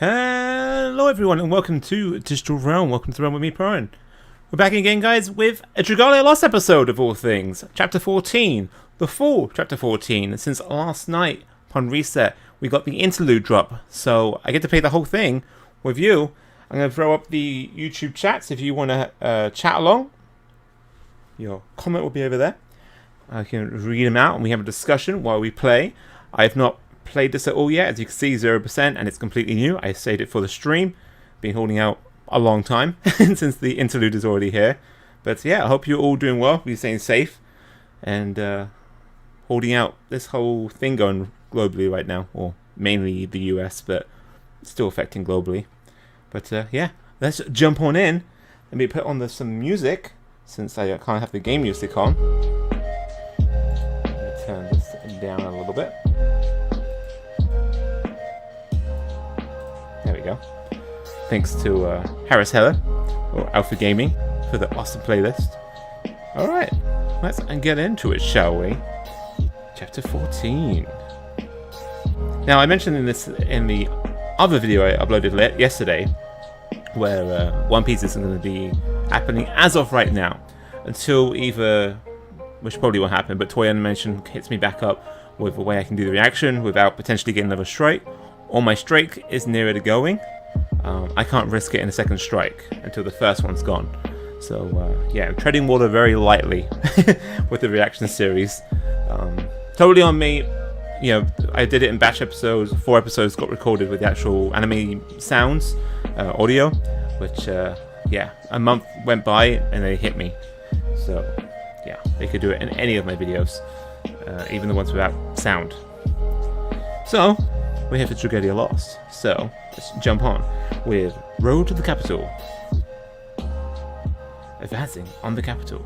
Hello everyone and welcome to Digital Realm. Welcome to the Realm with me, Prowen. We're back again, guys, with a Dragalia Lost episode of all things. Chapter 14. The full Chapter 14. Since last night, upon reset, we got the Interlude drop. So I get to play the whole thing with you. I'm going to throw up the YouTube chats if you want to chat along. Your comment will be over there. I can read them out and we have a discussion while we play. I have not played this at all yet. As you can see, 0%, and it's completely new. I saved it for the stream. Been holding out a long time since the interlude is already here. But yeah, I hope you're all doing well. You're staying safe and holding out this whole thing going globally right now, or mainly the US, but still affecting globally. But yeah, let's jump on in. Let me put on some music since I can't have the game music on. Let me turn this down a little bit. There we go. Thanks to Harris Heller, or Alpha Gaming, for the awesome playlist. Alright, let's get into it, shall we? Chapter 14. Now, I mentioned in the other video I uploaded yesterday, where One Piece isn't going to be happening as of right now, until either, which probably won't happen, but Toy Animation hits me back up with a way I can do the reaction without potentially getting another strike, or my strike is nearer to going. I can't risk getting a second strike until the first one's gone. So yeah, I'm treading water very lightly with the reaction series. Totally on me. You know, I did it in batch episodes. 4 episodes got recorded with the actual anime sounds, audio, which yeah, a month went by and they hit me. So yeah, they could do it in any of my videos, even the ones without sound. So we're here for Dragalia Lost, so let's jump on with Road to the Capital. Advancing on the capital.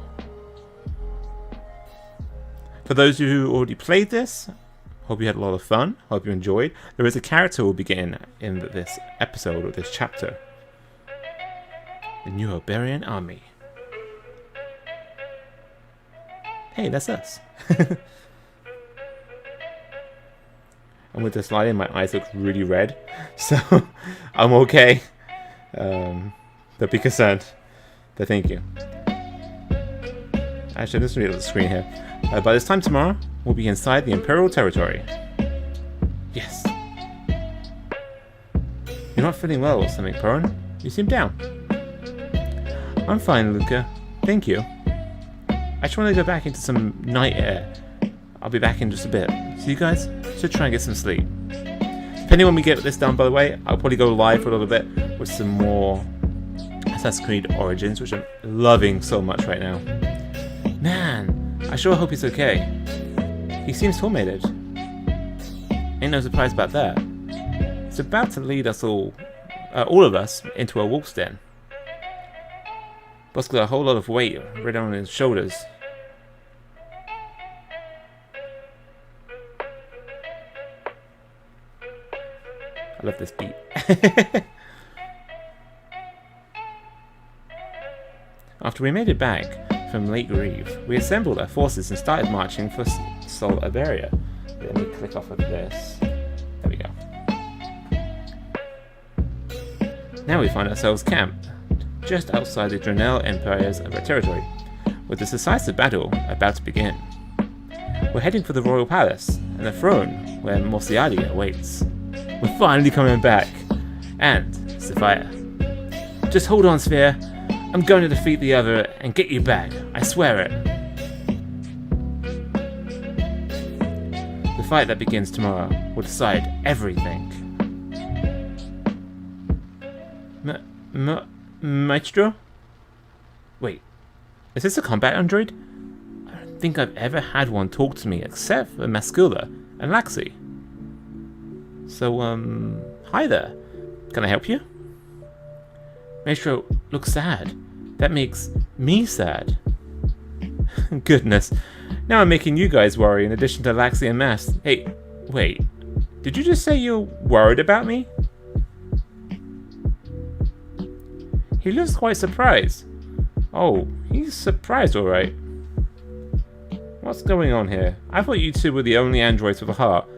For those who already played this, hope you had a lot of fun, hope you enjoyed. There is a character we'll be getting in this episode or this chapter. The New Iberian Army. Hey, that's us. And with this lighting, my eyes look really red, so I'm okay. Don't be concerned, but thank you. Actually, let's read the screen here. By this time tomorrow, we'll be inside the Imperial territory. Yes. You're not feeling well or something, Prowen? You seem down. I'm fine, Luca. Thank you. I just want to go back into some night air. I'll be back in just a bit. So you guys should try and get some sleep. Depending when we get this done, by the way, I'll probably go live for a little bit with some more Assassin's Creed Origins, which I'm loving so much right now. Man, I sure hope he's okay. He seems tormented. Ain't no surprise about that. He's about to lead us all of us, into a wolf's den. Boss got a whole lot of weight right on his shoulders. I love this beat. After we made it back from Lake Reeve, we assembled our forces and started marching for Sol Iberia. Let me click off of this. There we go. Now we find ourselves camped just outside the Dronel Empire's territory, with the decisive battle about to begin. We're heading for the Royal Palace and the throne where Morciadi awaits. We're finally coming back. And, Sophia. Just hold on, Sphere. I'm going to defeat the other and get you back. I swear it. The fight that begins tomorrow will decide everything. Maestro? Wait, is this a combat android? I don't think I've ever had one talk to me except for Mascula and Laxi. So, hi there. Can I help you? Maestro looks sad. That makes me sad. Goodness. Now I'm making you guys worry in addition to Laxi and Mas. Hey, wait. Did you just say you're worried about me? He looks quite surprised. Oh, he's surprised alright. What's going on here? I thought you two were the only androids with a heart.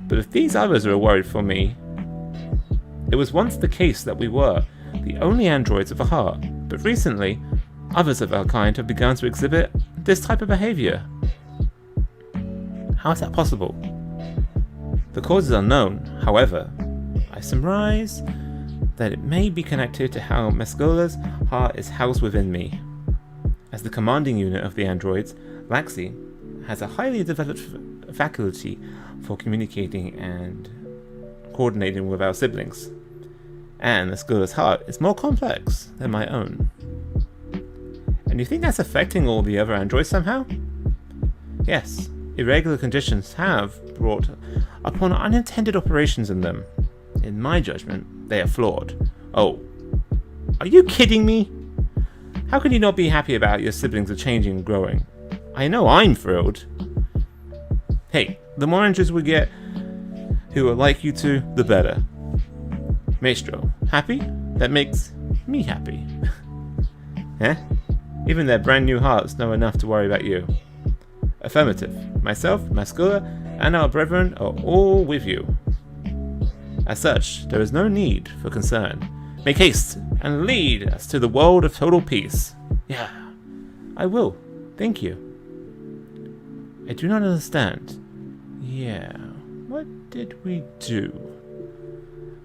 But if these others are worried for me... It was once the case that we were the only androids with a heart, but recently, others of our kind have begun to exhibit this type of behavior. How is that possible? The cause is unknown, however. I surmise that it may be connected to how Mescala's heart is housed within me. As the commanding unit of the androids, Laxi has a highly developed faculty for communicating and coordinating with our siblings, and Mescala's heart is more complex than my own. And you think that's affecting all the other androids somehow? Yes, irregular conditions have brought upon unintended operations in them. In my judgment, they are flawed. Oh, are you kidding me? How can you not be happy about your siblings are changing and growing? I know I'm thrilled. Hey, the more androids we get who are like you two, the better. Maestro, happy? That makes me happy. Eh? Even their brand new hearts know enough to worry about you. Affirmative. Myself, Mescala, and our brethren are all with you. As such, there is no need for concern. Make haste and lead us to the world of total peace. Yeah, I will. Thank you. I do not understand. Yeah, what did we do?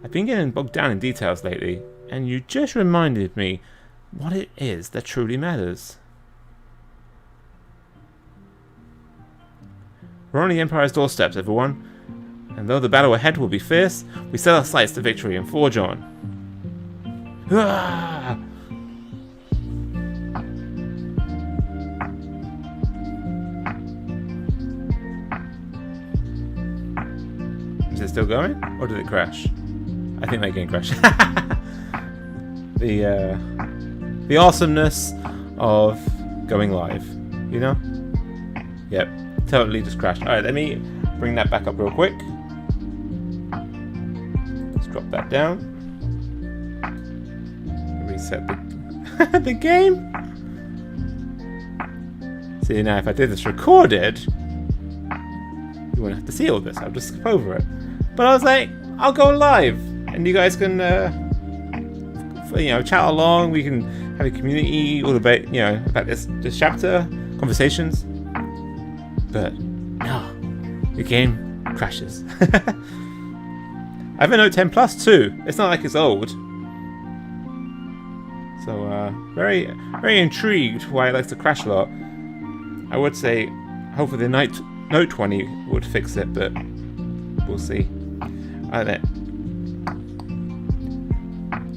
I've been getting bogged down in details lately, and you just reminded me what it is that truly matters. We're on the Empire's doorsteps, everyone. And though the battle ahead will be fierce, we set our sights to victory and forge on. Ah! Is it still going? Or did it crash? I think that game crashed. The awesomeness of going live, you know? Yep, totally just crashed. Alright, let me bring that back up real quick. Let's drop that down. Reset the game. See, now if I did this recorded, you wouldn't have to see all this. I'll just skip over it. But I was like, I'll go live, and you guys can, chat along. We can have a community all about, about this chapter, conversations. But no, the game crashes. I have a Note 10 Plus too. It's not like it's old. So very, very intrigued why it likes to crash a lot. I would say, hopefully the Note 20 would fix it, but we'll see. I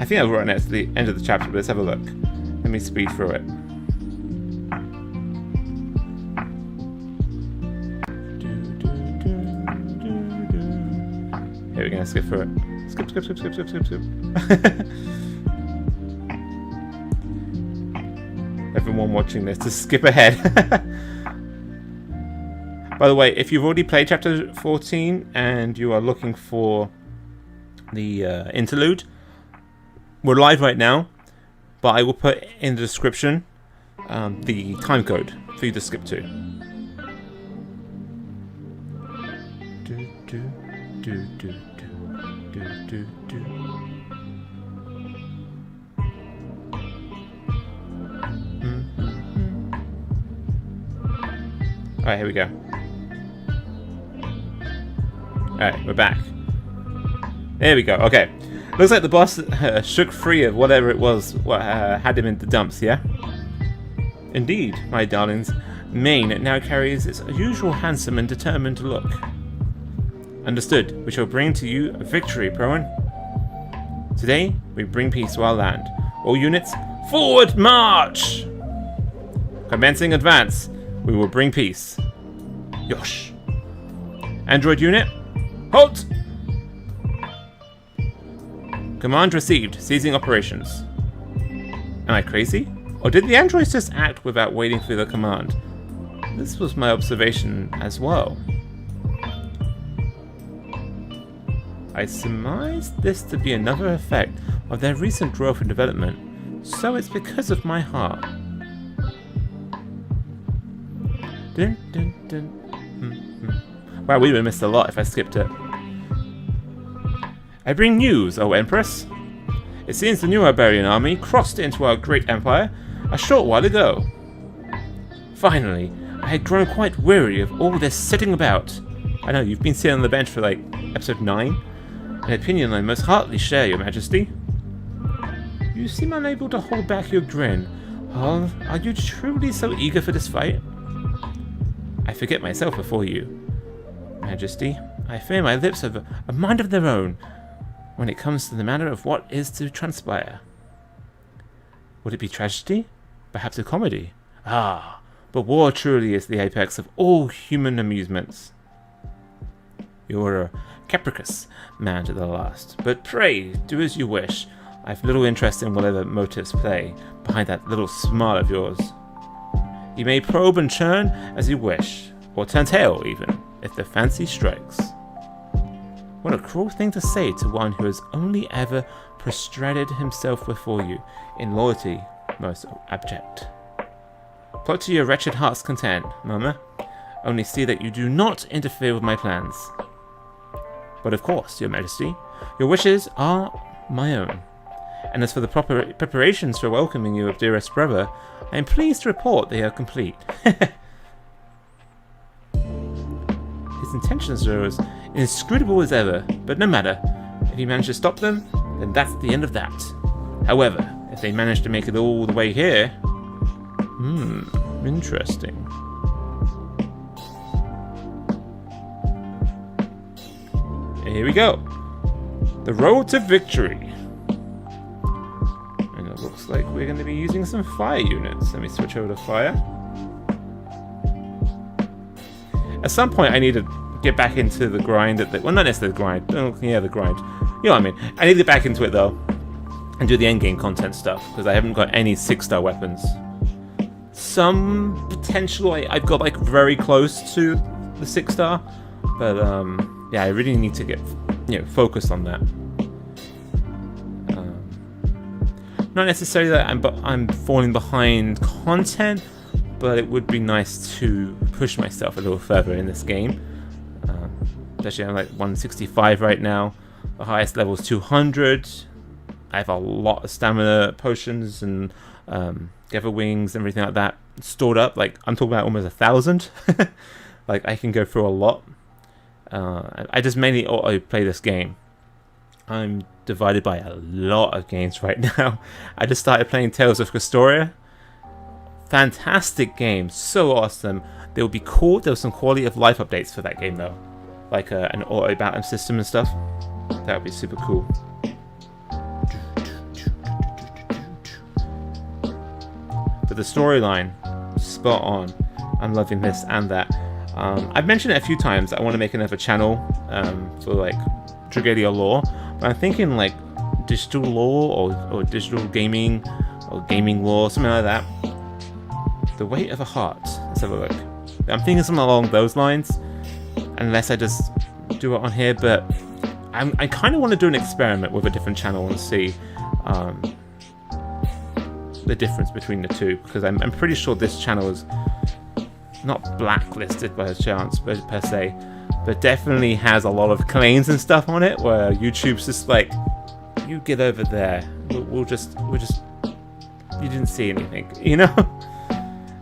think I've written it to the end of the chapter, but let's have a look. Let me speed through it. Here we're gonna skip through it. Skip. Everyone watching this, to skip ahead. By the way, if you've already played chapter 14 and you are looking for the interlude, we're live right now, but I will put in the description the time code for you to skip to. Alright, here we go. Alright, we're back. There we go, okay. Looks like the boss shook free of whatever it was what had him in the dumps, yeah? Indeed, my darling's mane now carries its usual handsome and determined look. Understood, we shall bring to you a victory, Prowen. Today, we bring peace to our land. All units, forward march! Commencing advance, we will bring peace. Yosh. Android unit, halt! Command received, ceasing operations. Am I crazy? Or did the androids just act without waiting for the command? This was my observation as well. I surmise this to be another effect of their recent growth and development, so it's because of my heart. Dun, dun, dun. Wow, we would have missed a lot if I skipped it. I bring news, O Empress. It seems the new Iberian army crossed into our great empire a short while ago. Finally, I had grown quite weary of all this sitting about. I know, you've been sitting on the bench for like episode 9. An opinion I most heartily share, Your Majesty. You seem unable to hold back your grin. Oh, are you truly so eager for this fight? I forget myself before you, Majesty. I fear my lips have a mind of their own when it comes to the matter of what is to transpire. Would it be tragedy? Perhaps a comedy? Ah, but war truly is the apex of all human amusements. You're a capricious man to the last, but pray, do as you wish. I've little interest in whatever motives play behind that little smile of yours. You may probe and churn as you wish, or turn tail even, if the fancy strikes. What a cruel thing to say to one who has only ever prostrated himself before you, in loyalty most abject. Plot to your wretched heart's content, Mama. Only see that you do not interfere with my plans. But of course, Your Majesty, your wishes are my own. And as for the proper preparations for welcoming you of dearest brother, I am pleased to report they are complete. His intentions are as inscrutable as ever, but no matter. If you manage to stop them, then that's the end of that. However, if they manage to make it all the way here... interesting. Here we go. The road to victory. And it looks like we're going to be using some fire units. Let me switch over to fire. At some point I need to get back into the grind. Well, not necessarily the grind. Yeah, the grind. You know what I mean. I need to get back into it though. And do the endgame content stuff. Because I haven't got any 6-star weapons. Some potential. I've got like very close to the 6-star. But yeah, I really need to get focused on that. Not necessarily that I'm falling behind content, but it would be nice to push myself a little further in this game. Especially I'm like 165 right now. The highest level is 200. I have a lot of stamina potions and gather wings and everything like that stored up. Like I'm talking about almost 1,000. Like I can go through a lot. I just mainly auto play this game. I'm divided by a lot of games right now. I just started playing Tales of Castoria. Fantastic game, so awesome. There will be cool. There was some quality of life updates for that game though, like an auto battle system and stuff. That would be super cool. But the storyline, spot on. I'm loving this and that. I've mentioned it a few times. I want to make another channel for like Dragalia Lore, but I'm thinking like digital lore or digital gaming or gaming lore, something like that. The weight of a heart. Let's have a look. I'm thinking something along those lines, unless I just do it on here. But I kind of want to do an experiment with a different channel and see the difference between the two, because I'm pretty sure this channel is not blacklisted by a chance, but per se, but definitely has a lot of claims and stuff on it where YouTube's just like, you get over there, we'll just you didn't see anything, you know.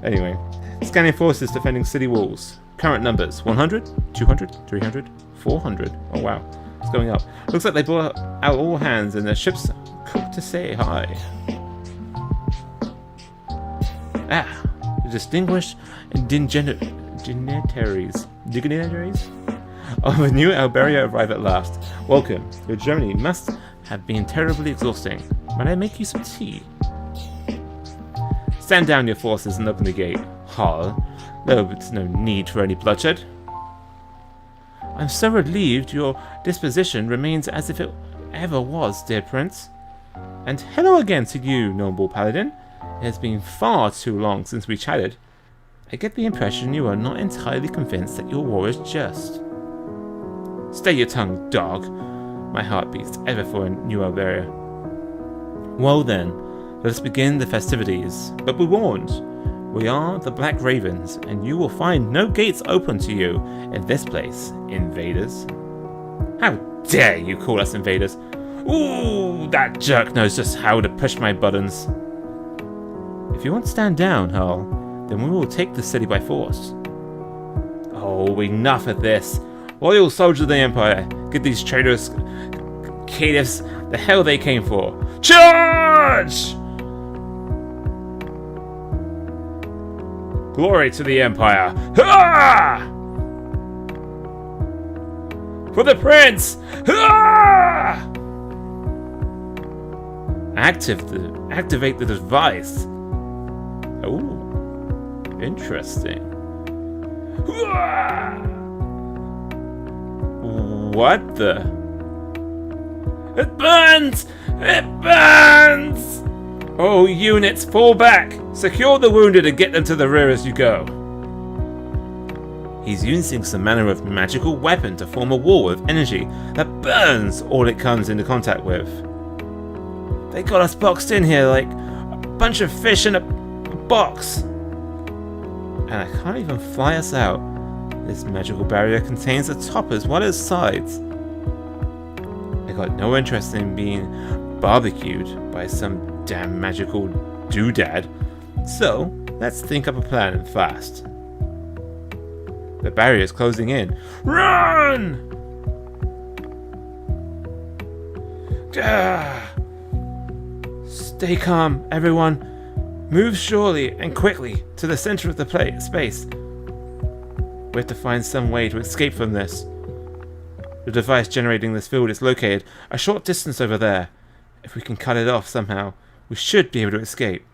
Anyway, scanning forces defending city walls. Current numbers 100, 200, 300, 400. Oh wow, it's going up. Looks like they brought out all hands and the ship's cooked to say hi. The distinguished dignitaries of a new Iberia arrive at last. Welcome. Your journey must have been terribly exhausting. Might I make you some tea? Stand down your forces and open the gate. Hall. There's no need for any bloodshed. I'm so relieved your disposition remains as if it ever was, dear prince. And hello again to you, noble paladin. It has been far too long since we chatted. I get the impression you are not entirely convinced that your war is just. Stay your tongue, dog. My heart beats ever for a new Iberia. Well then, let us begin the festivities. But be warned, we are the Black Ravens, and you will find no gates open to you in this place, invaders. How dare you call us invaders? Ooh, that jerk knows just how to push my buttons. If you won't stand down, Hull, then we will take the city by force. Oh, enough of this. Loyal soldiers of the Empire, give these traitors caitiffs the hell they came for. Charge! Glory to the Empire! Ha! For the Prince! Ha! Activate the device. Oh, interesting. What the? It burns! It burns! Oh, units, fall back! Secure the wounded and get them to the rear as you go. He's using some manner of magical weapon to form a wall of energy that burns all it comes into contact with. They got us boxed in here like a bunch of fish in a box. And I can't even fly us out. This magical barrier contains the top as well as sides. I got no interest in being barbecued by some damn magical doodad. So, let's think up a plan and fast. The barrier is closing in. Run! Stay calm, everyone. Move surely and quickly to the center of the space. We have to find some way to escape from this. The device generating this field is located a short distance over there. If we can cut it off somehow, we should be able to escape.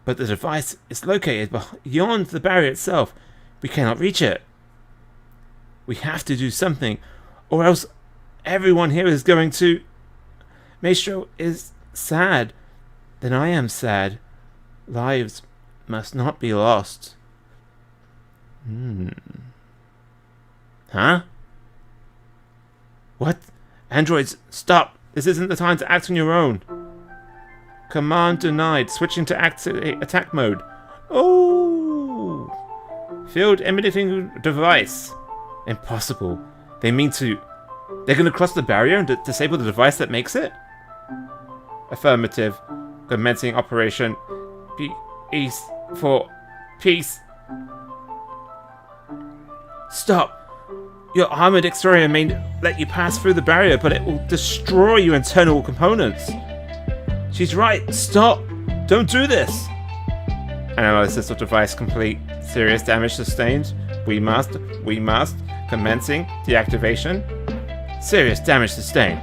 But the device is located beyond the barrier itself. We cannot reach it. We have to do something, or else everyone here is going to... Maestro is sad. Then I am sad. Lives must not be lost. Huh? What? Androids, stop! This isn't the time to act on your own. Command denied. Switching to attack mode. Oh! Field emitting device. Impossible. They're gonna cross the barrier and disable the device that makes it? Affirmative. Commencing operation. Peace for peace. Stop! Your armored exterior may let you pass through the barrier, but it will destroy your internal components. She's right. Stop! Don't do this! Analysis of device complete. Serious damage sustained. We must. Commencing deactivation. Serious damage sustained.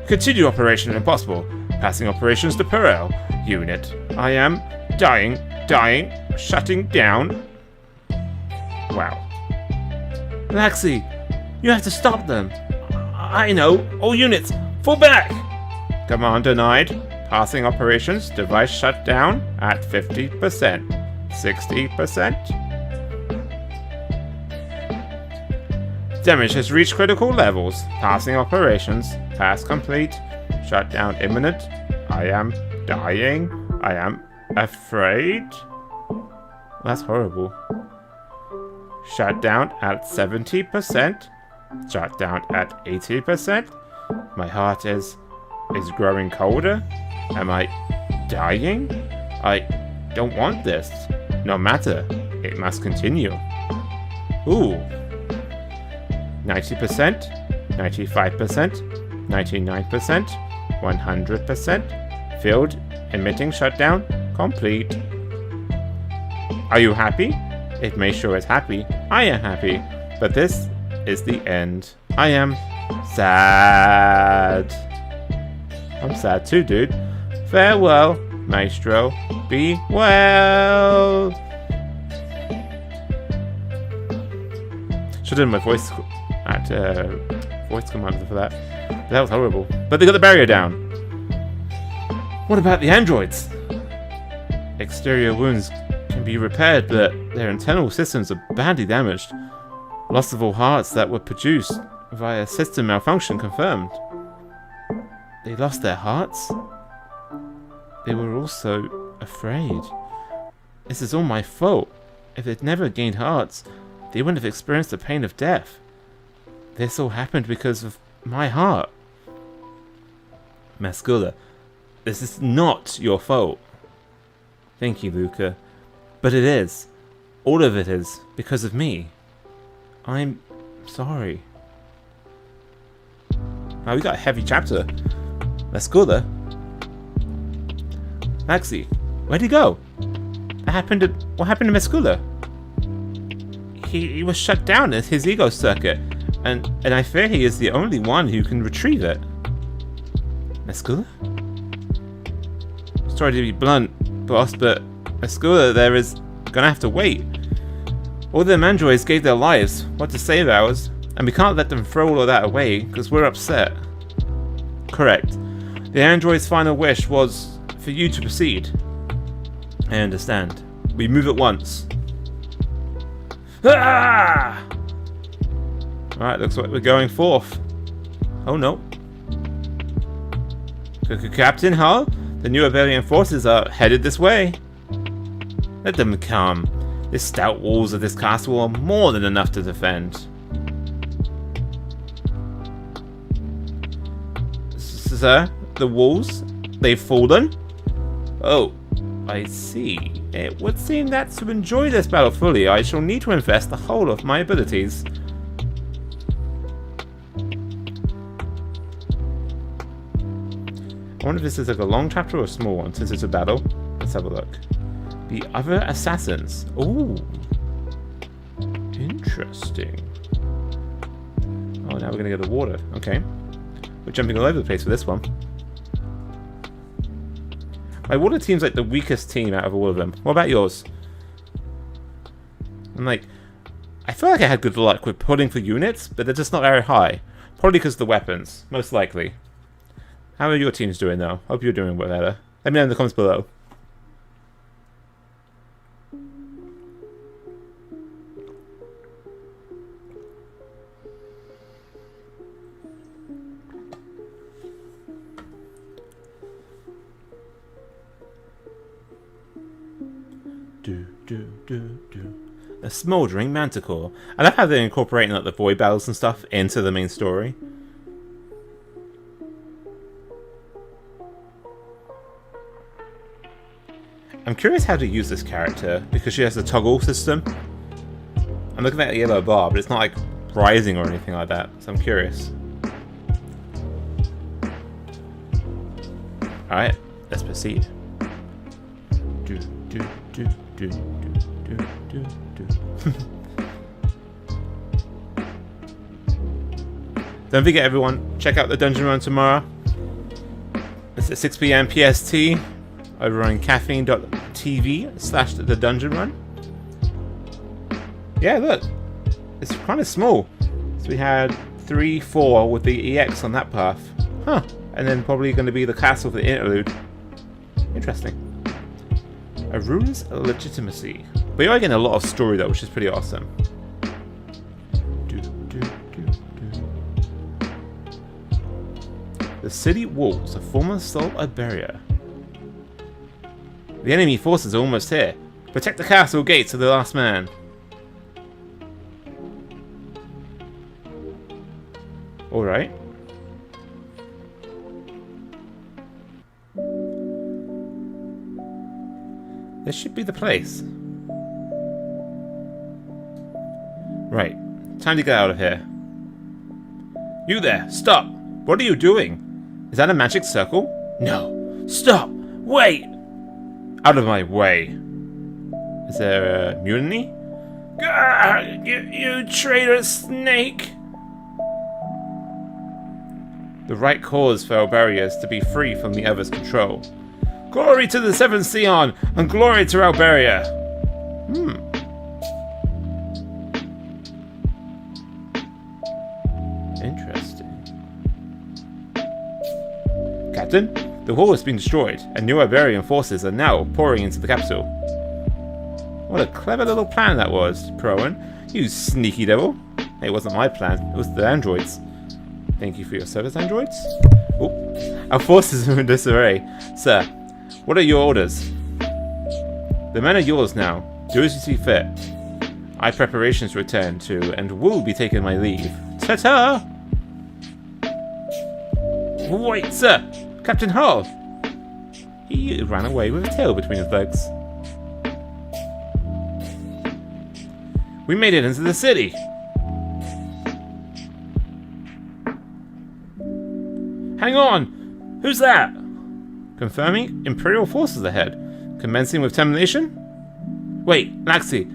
Continue operation impossible. Passing operations to peril. Unit. I am dying. Shutting down. Wow. Laxi, you have to stop them. I know. All units, fall back! Command denied. Passing operations. Device shut down at 50%. 60%. Damage has reached critical levels. Passing operations. Pass complete. Shutdown imminent. I am dying. I am afraid. That's horrible. Shutdown at 70%. Shutdown at 80%. My heart is growing colder. Am I dying? I don't want this. No matter. It must continue. Ooh. 90%. 95%. 99%. 100%. Field emitting shutdown complete. Are you happy? If Maestro is happy, I am happy. But this is the end. I am sad. I'm sad too, dude. Farewell, Maestro. Be well. Should have done my voice command for that. That was horrible. But they got the barrier down. What about the androids? Exterior wounds can be repaired, but their internal systems are badly damaged. Loss of all hearts that were produced via system malfunction confirmed. They lost their hearts? They were also afraid. This is all my fault. If they'd never gained hearts, they wouldn't have experienced the pain of death. This all happened because of my heart. Mascula, this is not your fault. Thank you, Luca. But it is. All of it is because of me. I'm sorry. Wow, we got a heavy chapter. Mascula? Maxie, where'd he go? What happened to Mascula? He was shut down at his ego circuit, and I fear he is the only one who can retrieve it. Mascula? Sorry to be blunt, boss, but Mascula there is gonna have to wait. All the androids gave their lives, what to save ours, and we can't let them throw all of that away, because we're upset. Correct. The android's final wish was for you to proceed. I understand. We move at once. Ah! Alright, looks like we're going forth. Oh no. Captain Hull, the new Abelian forces are headed this way. Let them come. The stout walls of this castle are more than enough to defend. Sir, the walls? They've fallen? Oh, I see. It would seem that to enjoy this battle fully, I shall need to invest the whole of my abilities. I wonder if this is like a long chapter or a small one, since it's a battle. Let's have a look. The other assassins. Ooh. Interesting. Oh, now we're going to go to water. Okay. We're jumping all over the place for this one. My water team's like the weakest team out of all of them. What about yours? I feel like I had good luck with pulling for units, but they're just not very high. Probably because of the weapons, most likely. How are your teams doing though? Hope you're doing better. Let me know in the comments below. A smouldering manticore. I love how they're incorporating like the void battles and stuff into the main story. I'm curious how to use this character because she has a toggle system. I'm looking at the yellow bar, but it's not like rising or anything like that, so I'm curious. Alright, let's proceed. Don't forget everyone, check out the dungeon run tomorrow. It's at 6 PM PST over on caffeine.tv/the dungeon run. Yeah, look, it's kind of small. So we had 3, 4 with the EX on that path. Huh. And then probably going to be the castle for the interlude. Interesting. A ruler's legitimacy. We are getting a lot of story though, which is pretty awesome. The city walls, a former soul Iberia. The enemy forces are almost here. Protect the castle gates to the last man. Alright. This should be the place. Right. Time to get out of here. You there! Stop! What are you doing? Is that a magic circle? No! Stop! Wait! Out of my way. Is there a mutiny? God, you traitor snake! The right cause for Alberia is to be free from the other's control. Glory to the Seventh Scion, and glory to Alberia! Interesting. Captain, the wall has been destroyed, and new Iberian forces are now pouring into the capital. What a clever little plan that was, Prowen. You sneaky devil. It wasn't my plan, it was the androids. Thank you for your service, androids. Ooh. Our forces are in disarray. Sir, what are your orders? The men are yours now. Do as you see fit. I have preparations to return to, and will be taking my leave. Ta-ta! Wait, sir! Captain Hull! He ran away with a tail between his legs. We made it into the city! Hang on! Who's that? Confirming Imperial forces ahead. Commencing with termination? Wait, Laxi,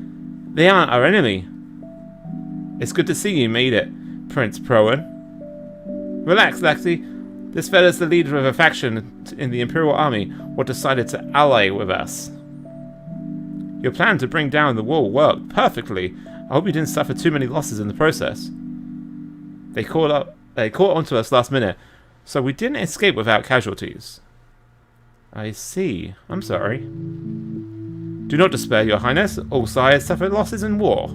they aren't our enemy. It's good to see you made it, Prince Prowen. Relax, Laxi. This fella's the leader of a faction in the Imperial Army what decided to ally with us. Your plan to bring down the wall worked perfectly. I hope you didn't suffer too many losses in the process. They caught onto us last minute, so we didn't escape without casualties. I see. I'm sorry. Do not despair, Your Highness. All sires suffered losses in war.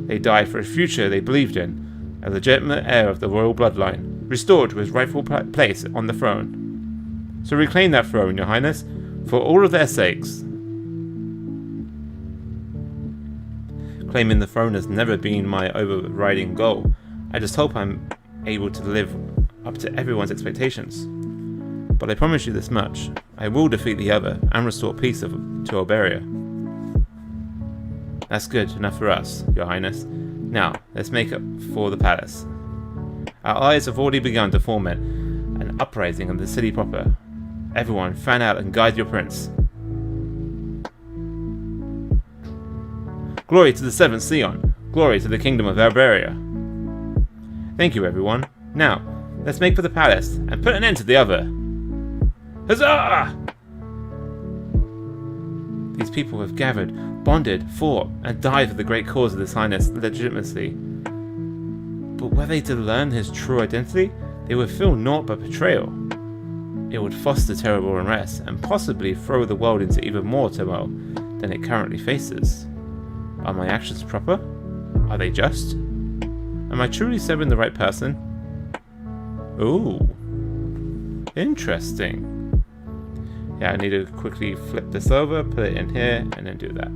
They died for a future they believed in, a legitimate heir of the royal bloodline, restored to his rightful place on the throne. So reclaim that throne, Your Highness, for all of their sakes. Claiming the throne has never been my overriding goal. I just hope I'm able to live up to everyone's expectations. But I promise you this much, I will defeat the other and restore peace to Alberia. That's good enough for us, Your Highness. Now, let's make up for the palace. Our eyes have already begun to foment an uprising in the city proper. Everyone, fan out and guide your prince. Glory to the 7th Sion. Glory to the kingdom of Alberia. Thank you, everyone. Now, let's make for the palace and put an end to the other. Huzzah! These people have gathered, bonded, fought, and died for the great cause of this highness' legitimacy. But were they to learn his true identity, they would feel naught but betrayal. It would foster terrible unrest, and possibly throw the world into even more turmoil than it currently faces. Are my actions proper? Are they just? Am I truly serving the right person? Ooh. Interesting. Yeah, I need to quickly flip this over, put it in here, and then do that.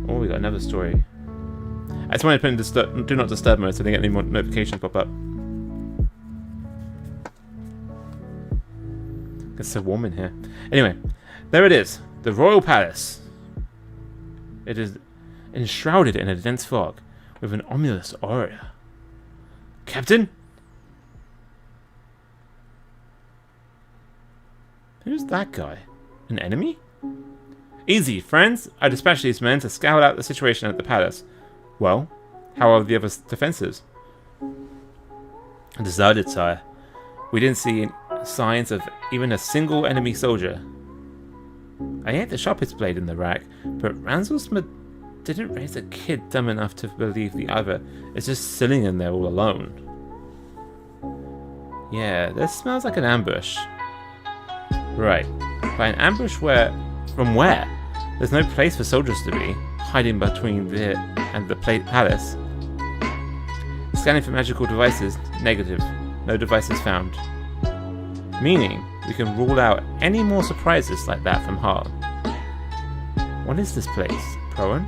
Oh, we got another story. I just wanted to put in Do Not Disturb mode so I didn't get any more notifications pop up. It's so warm in here. Anyway, there it is. The Royal Palace. It is enshrouded in a dense fog with an ominous aura. Captain? Who's that guy? An enemy? Easy, friends. I dispatched these men to scout out the situation at the palace. Well, how are the other defenses? Deserted, sire. We didn't see signs of even a single enemy soldier. I ate the sharpest blade in the rack, but Ransel's didn't raise a kid dumb enough to believe the other is just sitting in there all alone. Yeah, this smells like an ambush. Right. By an ambush from where? There's no place for soldiers to be, hiding between there and the palace. Scanning for magical devices, negative. No devices found. Meaning, we can rule out any more surprises like that from Harl. What is this place, Prowen?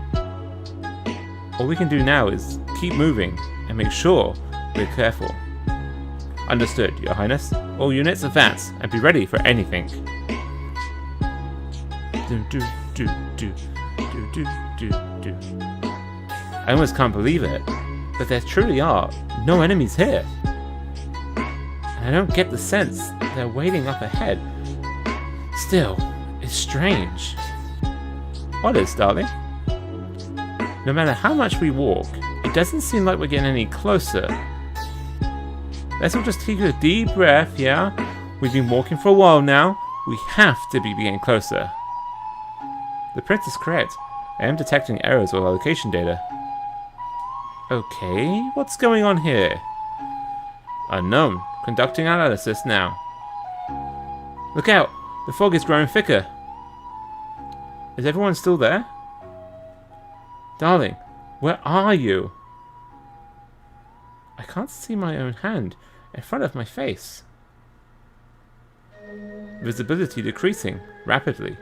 All we can do now is keep moving and make sure we're careful. Understood, Your Highness. All units advance and be ready for anything. I almost can't believe it, but there truly are no enemies here. And I don't get the sense they're waiting up ahead. Still, it's strange. What is, darling? No matter how much we walk, it doesn't seem like we're getting any closer. Let's all just take a deep breath, yeah? We've been walking for a while now. We have to be getting closer. The prince is correct. I am detecting errors with our location data. Okay, what's going on here? Unknown. Conducting analysis now. Look out! The fog is growing thicker. Is everyone still there? Darling, where are you? I can't see my own hand in front of my face. Visibility decreasing rapidly.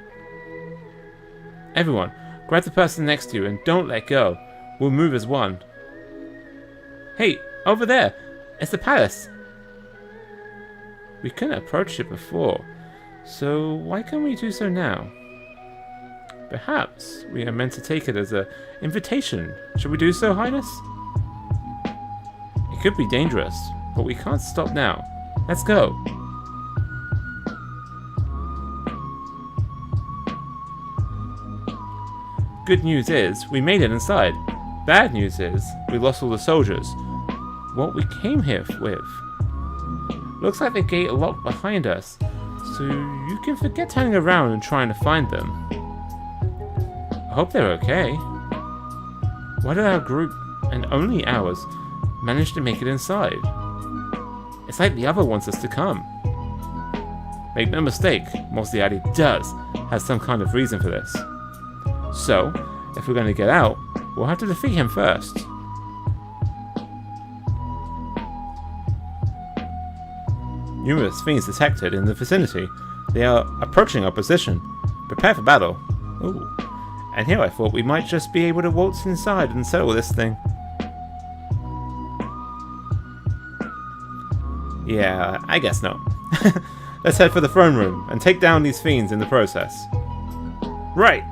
Everyone, grab the person next to you and don't let go. We'll move as one. Hey, over there! It's the palace! We couldn't approach it before, so why can't we do so now? Perhaps we are meant to take it as an invitation. Should we do so, Highness? It could be dangerous, but we can't stop now. Let's go. Good news is, we made it inside. Bad news is, we lost all the soldiers. What we came here with. Looks like the gate locked behind us, so you can forget turning around and trying to find them. I hope they're okay. Why did our group, and only ours, manage to make it inside? It's like the other wants us to come. Make no mistake, Mosliadi does have some kind of reason for this. So, if we're going to get out, we'll have to defeat him first. Numerous fiends detected in the vicinity. They are approaching our position. Prepare for battle. Ooh. And here I thought we might just be able to waltz inside and settle this thing. Yeah, I guess not. Let's head for the throne room and take down these fiends in the process. Right!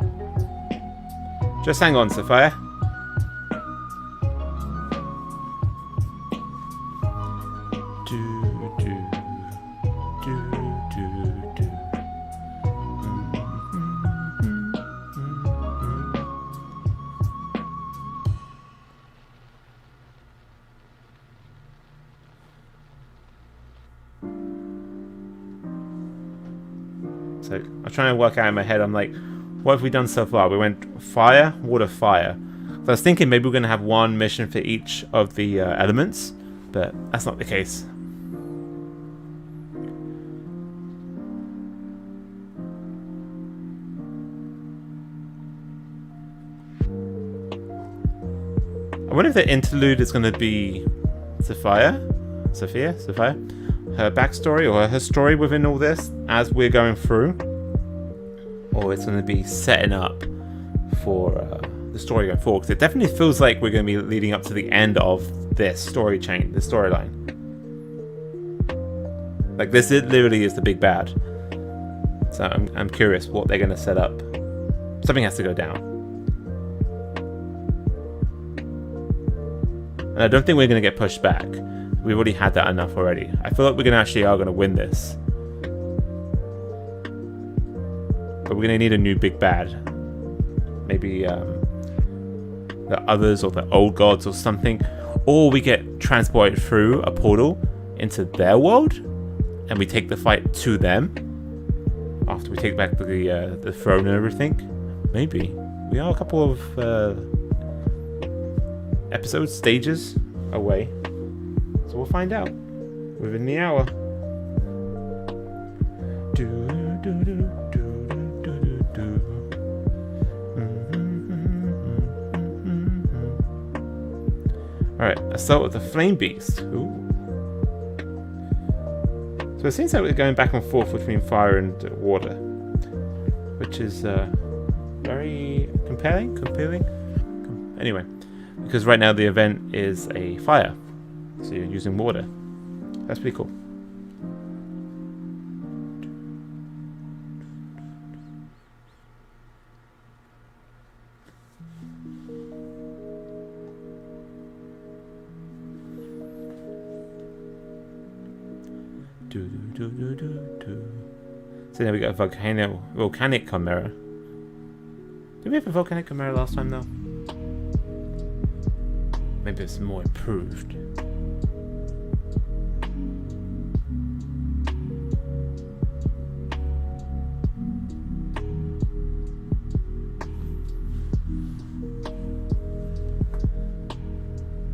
Just hang on, Sophia. So I'm trying to work out in my head, I'm like, what have we done so far? We went fire, water, fire. So I was thinking maybe we're going to have one mission for each of the elements, but that's not the case. I wonder if the interlude is going to be Sophia? Her backstory or her story within all this as we're going through, or it's going to be setting up for the story going forward, because it definitely feels like we're going to be leading up to the end of this story chain, this storyline. Like this, it literally is the big bad. So I'm curious what they're going to set up. Something has to go down, and I don't think we're going to get pushed back. We've already had that enough already. I feel like we're are going to win this. But we're going to need a new big bad. Maybe the others or the old gods or something. Or we get transported through a portal into their world. And we take the fight to them. After we take back the throne and everything. Maybe. We are a couple of episodes, stages away. So we'll find out within the hour. Alright, let's start with the Flame Beast. Ooh. So it seems like we're going back and forth between fire and water, which is very compelling. Anyway, because right now the event is a fire. So you're using water. That's pretty cool. So now we got a volcanic chimera. Did we have a volcanic chimera last time though? Maybe it's more improved.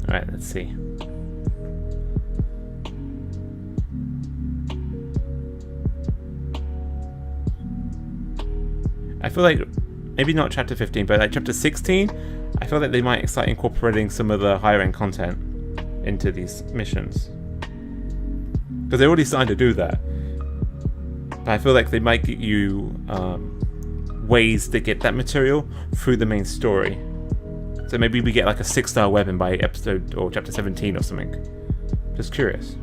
Alright, let's see. I feel like, maybe not chapter 15, but like chapter 16, I feel like they might start incorporating some of the higher end content into these missions. Because they're already starting to do that. But I feel like they might get you ways to get that material through the main story. So maybe we get like a 6-star weapon by episode or chapter 17 or something. Just curious.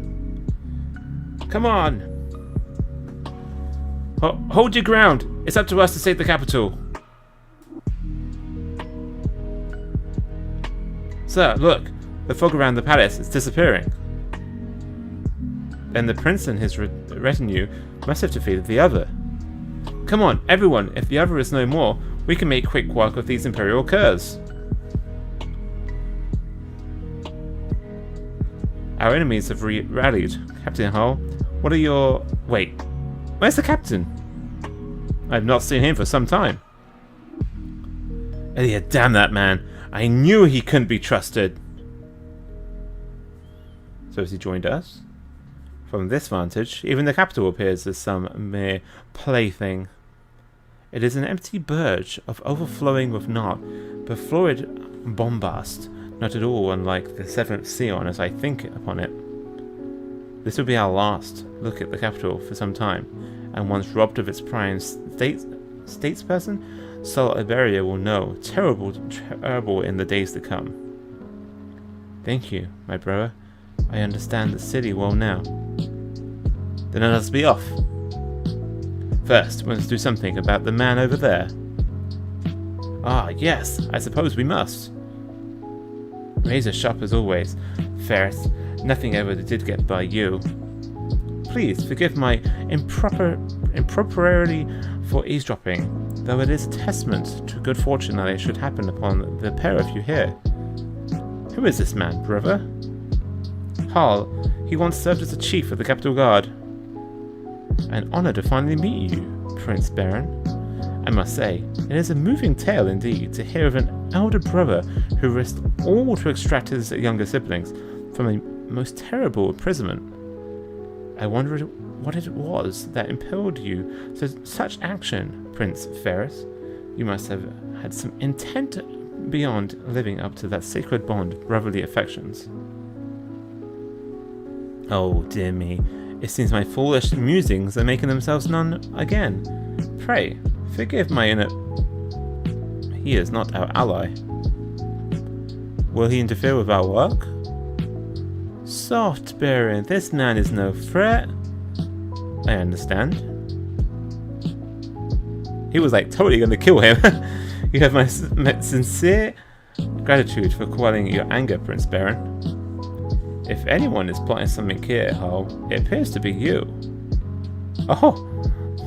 Come on! Hold your ground! It's up to us to save the capital. Sir, look! The fog around the palace is disappearing. Then the prince and his retinue must have defeated the other. Come on, everyone! If the other is no more, we can make quick work of these imperial curs. Our enemies have rallied. Captain Hull, what are your... Wait, where's the captain? I've not seen him for some time. Elliot, damn that man. I knew he couldn't be trusted. So has he joined us? From this vantage, even the capital appears as some mere plaything. It is an empty burge of overflowing with not, but florid bombast, not at all unlike the seventh Sion as I think upon it. This will be our last look at the capital for some time, and once robbed of its prime statesperson, Sol Iberia will know terrible in the days to come. Thank you, my brother. I understand the city well now. Then let us be off. First, we must do something about the man over there. Ah, yes, I suppose we must. Razor sharp as always. Ferris, nothing ever did get by you. Please forgive my impropriety for eavesdropping, though it is a testament to good fortune that it should happen upon the pair of you here. Who is this man, brother? Hull. He once served as a chief of the Capital Guard. An honor to finally meet you, Prince Baron. I must say, it is a moving tale indeed to hear of an elder brother who risked all to extract his younger siblings from a most terrible imprisonment. I wonder what it was that impelled you to such action, Prince Ferris. You must have had some intent beyond living up to that sacred bond of brotherly affections. Oh, dear me. It seems my foolish musings are making themselves known again. Pray, forgive my He is not our ally. Will he interfere with our work? Soft, Baron. This man is no threat. I understand. He was like totally going to kill him. You have my sincere gratitude for quelling your anger, Prince Baron. If anyone is plotting something here, Hull, it appears to be you. Oh,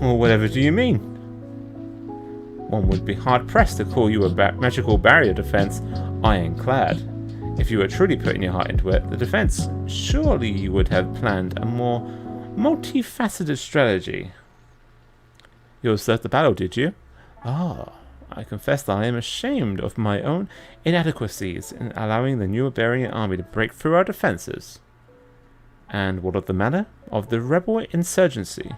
well, whatever do you mean? One would be hard-pressed to call you a magical barrier defense ironclad. If you were truly putting your heart into it, the defense, surely you would have planned a more multifaceted strategy. You observed the battle, did you? Ah, I confess that I am ashamed of my own inadequacies in allowing the new Iberian army to break through our defenses. And what of the matter of the rebel insurgency?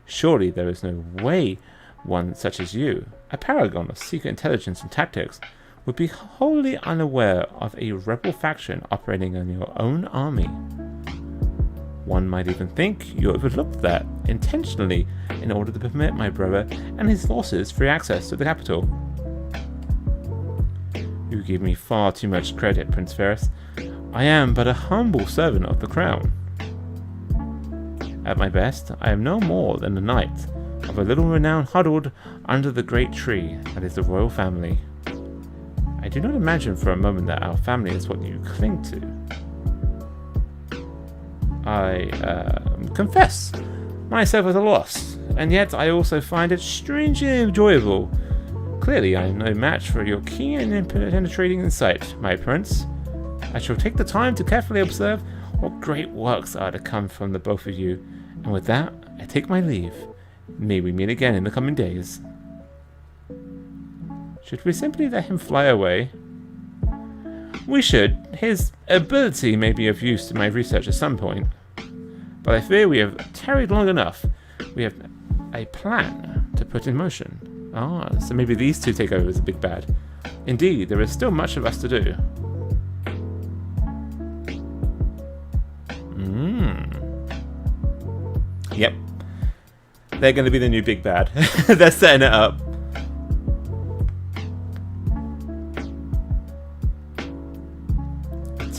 Surely there is no way one such as you, a paragon of secret intelligence and tactics, would be wholly unaware of a rebel faction operating on your own army. One might even think you overlooked that intentionally in order to permit my brother and his forces free access to the capital. You give me far too much credit, Prince Ferris. I am but a humble servant of the crown. At my best, I am no more than a knight of a little renown huddled under the great tree that is the royal family. I do not imagine for a moment that our family is what you cling to. I confess myself at a loss, and yet I also find it strangely enjoyable. Clearly I am no match for your keen and penetrating insight, my prince. I shall take the time to carefully observe what great works are to come from the both of you, and with that I take my leave. May we meet again in the coming days. Should we simply let him fly away? We should. His ability may be of use to my research at some point. But I fear we have tarried long enough. We have a plan to put in motion. Ah, so maybe these two take over as a big bad. Indeed, there is still much of us to do. Yep. They're going to be the new big bad. They're setting it up.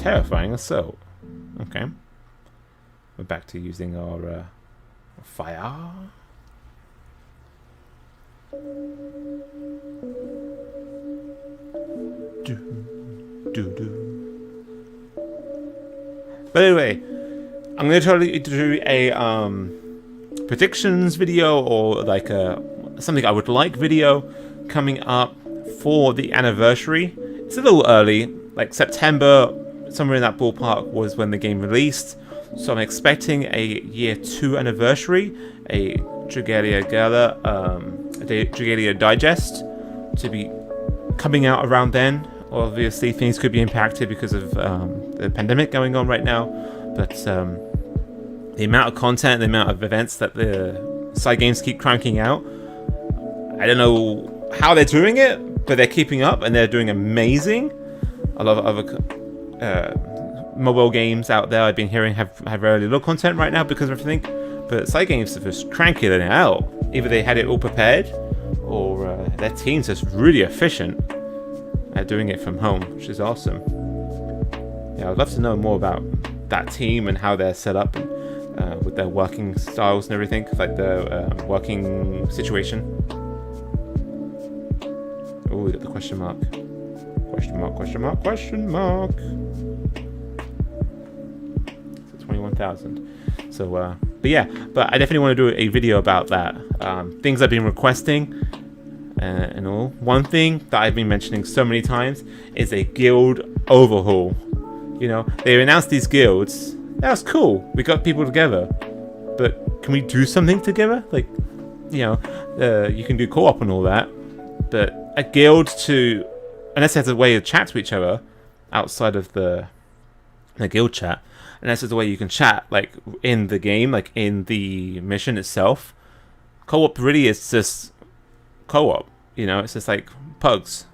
terrifying assault. Okay. We're back to using our fire. But anyway, I'm going to try to do a predictions video, or like a something I would like video coming up for the anniversary. It's a little early, like September, somewhere in that ballpark was when the game released. So I'm expecting a year 2 anniversary, a Dragalia Gala, a Dragalia Digest to be coming out around then. Obviously, things could be impacted because of the pandemic going on right now, but the amount of content, the amount of events that the side games keep cranking out, I don't know how they're doing it, but they're keeping up and they're doing amazing. A lot of other mobile games out there I've been hearing have very little content right now because of everything, but side games are just cranking it out. Either they had it all prepared, or their team's just really efficient at doing it from home, which is awesome. Yeah, I'd love to know more about that team and how they're set up, with their working styles and everything, like the working situation. Oh, we got the question mark. Question mark, question mark, question mark. So 21,000. So, but yeah, but I definitely want to do a video about that. Things I've been requesting and all. One thing that I've been mentioning so many times is a guild overhaul. You know, they announced these guilds. That's cool. We got people together. But can we do something together? Like, you know, you can do co-op and all that. But a guild to, unless there's a way to chat to each other outside of the guild chat, unless there's a way you can chat like in the game, like in the mission itself. Co-op really is just co-op, you know, it's just like pugs,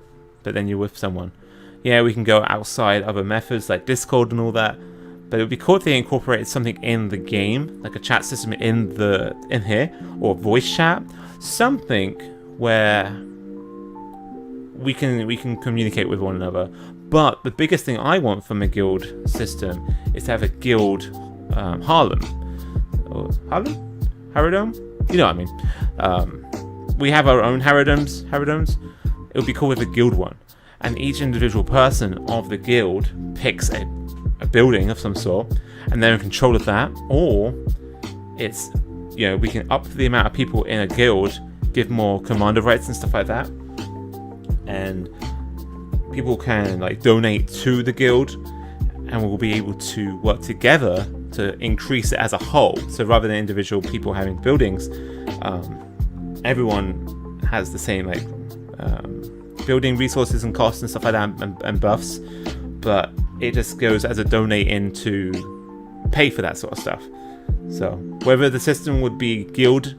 but then you're with someone. Yeah, we can go outside other methods like Discord and all that, but it would be cool if they incorporated something in the game, like a chat system in here, or voice chat, something where we can communicate with one another. But the biggest thing I want from a guild system is to have a guild Harlem. Or Harlem? Harrodome? You know what I mean. We have our own Harrodomes. It would be cool with a guild one. And each individual person of the guild picks a building of some sort, and they're in control of that. Or it's, you know, we can up the amount of people in a guild, give more commander rights and stuff like that. And people can like donate to the guild, and we'll be able to work together to increase it as a whole. So rather than individual people having buildings, everyone has the same like building resources and costs and stuff like that, and buffs, but it just goes as a donate in to pay for that sort of stuff. So whether the system would be guild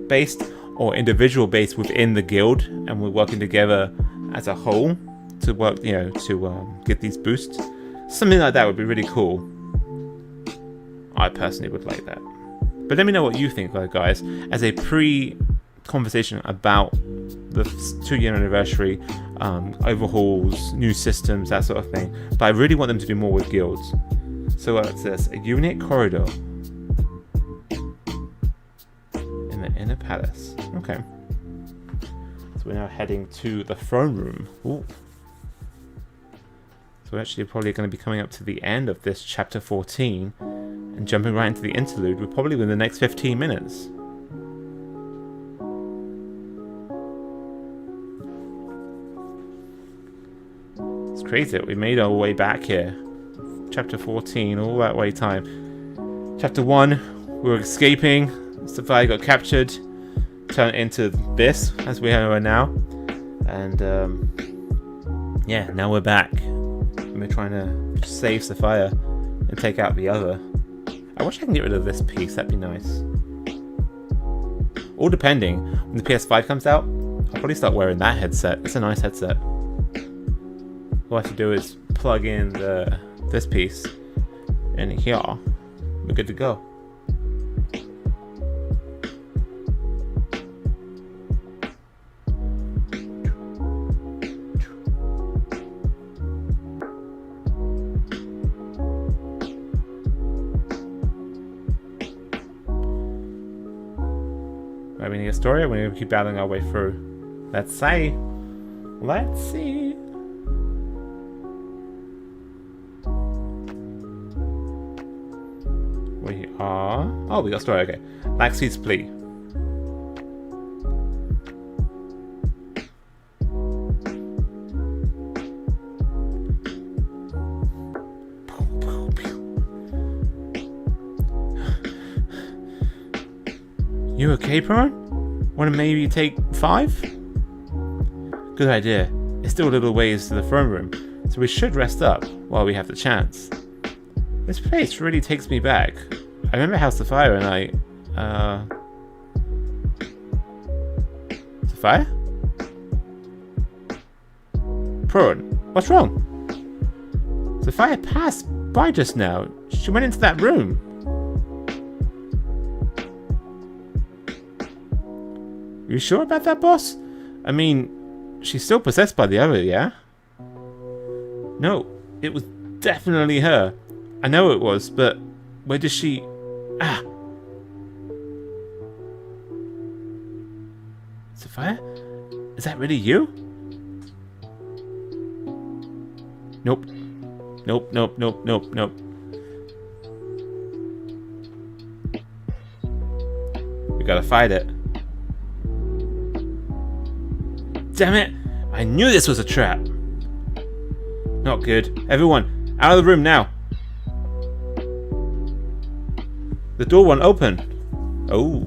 based or individual based within the guild, and we're working together as a whole to work, you know, to get these boosts. Something like that would be really cool. I personally would like that. But let me know what you think, guys, as a pre-conversation about the 2-year anniversary, overhauls, new systems, that sort of thing. But I really want them to do more with guilds. So what's this? A unit corridor in the inner palace. Okay. So we're now heading to the throne room. Ooh. So we're actually probably going to be coming up to the end of this chapter 14 and jumping right into the interlude. We're probably within the next 15 minutes. It's crazy that we made our way back here. Chapter 14, all that way time. Chapter 1, we were escaping. Safari got captured. Turned into this, as we are now. And yeah, now we're back. We're trying to save Sapphire and take out the other. I wish I can get rid of this piece, that'd be nice. All depending, when the PS5 comes out, I'll probably start wearing that headset. It's a nice headset. All I have to do is plug in this piece in here. We're good to go. Right, we need a story, or we need to keep battling our way through? Let's see. Let's see. We are... Oh, we got a story, okay. Laxey's plea. You okay, Prowen? Want to maybe take 5? Good idea. It's still a little ways to the throne room, so we should rest up while we have the chance. This place really takes me back. I remember House of Fire and I... Sophia? Prowen, what's wrong? Sophia passed by just now. She went into that room. You sure about that, boss? I mean, she's still possessed by the other, yeah? No, it was definitely her. I know it was, but where does she... Ah! Sophia? Is that really you? Nope. Nope, nope, nope, nope, nope. We gotta fight it. Damn it! I knew this was a trap! Not good. Everyone, out of the room now! The door won't open! Oh.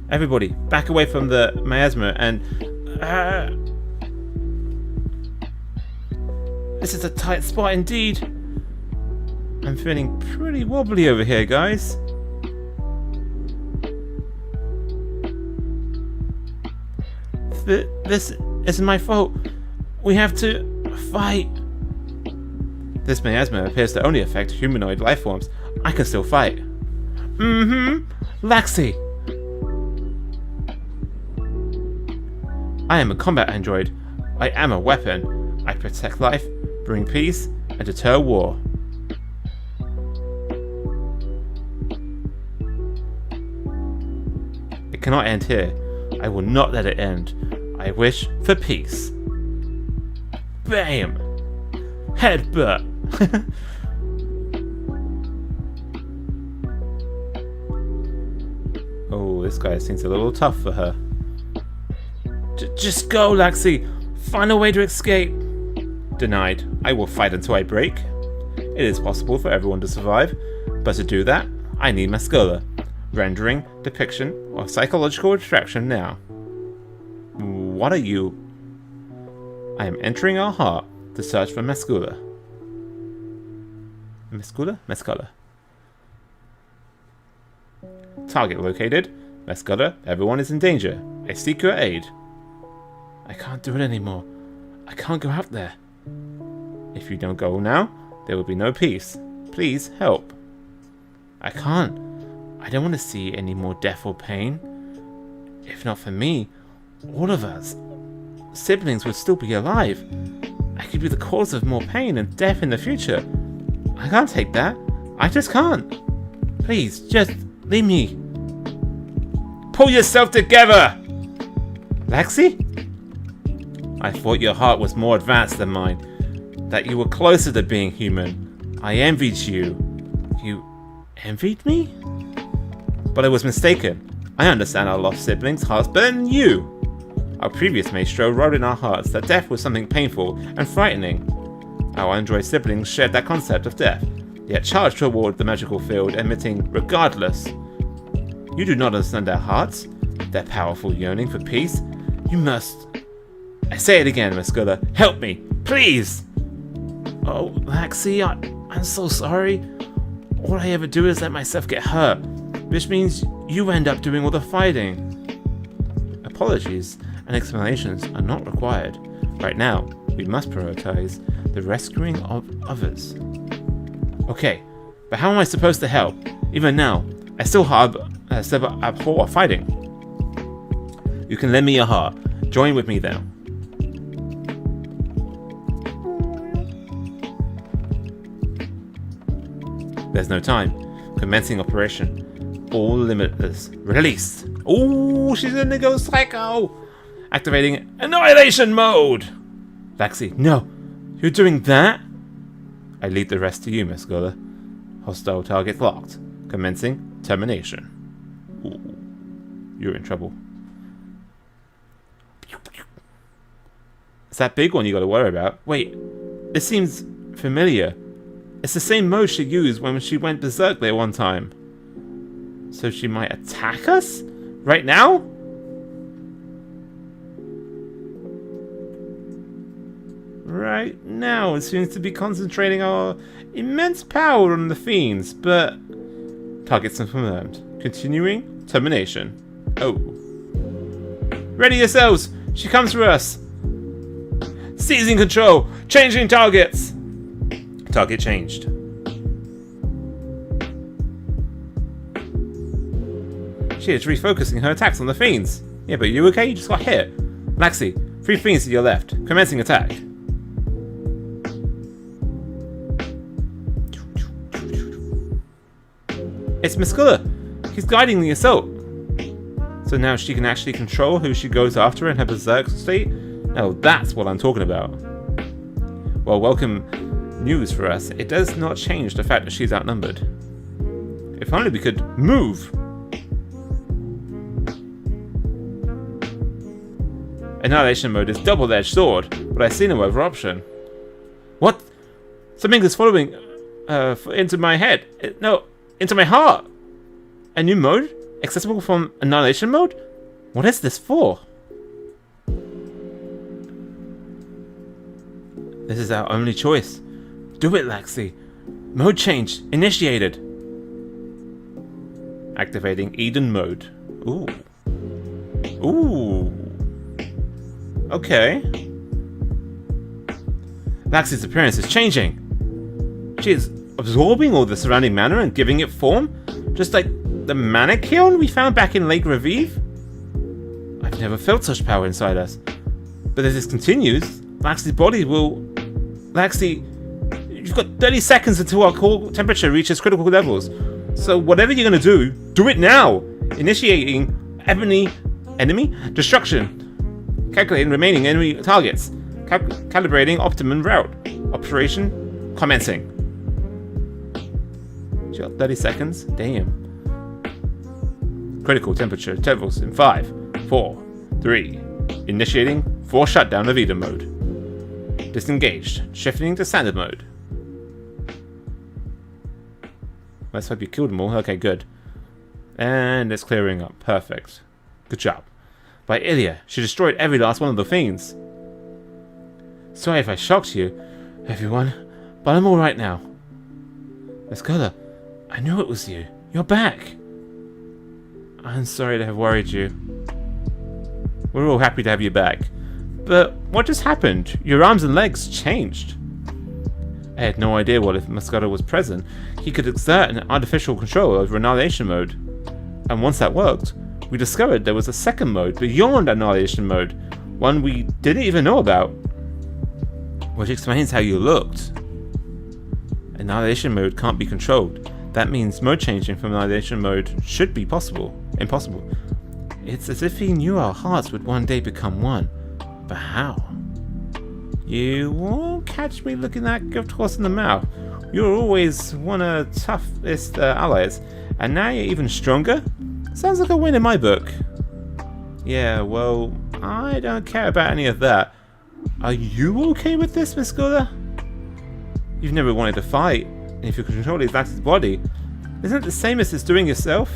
Everybody, back away from the miasma and... This is a tight spot indeed! I'm feeling pretty wobbly over here, guys. This isn't my fault. We have to fight. This miasma appears to only affect humanoid life forms. I can still fight. Laxey! I am a combat android. I am a weapon. I protect life, bring peace, and deter war. It cannot end here. I will not let it end. I wish for peace. Bam! Headbutt! Oh, this guy seems a little tough for her. Just go, Laxey! Find a way to escape! Denied. I will fight until I break. It is possible for everyone to survive, but to do that, I need Mascola. Rendering, depiction, or psychological extraction now. What are you? I am entering our heart to search for Mascola. Mascola? Mascola. Target located. Mascola, everyone is in danger. I seek your aid. I can't do it anymore. I can't go out there. If you don't go now, there will be no peace. Please help. I can't. I don't want to see any more death or pain. If not for me, all of us siblings would still be alive. I could be the cause of more pain and death in the future. I can't take that. I just can't. Please, just leave me. Pull yourself together! Laxey? I thought your heart was more advanced than mine. That you were closer to being human. I envied you. You envied me? But I was mistaken. I understand our lost siblings' hearts better than you. Our previous maestro wrote in our hearts that death was something painful and frightening. Our android siblings shared that concept of death, yet charged toward the magical field, emitting regardless. You do not understand their hearts, their powerful yearning for peace. You must... I say it again, Mascola. Help me, please! Oh, Laxey, I'm so sorry. All I ever do is let myself get hurt, which means you end up doing all the fighting. Apologies and explanations are not required. Right now, we must prioritize the rescuing of others. Okay, but how am I supposed to help? Even now, I still abhor fighting. You can lend me your heart. Join with me now. There's no time. Commencing operation. All limiters released. Oh, she's gonna go psycho! Activating annihilation mode! Laxi, no! You're doing that? I leave the rest to you, Miss Gula. Hostile target locked. Commencing termination. Ooh, you're in trouble. It's that big one you gotta worry about. Wait, this seems familiar. It's the same mode she used when she went berserk there one time. So she might attack us? Right now? Right now, it seems to be concentrating our immense power on the fiends, but... Targets confirmed. Continuing termination. Oh. Ready yourselves! She comes for us! Seizing control! Changing targets! Target changed. She is refocusing her attacks on the fiends. Yeah, but you okay? You just got hit. Laxi, 3 fiends to your left. Commencing attack. It's Muscula. He's guiding the assault. So now she can actually control who she goes after in her berserk state? Now that's what I'm talking about. Well, welcome news for us. It does not change the fact that she's outnumbered. If only we could move. Annihilation mode is double-edged sword, but I see no other option. What? Something is following into my head. No, into my heart. A new mode? Accessible from Annihilation mode? What is this for? This is our only choice. Do it, Laxi. Mode change initiated. Activating Eden mode. Ooh. Ooh. Okay. Laxi's appearance is changing. She is absorbing all the surrounding mana and giving it form, just like the mana kiln we found back in Lake Revive. I've never felt such power inside us. But as this continues, Laxi's body will... Laxi, you've got 30 seconds until our core temperature reaches critical levels. So whatever you're gonna do it now! Initiating enemy destruction. Calculating remaining enemy targets. Calibrating optimum route. Operation commencing. You got 30 seconds? Damn. Critical temperature levels in 5, 4, 3. Initiating force shutdown of Eden mode. Disengaged. Shifting to standard mode. Let's hope you killed them all. Okay, good. And it's clearing up. Perfect. Good job. By Ilya, she destroyed every last one of the fiends. Sorry if I shocked you, everyone, but I'm alright now. Muscula, I knew it was you. You're back. I'm sorry to have worried you. We're all happy to have you back. But what just happened? Your arms and legs changed. I had no idea what if Muscula was present. He could exert an artificial control over Annihilation mode. And once that worked, we discovered there was a second mode beyond Annihilation mode, one we didn't even know about. Which explains how you looked. Annihilation mode can't be controlled. That means mode changing from Annihilation mode should be impossible. It's as if he knew our hearts would one day become one. But how? You won't catch me looking that gift horse in the mouth. You're always one of the toughest allies, and now you're even stronger? Sounds like a win in my book. Yeah, well, I don't care about any of that. Are you okay with this, Muscula? You've never wanted to fight, and if you control Laxi's body, isn't it the same as it's doing yourself?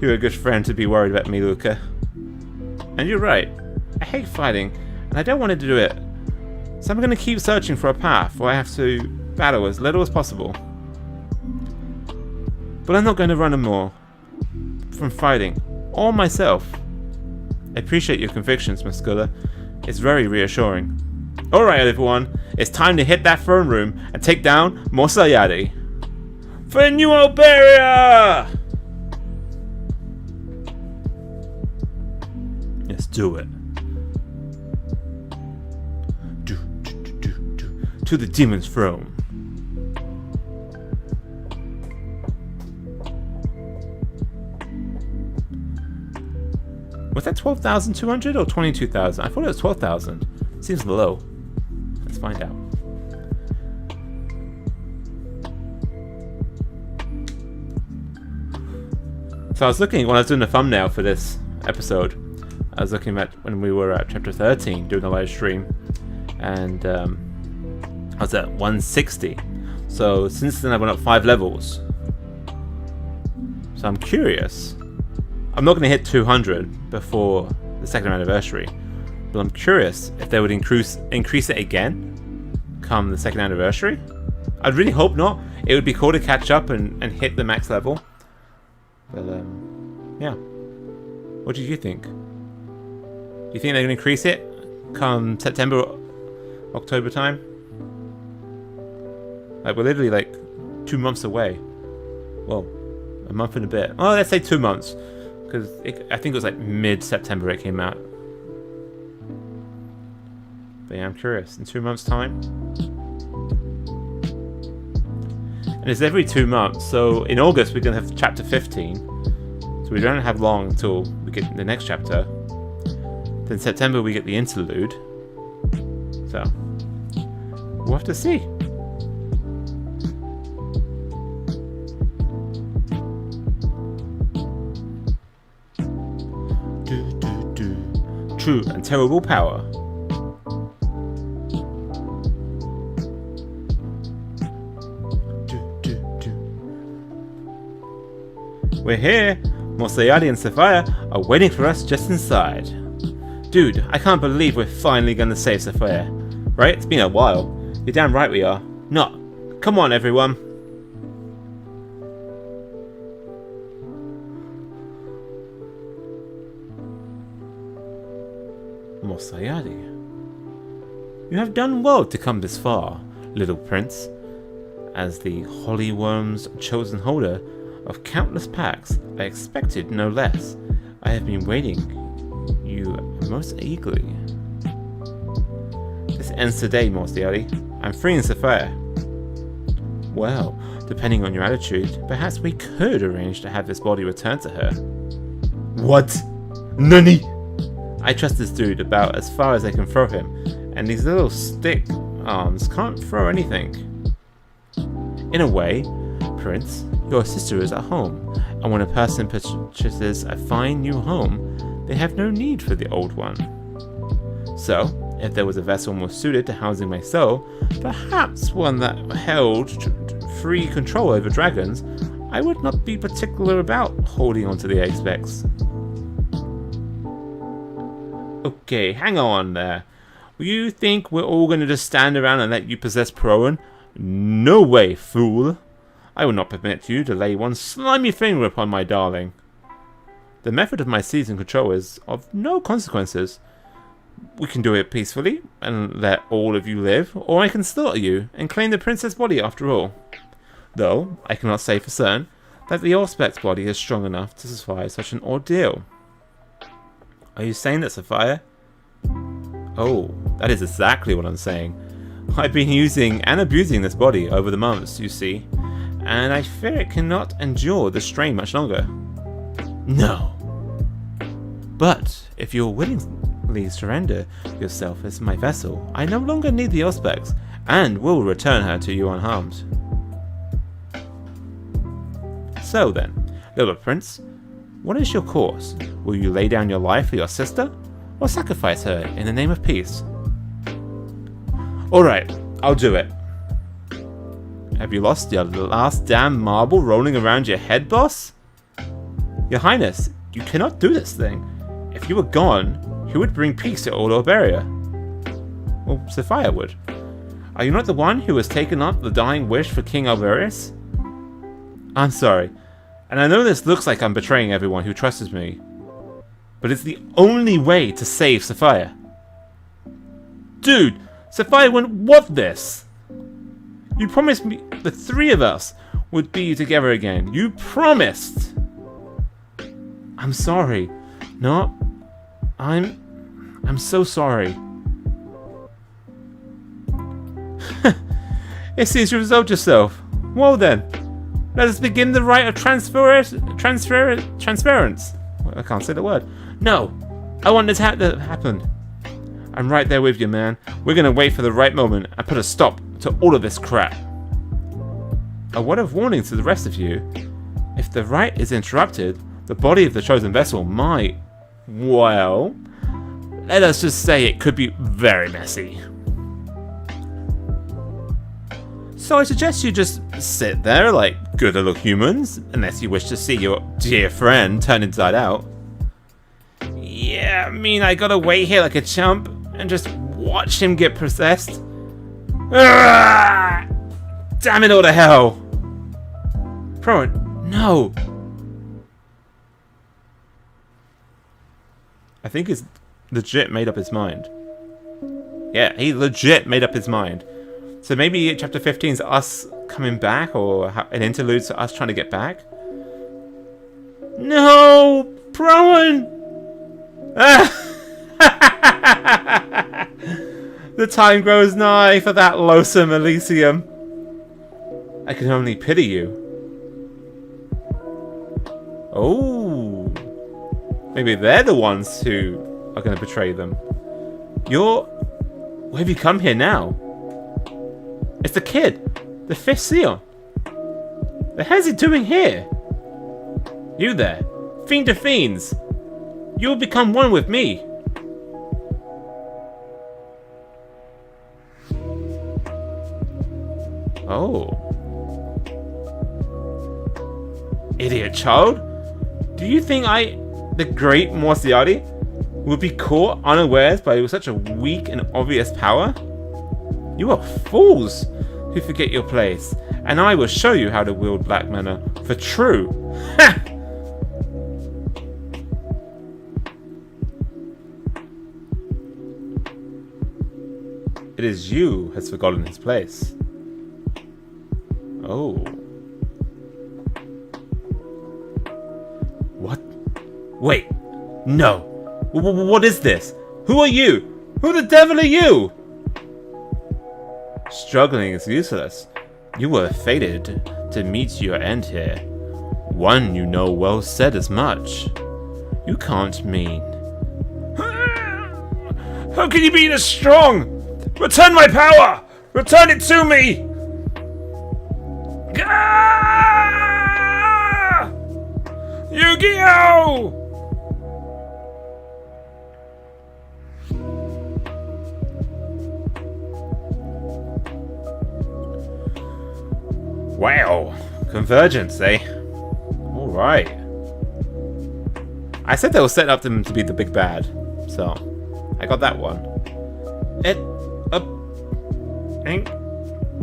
You're a good friend to be worried about me, Luca. And you're right. I hate fighting, and I don't want to do it. So I'm going to keep searching for a path where I have to battle as little as possible. But I'm not going to run more from fighting, or myself. I appreciate your convictions, Muscula. It's very reassuring. Alright everyone, it's time to hit that throne room and take down Morsayadi. For New Alberia! Let's do it. To the demon's throne. Was that 12,200 or 22,000? I thought it was 12,000. Seems low. Let's find out. So I was looking, when I was doing the thumbnail for this episode, I was looking at when we were at chapter 13 doing a live stream, and I was at 160. So since then I went up 5 levels. So I'm curious. I'm not going to hit 200 before the second anniversary, but I'm curious if they would increase it again come the second anniversary. I'd really hope not. It would be cool to catch up and hit the max level. But yeah. What do you think? Do you think they're going to increase it come September, October time? Like, we're literally like 2 months away. Well, a month and a bit. Oh, let's say 2 months. Because I think it was like mid-September it came out. But yeah, I'm curious. In 2 months' time? And it's every 2 months. So in August we're going to have chapter 15. So we don't have long until we get the next chapter. Then September we get the interlude. So we'll have to see. True and terrible power. We're here. Mosayadi and Sapphire are waiting for us just inside. Dude, I can't believe we're finally gonna save Sapphire. Right? It's been a while. You're damn right we are. Not. Come on, everyone. Mosayadi. You have done well to come this far, little prince. As the Holy Worm's chosen holder of countless packs, I expected no less. I have been waiting you most eagerly. This ends today, Mosayadi. I'm freeing Sapphire. Well, depending on your attitude, perhaps we could arrange to have this body returned to her. What? Nani? I trust this dude about as far as I can throw him, and these little stick arms can't throw anything. In a way, Prince, your sister is at home, and when a person purchases a fine new home, they have no need for the old one. So, if there was a vessel more suited to housing my soul, perhaps one that held free control over dragons, I would not be particular about holding on to the apex. Okay, hang on there. You think we're all going to just stand around and let you possess Prowen? No way, fool. I will not permit you to lay one slimy finger upon my darling. The method of my seizing control is of no consequences. We can do it peacefully and let all of you live, or I can slaughter you and claim the princess body after all. Though, I cannot say for certain that the Auspex body is strong enough to survive such an ordeal. Are you saying that, Sapphire? Oh, that is exactly what I'm saying. I've been using and abusing this body over the months, you see, and I fear it cannot endure the strain much longer. No. But if you'll willingly surrender yourself as my vessel, I no longer need the Auspex, and will return her to you unharmed. So then, little prince, what is your course? Will you lay down your life for your sister, or sacrifice her in the name of peace? Alright, I'll do it. Have you lost your last damn marble rolling around your head, boss? Your Highness, you cannot do this thing. If you were gone, who would bring peace to old Alberia? Well, Sapphire would. Are you not the one who has taken up the dying wish for King Alberius? I'm sorry, and I know this looks like I'm betraying everyone who trusts me, but it's the only way to save Sapphire. Dude, Sapphire wouldn't want this. You promised me the three of us would be together again. You promised. I'm sorry. No, I'm so sorry. It seems you resolved yourself. Well then, let us begin the rite of transference. I can't say the word. No, I want this to happen. I'm right there with you, man. We're gonna wait for the right moment and put a stop to all of this crap. A word of warning to the rest of you. If the rite is interrupted, the body of the chosen vessel might, well, let us just say it could be very messy. So I suggest you just sit there like good little humans, unless you wish to see your dear friend turn inside out. Yeah, I mean, I gotta wait here like a chump and just watch him get possessed. Ah! Damn it all to hell! Prowen, no! I think he's legit made up his mind. Yeah, he legit made up his mind. So maybe chapter 15 is us coming back, or an interlude to us trying to get back? No! Prowen! The time grows nigh for that loathsome Elysium. I can only pity you. Oh. Maybe they're the ones who are going to betray them. Why have you come here now? It's the kid. The fifth Sion. The hell's he doing here? You there. Fiend to fiends. You will become one with me. Oh. Idiot child. Do you think the great Morciati, would be caught unawares by such a weak and obvious power? You are fools who forget your place, and I will show you how to wield black mana for true. Ha! It is you who has forgotten his place. Oh. What? Wait. No. What is this? Who are you? Who the devil are you? Struggling is useless. You were fated to meet your end here. One you know well said as much. You can't mean. How can you be this strong? Return my power! Return it to me! Gah! Yu-Gi-Oh! Wow, convergence, eh? Alright. I said they were setting up them to be the big bad, so I got that one.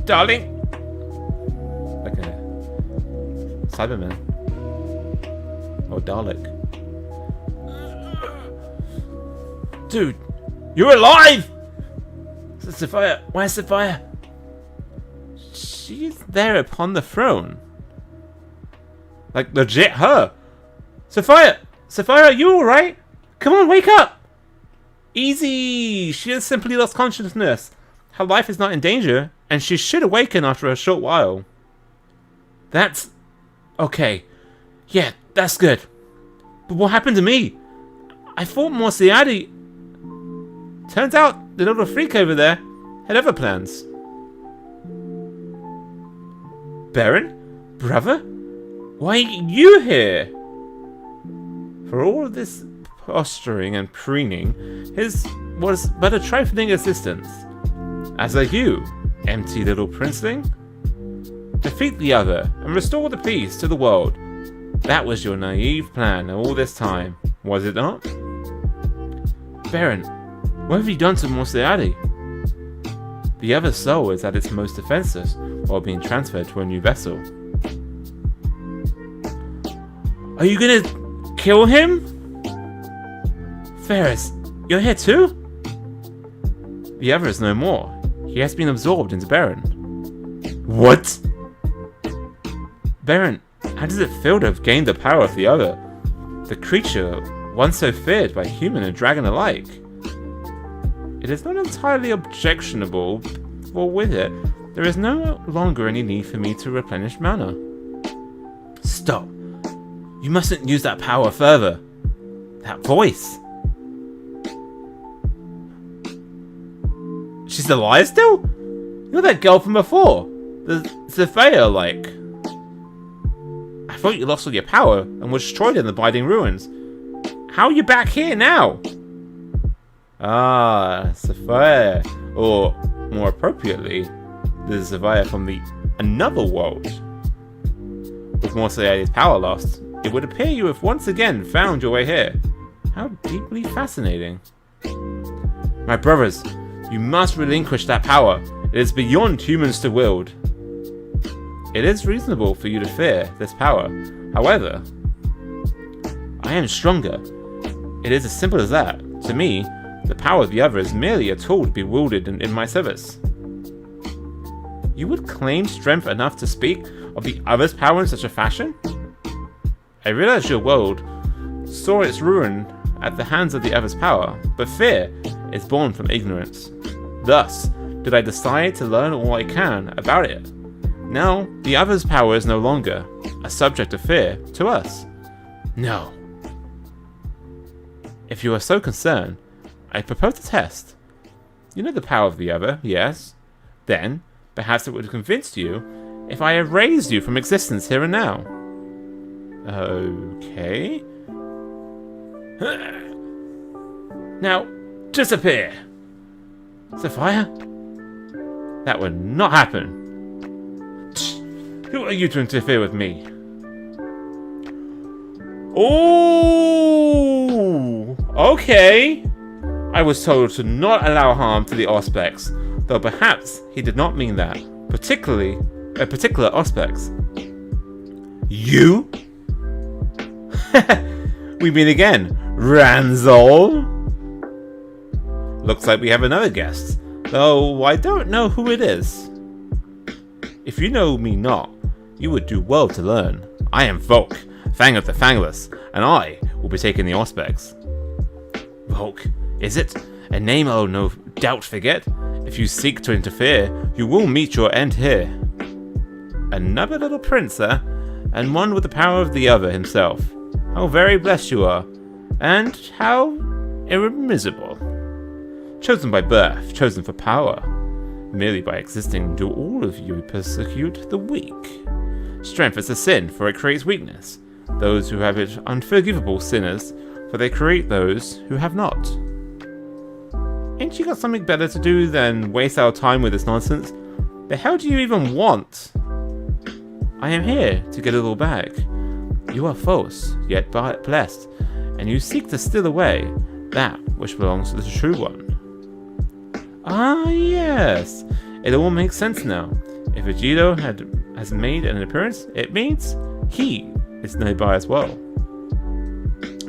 Darling? Like a Cyberman. Or Dalek. Dude, you're alive! Sophia, where's Sophia? She's there upon the throne. Like, legit her. Sophia, are you alright? Come on, wake up! Easy! She has simply lost consciousness. Her life is not in danger, and she should awaken after a short while. That's... okay. Yeah, that's good. But what happened to me? I thought Morciati... Turns out the little freak over there had other plans. Baron? Brother? Why are you here? For all of this posturing and preening, his was but a trifling existence. As are you, empty little princeling. Defeat the other and restore the peace to the world. That was your naive plan all this time, was it not? Baron, what have you done to Morciati? The other soul is at its most defenseless while being transferred to a new vessel. Are you gonna kill him? Ferris, you're here too? The other is no more. He has been absorbed into Baron. What? Baron, how does it feel to have gained the power of the other? The creature once so feared by human and dragon alike. It is not entirely objectionable, for with it, there is no longer any need for me to replenish mana. Stop. You mustn't use that power further. That voice. She's alive still? You're that girl from before. The surveyor, like. I thought you lost all your power and were destroyed in the Binding Ruins. How are you back here now? Ah, Sapphire. Or, more appropriately, the Sapphire from the another world. With more Morsa's power lost, it would appear you have once again found your way here. How deeply fascinating. My brothers, you must relinquish that power. It is beyond humans to wield. It is reasonable for you to fear this power. However, I am stronger. It is as simple as that. To me, the power of the other is merely a tool to be wielded in my service. You would claim strength enough to speak of the other's power in such a fashion? I realize your world saw its ruin at the hands of the other's power, but fear is born from ignorance. Thus, did I decide to learn all I can about it. Now, the other's power is no longer a subject of fear to us. No. If you are so concerned, I propose a test. You know the power of the other, yes? Then, perhaps it would have convinced you if I erased you from existence here and now. Okay. Now, disappear! Sapphire? That would not happen. Who are you to interfere with me? Oh, okay. I was told to not allow harm to the Auspex, though perhaps he did not mean that. Particular Auspex. You? We meet again, Ranzol. Looks like we have another guest, though I don't know who it is. If you know me not, you would do well to learn. I am Volk, Fang of the Fangless, and I will be taking the Auspex. Volk, is it? A name I'll no doubt forget. If you seek to interfere, you will meet your end here. Another little prince, and one with the power of the other himself. How very blessed you are, and how irremissible. Chosen by birth, chosen for power. Merely by existing do all of you persecute the weak. Strength is a sin, for it creates weakness. Those who have it unforgivable sinners, for they create those who have not. Ain't you got something better to do than waste our time with this nonsense? The hell do you even want? I am here to get it all back. You are false, yet blessed, and you seek to steal away that which belongs to the true one. Ah, yes. It all makes sense now. If Vegito has made an appearance, it means he is nearby as well.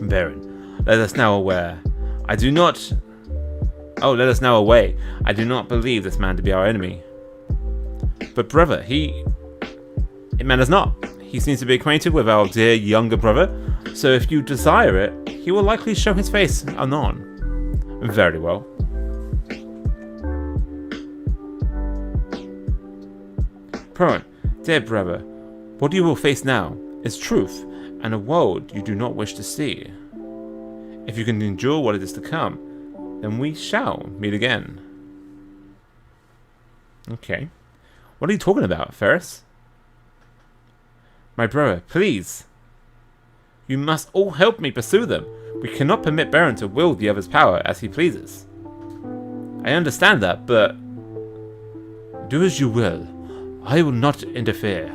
Baron, let us now away. I do not believe this man to be our enemy. But brother, it matters not. He seems to be acquainted with our dear younger brother, so if you desire it, he will likely show his face anon. Very well. Prowen, dear brother, what you will face now is truth and a world you do not wish to see. If you can endure what is to come, then we shall meet again. Okay. What are you talking about, Ferris? My brother, please. You must all help me pursue them. We cannot permit Baron to wield the other's power as he pleases. I understand that, but... Do as you will. I will not interfere,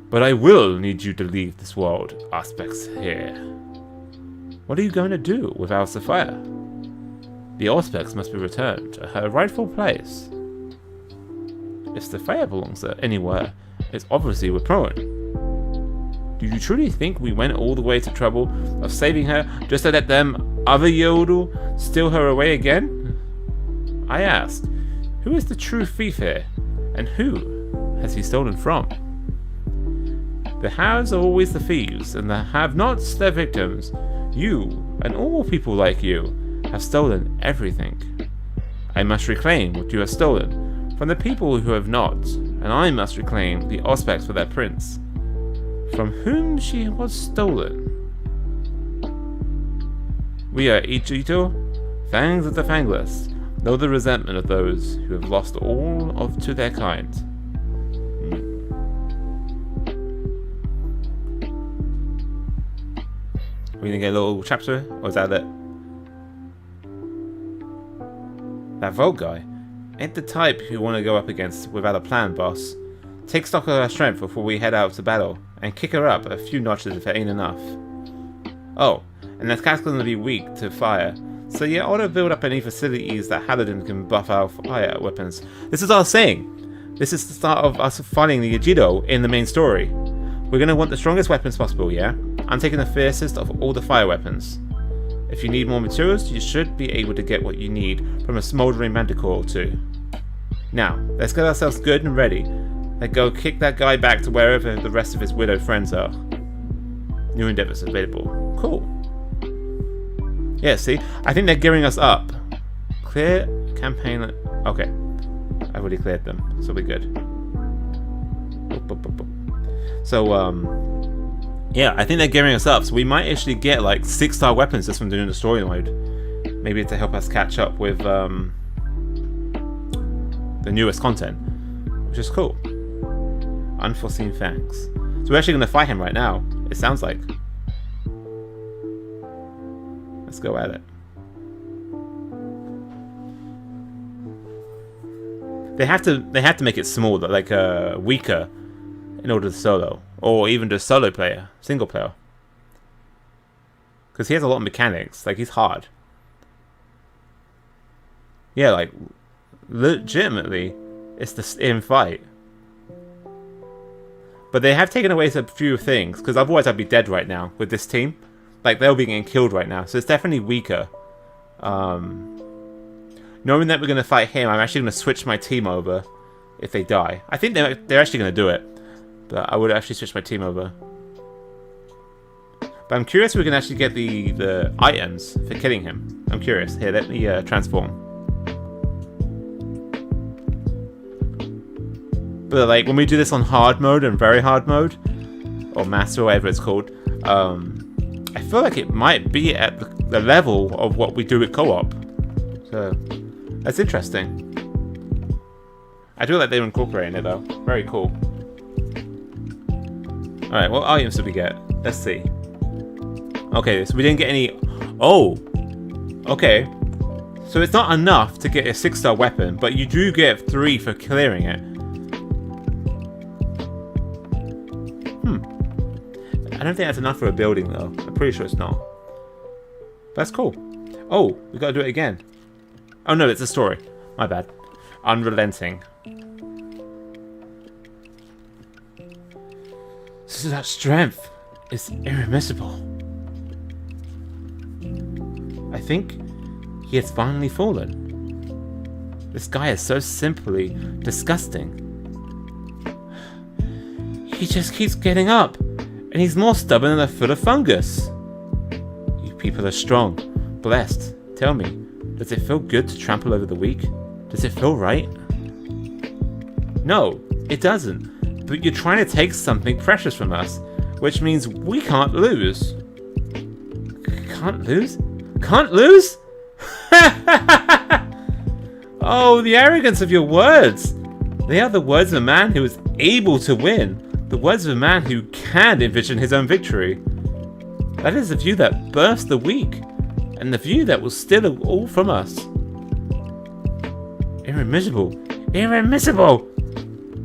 but I will need you to leave this world, Auspex here. What are you going to do with our Sapphire? The Auspex must be returned to her rightful place. If Sapphire belongs anywhere, it's obviously with Prowen. Do you truly think we went all the way to trouble of saving her just to let them other Yodel steal her away again? I ask, who is the true thief here, and who has he stolen from? The haves are always the thieves, and the have-nots their victims. You, and all people like you, have stolen everything. I must reclaim what you have stolen from the people who have not, and I must reclaim the Auspex for their prince, from whom she was stolen. We are Ichito, Fangs of the Fangless, Know the resentment of those who have lost all of to their kind. We gonna get a little chapter, or is that it? That Vogue guy ain't the type you want to go up against without a plan, boss. Take stock of her strength before we head out to battle, and kick her up a few notches if it ain't enough. Oh, and that cat's gonna be weak to fire, so you ought to build up any facilities that Halidin can buff our fire weapons. This is what I was saying. This is the start of us fighting the Ejido in the main story. We're gonna want the strongest weapons possible, yeah? I'm taking the fiercest of all the fire weapons. If you need more materials, you should be able to get what you need from a smouldering manticore or two. Now, let's get ourselves good and ready. Let's go kick that guy back to wherever the rest of his widowed friends are. New endeavors available. Cool. Yeah, see? I think they're gearing us up. Clear campaign... Okay. I already cleared them, so we're good. So, yeah, I think they're gearing us up, so we might actually get like 6-star weapons just from doing the story mode. Maybe to help us catch up with the newest content, which is cool. Unforeseen thanks. So we're actually going to fight him right now, it sounds like. Let's go at it. They have to make it smaller, like weaker, in order to solo. Or even just solo player, single player. Because he has a lot of mechanics, like he's hard. Yeah, like, legitimately, it's the same fight. But they have taken away a few things, because otherwise I'd be dead right now with this team. Like, they'll be getting killed right now, so it's definitely weaker. Knowing that we're going to fight him, I'm actually going to switch my team over if they die. I think they're actually going to do it. But I would actually switch my team over. But I'm curious if we can actually get the items for killing him. I'm curious. Here, let me transform. But like when we do this on hard mode and very hard mode, or master, or whatever it's called, I feel like it might be at the level of what we do with co-op. So that's interesting. I do like they're incorporating it though. Very cool. Alright, what items did we get? Let's see. Okay, so we didn't get any... Oh! Okay. So it's not enough to get a 6-star weapon, but you do get 3 for clearing it. I don't think that's enough for a building though. I'm pretty sure it's not. That's cool. Oh, we gotta do it again. Oh no, it's a story. My bad. Unrelenting. So that strength is irremissible. I think he has finally fallen. This guy is so simply disgusting. He just keeps getting up, and he's more stubborn than a foot of fungus. You people are strong, blessed. Tell me, does it feel good to trample over the weak? Does it feel right? No, it doesn't. But you're trying to take something precious from us, which means we can't lose. Can't lose? Can't lose? Oh, the arrogance of your words. They are the words of a man who is able to win. The words of a man who can envision his own victory. That is the view that births the weak, and the view that will steal all from us. Irremissible. Irremissible!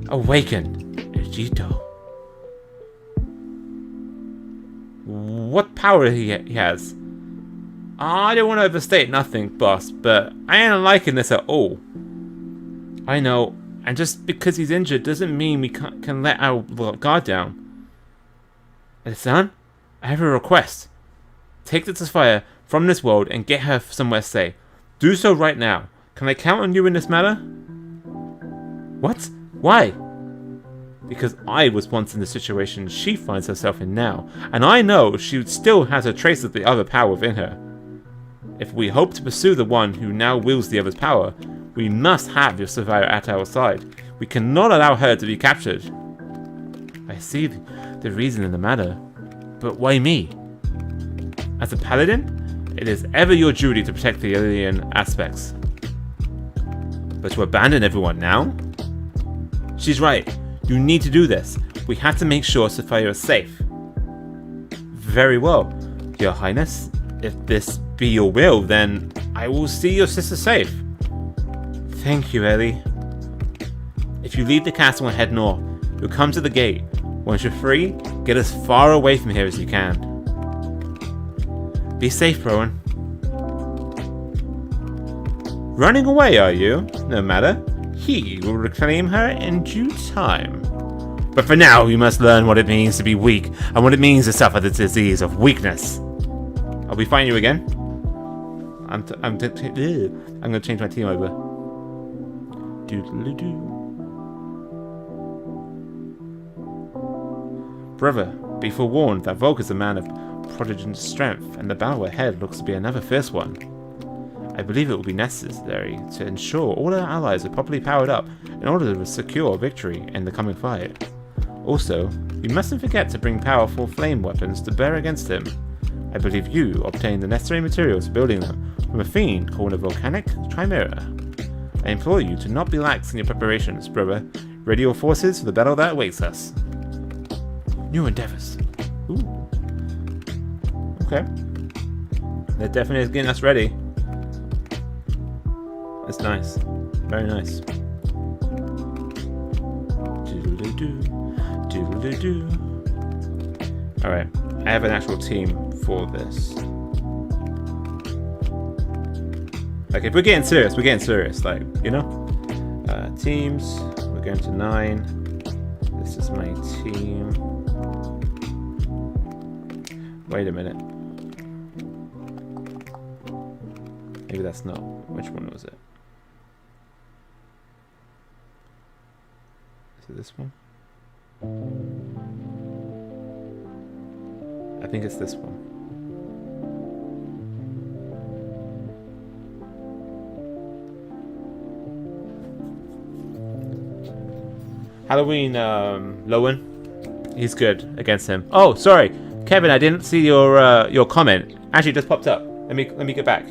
Awaken. Ejido. What power he has? I don't want to overstate nothing, boss, but I ain't liking this at all. I know, and just because he's injured doesn't mean we can let our guard down. Son, I have a request. Take the Tasfire from this world and get her somewhere safe. Do so right now. Can I count on you in this matter? What? Why? Because I was once in the situation she finds herself in now, and I know she still has a trace of the other power within her. If we hope to pursue the one who now wields the other's power, we must have your survivor at our side. We cannot allow her to be captured. I see the reason in the matter, but why me? As a paladin, it is ever your duty to protect the alien aspects. But to abandon everyone now? She's right. You need to do this. We have to make sure Sapphire is safe. Very well, Your Highness. If this be your will, then I will see your sister safe. Thank you, Ellie. If you leave the castle and head north, you'll come to the gate. Once you're free, get as far away from here as you can. Be safe, Prowen. Running away, are you? No matter. He will reclaim her in due time. But for now, you must learn what it means to be weak and what it means to suffer the disease of weakness. I'll be fighting you again. I'm going to change my team over. Doodle-doo. Brother, be forewarned that Volk is a man of prodigious strength, and the battle ahead looks to be another fierce one. I believe it will be necessary to ensure all our allies are properly powered up in order to secure victory in the coming fight. Also, we mustn't forget to bring powerful flame weapons to bear against him. I believe you obtained the necessary materials for building them from a fiend called a volcanic chimera. I implore you to not be lax in your preparations, brother. Ready your forces for the battle that awaits us. New endeavors. Ooh. Okay. That definitely is getting us ready. That's nice. Very nice. Doodle-doo. Doodle-doo. Alright. I have an actual team for this. Like, if we're getting serious, like, you know? Teams. We're going to 9. This is my team. Wait a minute. Maybe that's not. Which one was it? Is it this one? I think it's this one. Halloween, Lowen. He's good against him. Oh, sorry, Kevin. I didn't see your comment. Actually, it just popped up. Let me get back.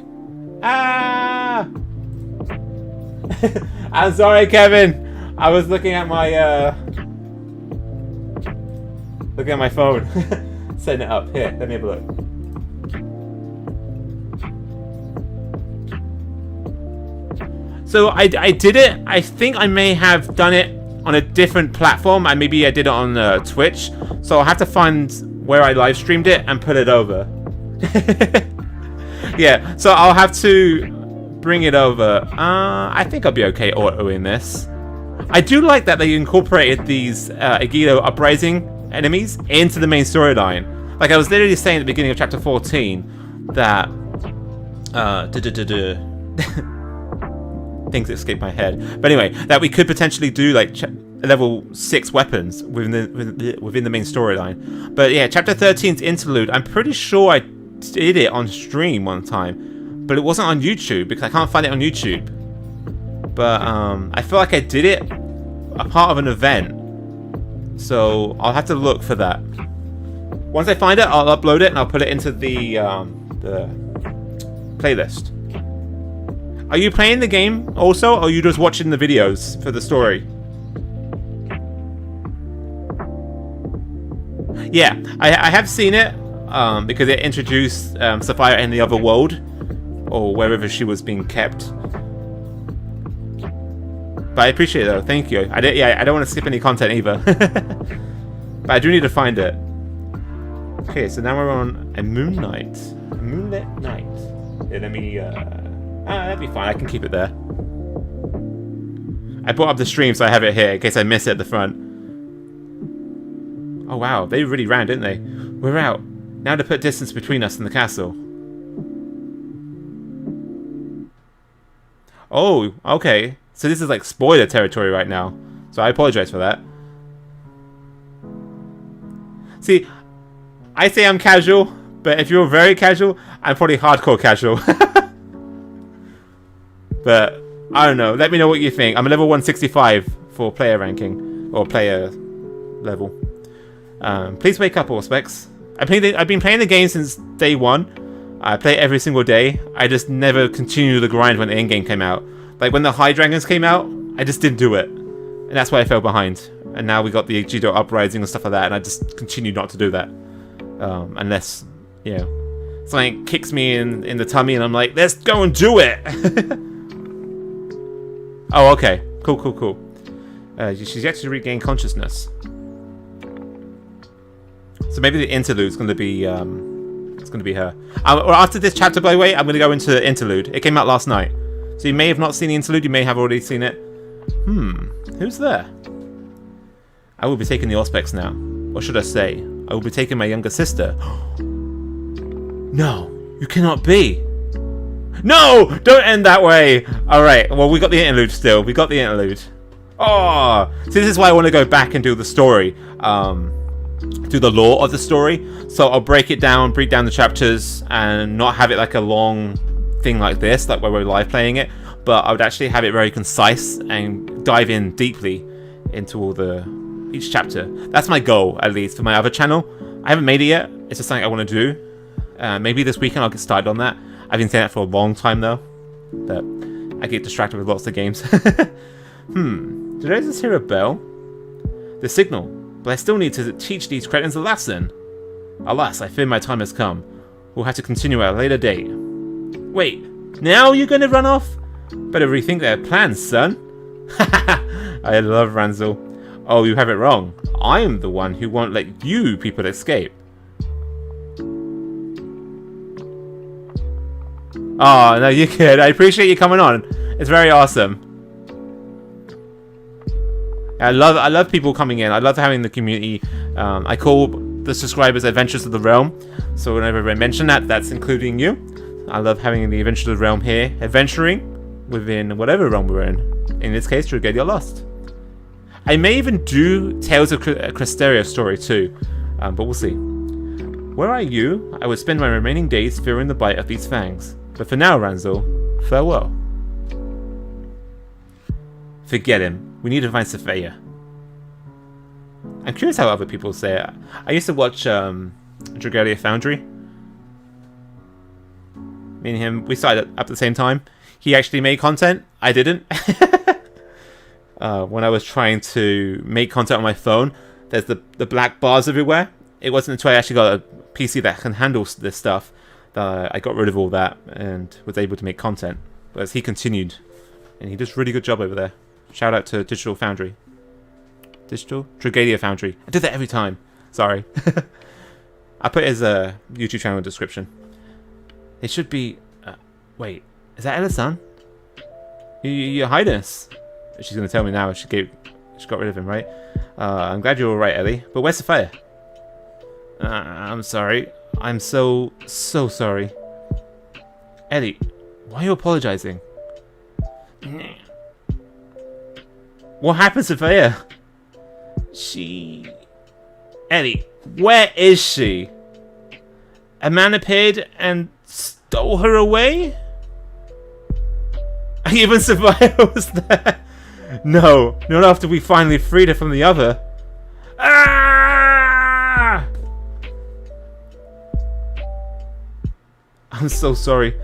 Ah! I'm sorry, Kevin. I was looking at my phone. Setting it up. Here, let me have a look. So I did it. I think I may have done it on a different platform. Maybe I did it on Twitch. So I'll have to find where I live streamed it and put it over. Yeah, so I'll have to bring it over. I think I'll be okay autoing this. I do like that they incorporated these Agido Uprising enemies into the main storyline. Like I was literally saying at the beginning of chapter 14 that things escape my head. But anyway, that we could potentially do like level 6 weapons within the main storyline. But yeah, chapter 13's Interlude, I'm pretty sure I did it on stream one time, but it wasn't on YouTube because I can't find it on YouTube. But I feel like I did it a part of an event, so I'll have to look for that. Once I find it, I'll upload it and I'll put it into the playlist. Are you playing the game also, or are you just watching the videos for the story? Yeah, I have seen it because it introduced Sapphire in the other world, or wherever she was being kept. But I appreciate it though, thank you. I don't want to skip any content either. But I do need to find it. Okay, so now we're on a moonlit night. Yeah, let me that'd be fine, I can keep it there. I brought up the stream so I have it here in case I miss it at the front. Oh wow, they really ran, didn't they? We're out. Now to put distance between us and the castle. Oh, okay. So this is like spoiler territory right now. So I apologize for that. See, I say I'm casual, but if you're very casual, I'm probably hardcore casual. But I don't know. Let me know what you think. I'm a level 165 for player ranking or player level. Please wake up, Auspex. I've been playing the game since day one. I play it every single day. I just never continue the grind when the end game came out. Like when the High Dragons came out, I just didn't do it. And that's why I fell behind. And now we got the Jido Uprising and stuff like that, and I just continue not to do that. Unless, you know, something kicks me in the tummy and I'm like, let's go and do it! Oh, okay. Cool. She's yet to regain consciousness. So maybe the interlude's going to be, it's going to be her. After this chapter, by the way, I'm going to go into Interlude. It came out last night. So you may have not seen the Interlude, you may have already seen it. Who's there? I will be taking the Auspex now. Or should I say, I will be taking my younger sister. No, you cannot be. No! Don't end that way! Alright, well, we got the Interlude still. We got the Interlude. Oh! So this is why I want to go back and do the story. Do the lore of the story. So I'll break down the chapters and not have it like a long thing like this, like where we're live playing it. But I would actually have it very concise and dive in deeply into each chapter. That's my goal, at least, for my other channel. I haven't made it yet. It's just something I want to do. Maybe this weekend I'll get started on that. I've been saying that for a long time, though. But I get distracted with lots of games. Did I just hear a bell? The signal. But I still need to teach these cretins a lesson. Alas, I fear my time has come. We'll have to continue at a later date. Wait, now you're going to run off? Better rethink their plans, son. I love Ranzel. Oh, you have it wrong. I am the one who won't let you people escape. Oh, no, you're good. I appreciate you coming on. It's very awesome. I love people coming in. I love having the community. I call the subscribers Adventures of the Realm. So whenever I mention that, that's including you. I love having the Adventures of the Realm here, adventuring within whatever realm we're in. In this case, Dragalia Lost. I may even do Tales of Cresteria story too, but we'll see. Were I you, I would spend my remaining days fearing the bite of these fangs. But for now, Ranzel, farewell. Forget him. We need to find Sophia. I'm curious how other people say it. I used to watch Dragalia Foundry. Me and him, we started up at the same time. He actually made content. I didn't. When I was trying to make content on my phone, there's the black bars everywhere. It wasn't until I actually got a PC that can handle this stuff that I got rid of all that and was able to make content. Whereas he continued, and he does a really good job over there. Shout out to Digital Foundry. Dragalia Foundry. I do that every time. Sorry. I'll put his YouTube channel in the description. It should be... wait, is that Ella's son? Your Highness. She's going to tell me now. She got rid of him, right? I'm glad you're all right, Ellie. But where's Sophia? I'm sorry. I'm so sorry. Ellie, why are you apologizing? What happened to Sophia? Ellie, where is she? A man appeared and stole her away? Even Sophia was there. No, not after we finally freed her from the other. Ah! I'm so sorry,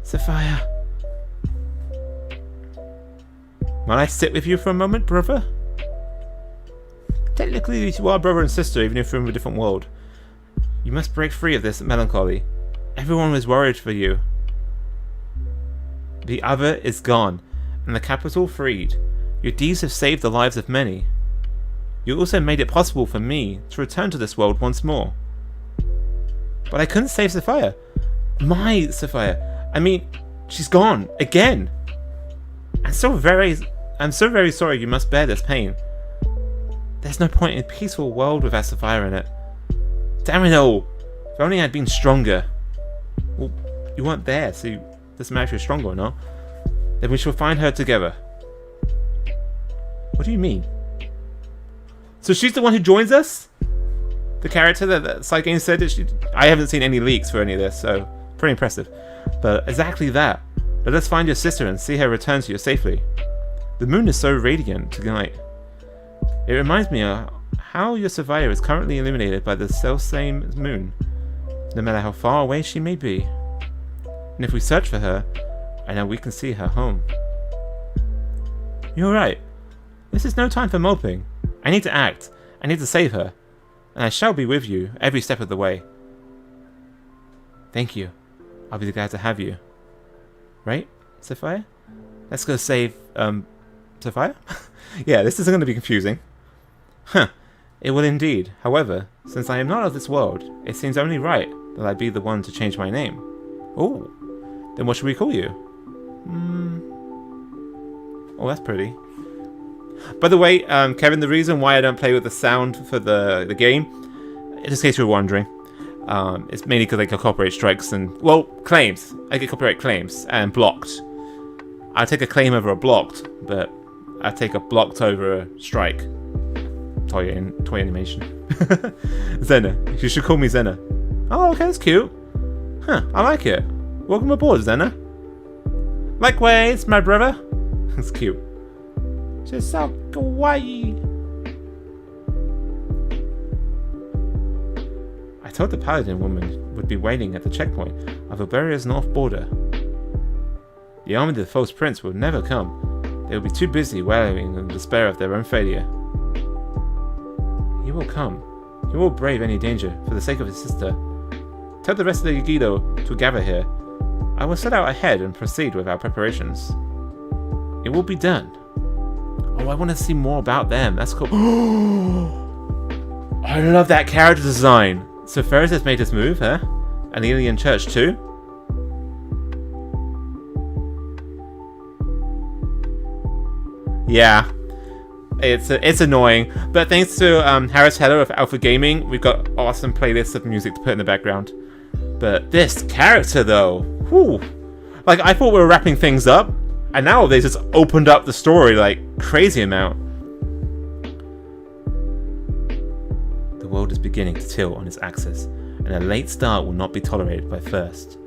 Sophia. Might I sit with you for a moment, brother? Technically, you are brother and sister, even if you're in a different world. You must break free of this melancholy. Everyone was worried for you. The other is gone, and the capital freed. Your deeds have saved the lives of many. You also made it possible for me to return to this world once more. But I couldn't save Sophia. My Sophia. I mean, she's gone. Again. I'm so very sorry you must bear this pain. There's no point in a peaceful world without Sophia in it. Damn it all. If only I'd been stronger. Well, you weren't there, so it doesn't matter if you're stronger or not. Then we shall find her together. What do you mean? So she's the one who joins us? The character that Side Game said that she... I haven't seen any leaks for any of this, so pretty impressive. But exactly that. Let us find your sister and see her return to you safely. The moon is so radiant tonight. It reminds me of how your survivor is currently illuminated by the self-same moon, no matter how far away she may be. And if we search for her, I know we can see her home. You're right. This is no time for moping. I need to act. I need to save her. And I shall be with you every step of the way. Thank you. I'll be glad to have you. Right, Sapphire? Let's go save, Sapphire? Yeah, this is going to be confusing. Huh. It will indeed. However, since I am not of this world, it seems only right that I be the one to change my name. Oh. Then what should we call you? Oh, that's pretty. By the way, Kevin, the reason why I don't play with the sound for the game, in case you're wondering, it's mainly because I get copyright strikes and, well, claims. I get copyright claims and blocked. I take a claim over a blocked, but I take a blocked over a strike. Toy animation. Zena. You should call me Zena. Oh, okay, that's cute. Huh, I like it. Welcome aboard, Zena. Likewise, my brother. That's cute. Just so kawaii. I told the paladin woman would be waiting at the checkpoint of Iberia's north border. The army of the false prince will never come. They will be too busy wallowing in despair of their own failure. He will come. He will brave any danger for the sake of his sister. Tell the rest of the Yagido to gather here. I will set out ahead and proceed with our preparations. It will be done. Oh, I want to see more about them. That's cool. I love that character design. So Ferris has made his move, huh? An alien church too? Yeah. It's annoying. But thanks to Harris Heller of Alpha Gaming, we've got awesome playlists of music to put in the background. But this character though, whew. Like I thought we were wrapping things up, and now they just opened up the story like crazy amount. The world is beginning to tilt on its axis, and a late start will not be tolerated by first.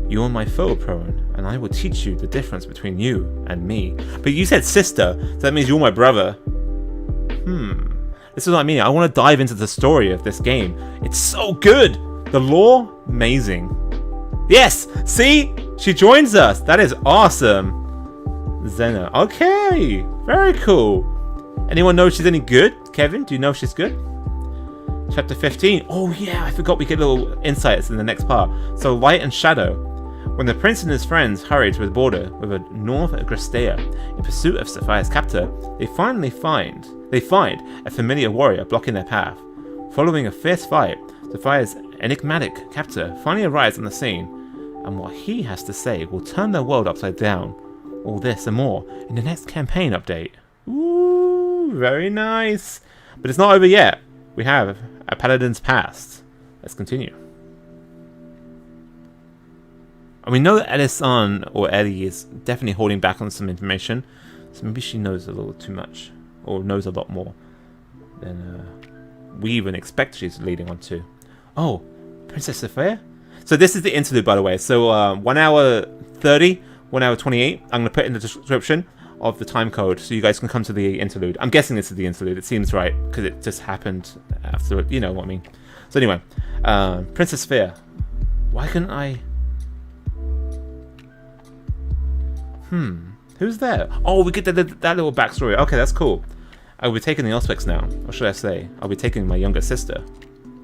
You are my foe, Prowen, and I will teach you the difference between you and me. But you said sister, so that means you're my brother. This is what I mean. I want to dive into the story of this game. It's so good. The lore, amazing. Yes, see? She joins us. That is awesome. Zena. Okay, very cool. Anyone know if she's any good? Kevin, do you know if she's good? Chapter 15. Oh yeah, I forgot we get little insights in the next part. So light and shadow. When the prince and his friends hurry to the border with a North Agrestea in pursuit of Sapphire's captor, they find a familiar warrior blocking their path. Following a fierce fight, Sapphire's enigmatic captor finally arrives on the scene, and what he has to say will turn their world upside down. All this and more in the next campaign update. Ooh, very nice. But it's not over yet. We have a paladin's past. Let's continue. And we know that Elisan or Ellie is definitely holding back on some information, so maybe she knows a little too much, or knows a lot more than we even expect she's leading on to. Oh, Princess Sophia? So this is the interlude, by the way. So 1 hour 30, 1 hour 28. I'm going to put in the description of the time code so you guys can come to the interlude. I'm guessing this is the interlude. It seems right because it just happened after, you know what I mean. So anyway, Princess Sophia. Why couldn't I... Who's there? Oh, we get that little backstory. Okay, that's cool. I'll be taking the Auspex now. Or should I say, I'll be taking my younger sister.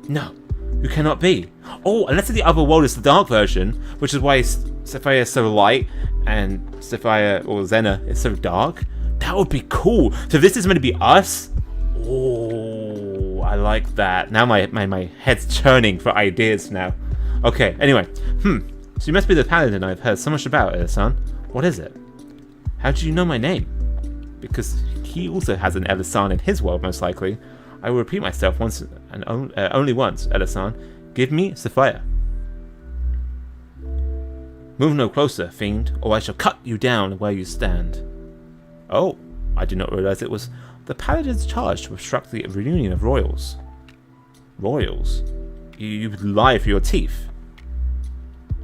No, you cannot be. Oh, unless the other world is the dark version, which is why Sophia is so light and Sophia or Zena is so dark. That would be cool. So if this is meant to be us. Oh, I like that. Now my head's churning for ideas now. Okay, anyway. So you must be the paladin I've heard so much about, Elisan. What is it? How do you know my name? Because he also has an Elisan in his world, most likely. I will repeat myself once and only once, Elisan. Give me Sophia. Move no closer, fiend, or I shall cut you down where you stand. Oh, I did not realize it was the paladin's charge to obstruct the reunion of royals. Royals? You would lie for your teeth.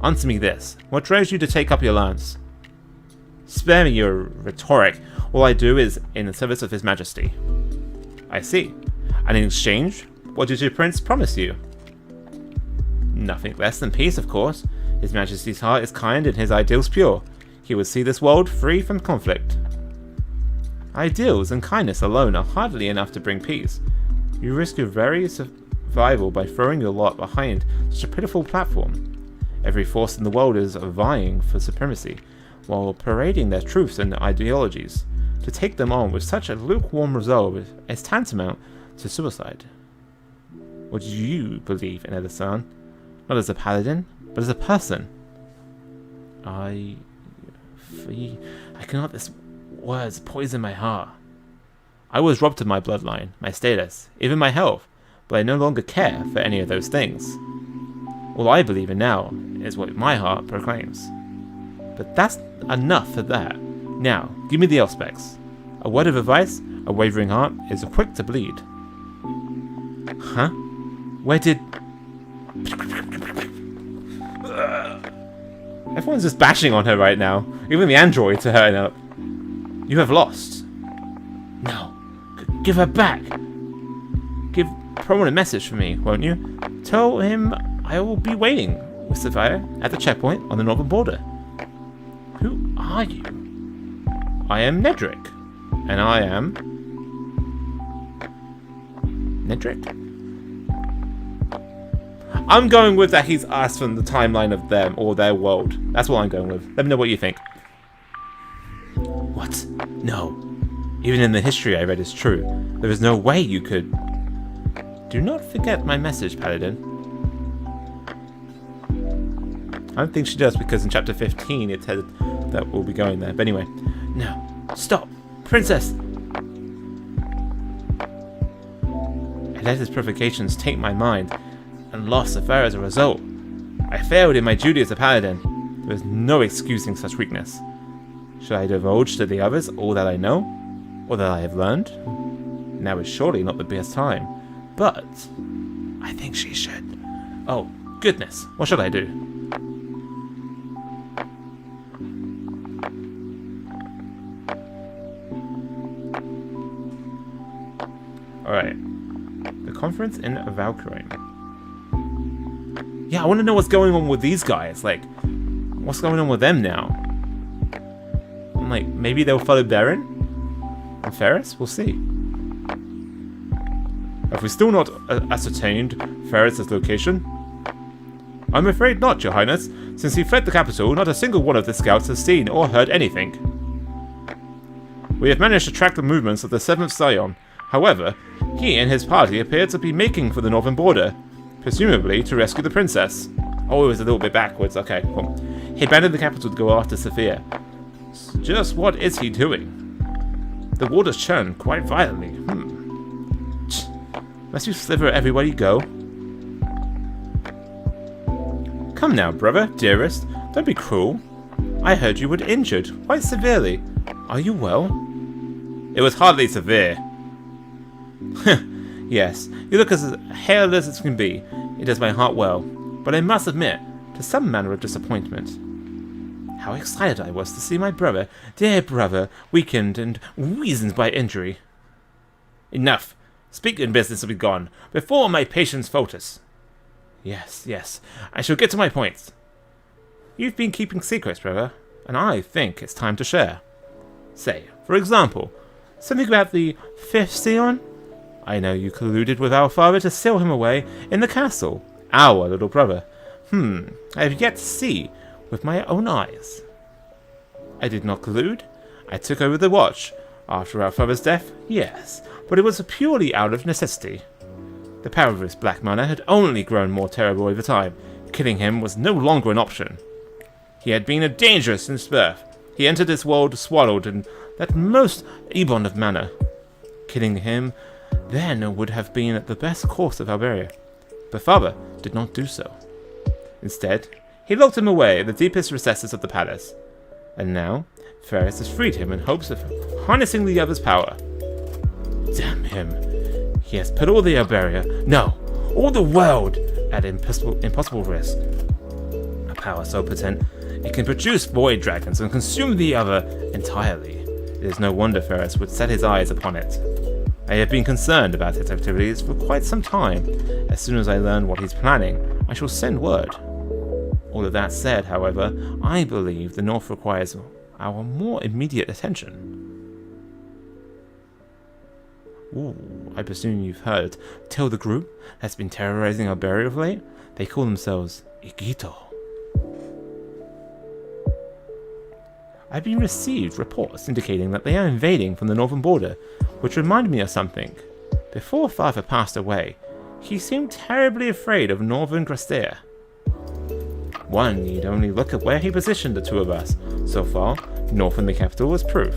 Answer me this. What drives you to take up your lance? Spare me your rhetoric. All I do is in the service of His Majesty. I see. And in exchange, what did your prince promise you? Nothing less than peace, of course. His Majesty's heart is kind and his ideals pure. He would see this world free from conflict. Ideals and kindness alone are hardly enough to bring peace. You risk your very survival by throwing your lot behind such a pitiful platform. Every force in the world is vying for supremacy, while parading their truths and ideologies. To take them on with such a lukewarm resolve is tantamount to suicide. What do you believe in, Edison? Not as a paladin, but as a person. I cannot let these words poison my heart. I was robbed of my bloodline, my status, even my health, but I no longer care for any of those things. All I believe in now is what my heart proclaims. But that's enough for that. Now, give me the Elspecs. A word of advice, a wavering heart is quick to bleed. Huh? Where did... Everyone's just bashing on her right now. Even the androids are hurting up. You have lost. No. Give her back. Give Prowen a message for me, won't you? Tell him I will be waiting with Sapphire at the checkpoint on the northern border. Who are you? I am Nedrick. And I am... Nedrick? I'm going with that he's asked from the timeline of them or their world. That's what I'm going with. Let me know what you think. What? No. Even in the history I read is true. There is no way you could... Do not forget my message, Paladin. I don't think she does because in chapter 15 it said that we'll be going there. But anyway. No. Stop! Princess! I let his provocations take my mind and lost Sapphire as a result. I failed in my duty as a paladin. There is no excusing such weakness. Should I divulge to the others all that I know? Or that I have learned? Now is surely not the best time. But I think she should. Oh, goodness. What should I do? Alright. The conference in Valkyrie. Yeah, I want to know what's going on with these guys. Like, what's going on with them now? I'm like, maybe they'll follow Baron? And Ferris? We'll see. Have we still not ascertained Ferris's location? I'm afraid not, Your Highness. Since he fled the capital, not a single one of the scouts has seen or heard anything. We have managed to track the movements of the 7th Scion. However, he and his party appear to be making for the northern border, presumably to rescue the princess. Oh, it was a little bit backwards. Okay, well, he abandoned the capital to go after Sophia. Just what is he doing? The waters churn quite violently. Must you sliver everywhere you go? Come now, brother, dearest. Don't be cruel. I heard you were injured, quite severely. Are you well? It was hardly severe. Yes, you look as hale as it can be. It does my heart well, but I must admit to some manner of disappointment. How excited I was to see my brother, dear brother, weakened and weazened by injury. Enough. Speak in business and be gone, before my patience falters. Yes, I shall get to my point. You've been keeping secrets, brother, and I think it's time to share. Say, for example, something about the 5th Scion? I know you colluded with our father to seal him away in the castle, our little brother. I have yet to see with my own eyes. I did not collude. I took over the watch. After our father's death, yes, but it was purely out of necessity. The power of his black mana had only grown more terrible over time. Killing him was no longer an option. He had been a danger since birth. He entered this world swallowed in that most ebon of mana. Killing him then would have been the best course of Alberia. But father did not do so. Instead, he locked him away in the deepest recesses of the palace. And now, Ferris has freed him in hopes of harnessing the other's power. Damn him. He has put all the Alberia, no, all the world, at impossible risk. A power so potent, it can produce void dragons and consume the other entirely. It is no wonder Ferris would set his eyes upon it. I have been concerned about its activities for quite some time. As soon as I learn what he's planning, I shall send word. All of that said, however, I believe the North requires our more immediate attention. Ooh, I presume you've heard. Tell the group has been terrorizing Alberia of late. They call themselves Igito. I've been received reports indicating that they are invading from the northern border, which reminded me of something. Before Father passed away, he seemed terribly afraid of northern Grastea. One need only look at where he positioned the two of us. So far, north from the capital was proof.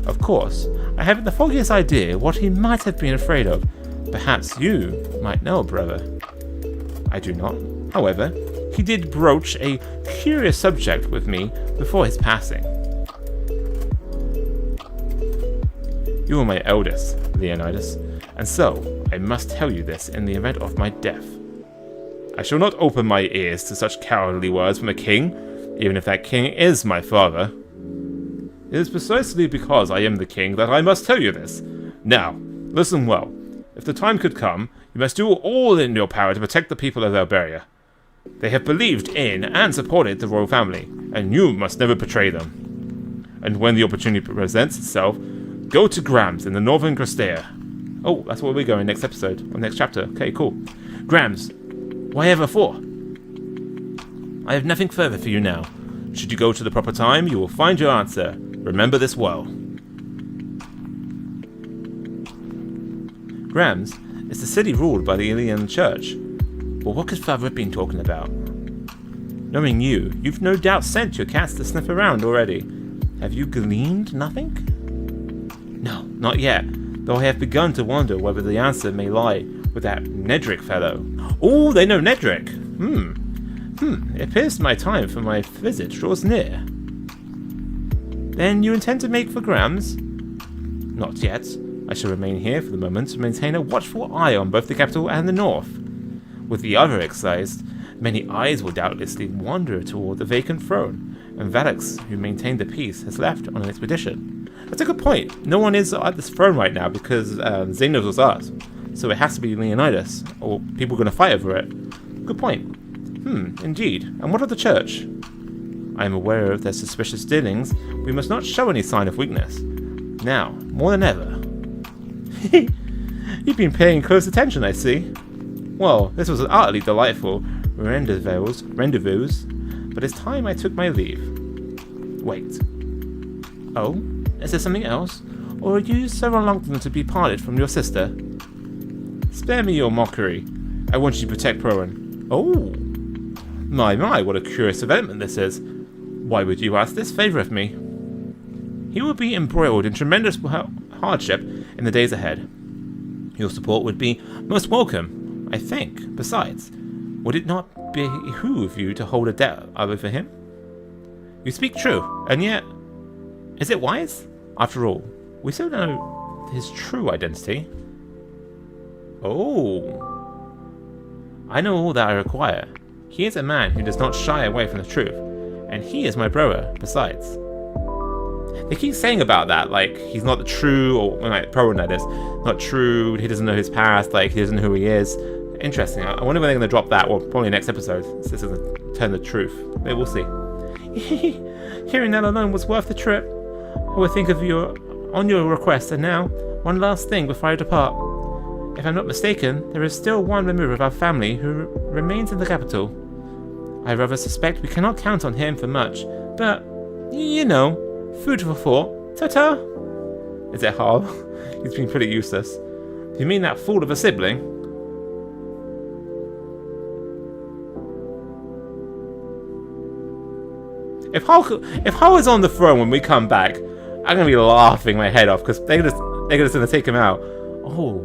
Of course, I haven't the foggiest idea what he might have been afraid of. Perhaps you might know, brother. I do not. However, he did broach a curious subject with me before his passing. You are my eldest, Leonidas, and so I must tell you this in the event of my death. I shall not open my ears to such cowardly words from a king, even if that king is my father. It is precisely because I am the king that I must tell you this. Now, listen well. If the time could come, you must do all in your power to protect the people of Alberia. They have believed in and supported the royal family, and you must never betray them. And when the opportunity presents itself, go to Grams in the northern Grastea. Oh, that's where we're going next episode, or next chapter. Okay, cool. Grams, why ever for? I have nothing further for you now. Should you go to the proper time, you will find your answer. Remember this well. Grams is the city ruled by the Ilian Church. But what could Father have been talking about? Knowing you, you've no doubt sent your cats to sniff around already. Have you gleaned nothing? No, not yet, though I have begun to wonder whether the answer may lie with that Nedrick fellow. Oh, they know Nedrick! It appears my time for my visit draws near. Then you intend to make for Grams? Not yet. I shall remain here for the moment to maintain a watchful eye on both the capital and the north. With the other excised, many eyes will doubtlessly wander toward the vacant throne, and Valix, who maintained the peace, has left on an expedition. That's a good point. No one is at this throne right now because Zena was ours. So it has to be Leonidas, or people are going to fight over it. Good point. Indeed. And what of the church? I am aware of their suspicious dealings. We must not show any sign of weakness. Now, more than ever. You've been paying close attention, I see. Well, this was an utterly delightful rendezvous, but it's time I took my leave. Wait. Oh? Is there something else? Or are you so reluctant to be parted from your sister? Spare me your mockery. I want you to protect Prowen. Oh! My, what a curious development this is. Why would you ask this favour of me? He will be embroiled in tremendous hardship in the days ahead. Your support would be most welcome, I think. Besides, would it not behoove you to hold a debt over him? You speak true, and yet, is it wise? After all, we still don't know his true identity. Oh, I know all that I require. He is a man who does not shy away from the truth, and he is my brother, besides. They keep saying about that, like, he's not the true, or like, Prowen that is, not true, he doesn't know his past, like, he doesn't know who he is. Interesting. I wonder when they're going to drop that, well, probably next episode, since this is going to turn the truth. Maybe we'll see. Hearing that alone was worth the trip. I will think of you on your request, and now, one last thing before I depart. If I'm not mistaken, there is still one member of our family who remains in the capital. I rather suspect we cannot count on him for much, but, you know, food for thought. Ta-ta! Is it Hal? He's been pretty useless. Do you mean that fool of a sibling? If Hal is on the throne when we come back, I'm gonna be laughing my head off because they're just gonna take him out. Oh,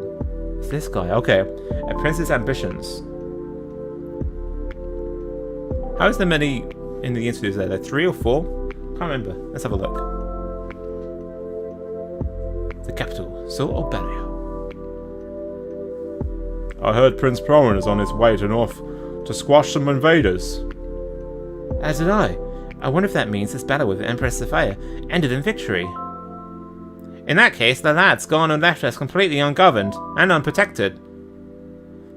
it's this guy. Okay, a prince's ambitions. How is there many in the interviews there? There 3 or 4? Can't remember. Let's have a look. The capital, so Alberia. I heard Prince Prowen is on his way to north to squash some invaders. As did I. I wonder if that means this battle with Empress Sophia ended in victory. In that case, the lad's gone and left us completely ungoverned and unprotected.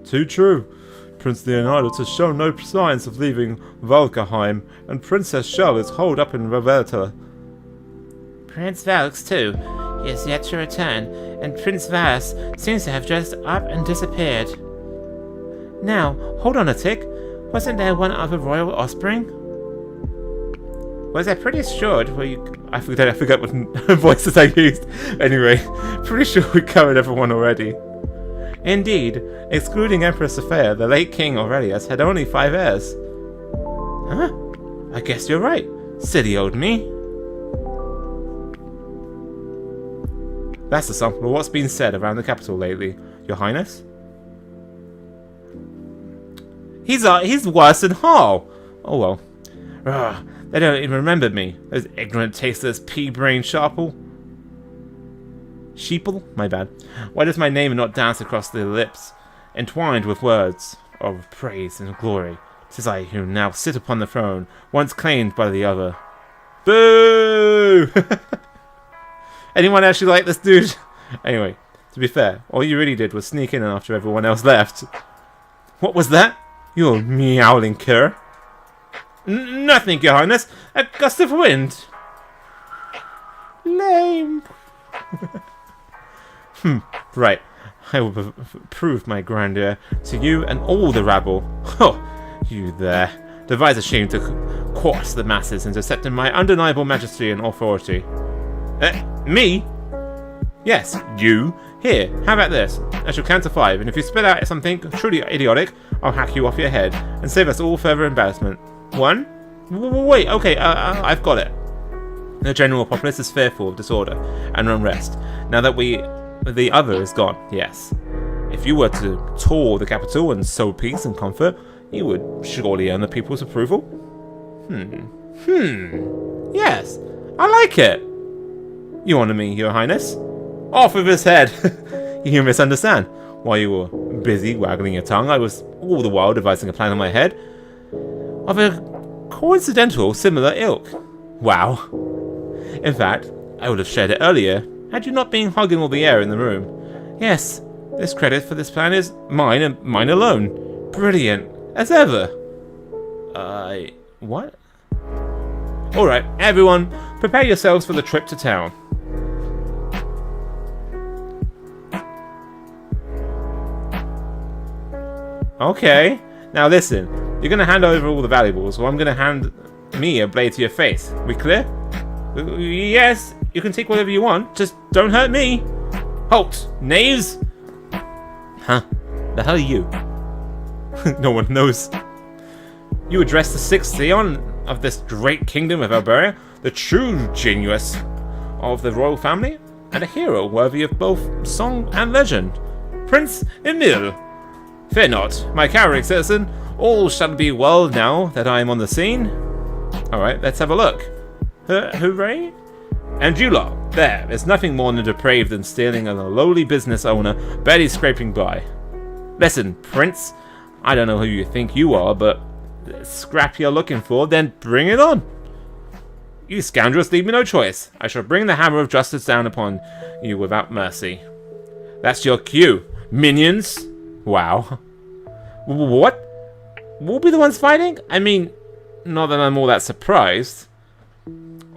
Too true. Prince Leonidas has shown no signs of leaving Valkaheim, and Princess Shell is holed up in Ravelta. Prince Valks, too. He has yet to return, and Prince Vas seems to have dressed up and disappeared. Now, hold on a tick. Wasn't there one other royal offspring? Was I pretty sure I forgot what voices I used. Anyway, pretty sure we covered everyone already. Indeed, excluding Empress Sophia, the late king Aurelius had only 5 heirs. Huh? I guess you're right. Silly old me. That's a sample of what's been said around the capital lately, Your Highness. He's worse than Hall. Oh well. Ugh, they don't even remember me. Those ignorant, tasteless, pea-brained sheeple. My bad. Why does my name not dance across their lips, entwined with words of praise and glory? 'Tis I who now sit upon the throne, once claimed by the other. Boo! Anyone actually like this dude? Anyway, to be fair, all you really did was sneak in after everyone else left. What was that? You old meowling cur. Nothing, Your Highness. A gust of wind. Lame. Right. I will prove my grandeur to you and all the rabble. Oh, you there. Devise a shame to coerce the masses into accepting my undeniable majesty and authority. Me? Yes, you. Here, how about this? I shall count to 5, and if you spit out something truly idiotic, I'll hack you off your head, and save us all further embarrassment. 1? Wait, okay, I've got it. The general populace is fearful of disorder and unrest, now that the other is gone, yes. If you were to tour the capital and sow peace and comfort, you would surely earn the people's approval. Yes, I like it. You honour me, Your Highness. Off with his head! You misunderstand. While you were busy waggling your tongue, I was all the while devising a plan in my head of a coincidental similar ilk. Wow. In fact, I would have shared it earlier had you not been hogging all the air in the room. Yes, this credit for this plan is mine and mine alone. Brilliant, as ever. What? Alright, everyone, prepare yourselves for the trip to town. Okay, now listen, you're going to hand over all the valuables, or I'm going to hand me a blade to your face. We clear? Yes, you can take whatever you want, just don't hurt me. Halt, knaves! Huh? The hell are you? No one knows. You address the 6th Theon of this great kingdom of Alberia, the true genius of the royal family, and a hero worthy of both song and legend, Prince Emil. Fear not, my cowering citizen, all shall be well now that I am on the scene. Alright, let's have a look. Hooray? And you lot, there's nothing more depraved than stealing a lowly business owner barely scraping by. Listen, Prince, I don't know who you think you are, but the scrap you're looking for, then bring it on. You scoundrels leave me no choice. I shall bring the hammer of justice down upon you without mercy. That's your cue, minions. Wow. What? We'll be the ones fighting? I mean, not that I'm all that surprised.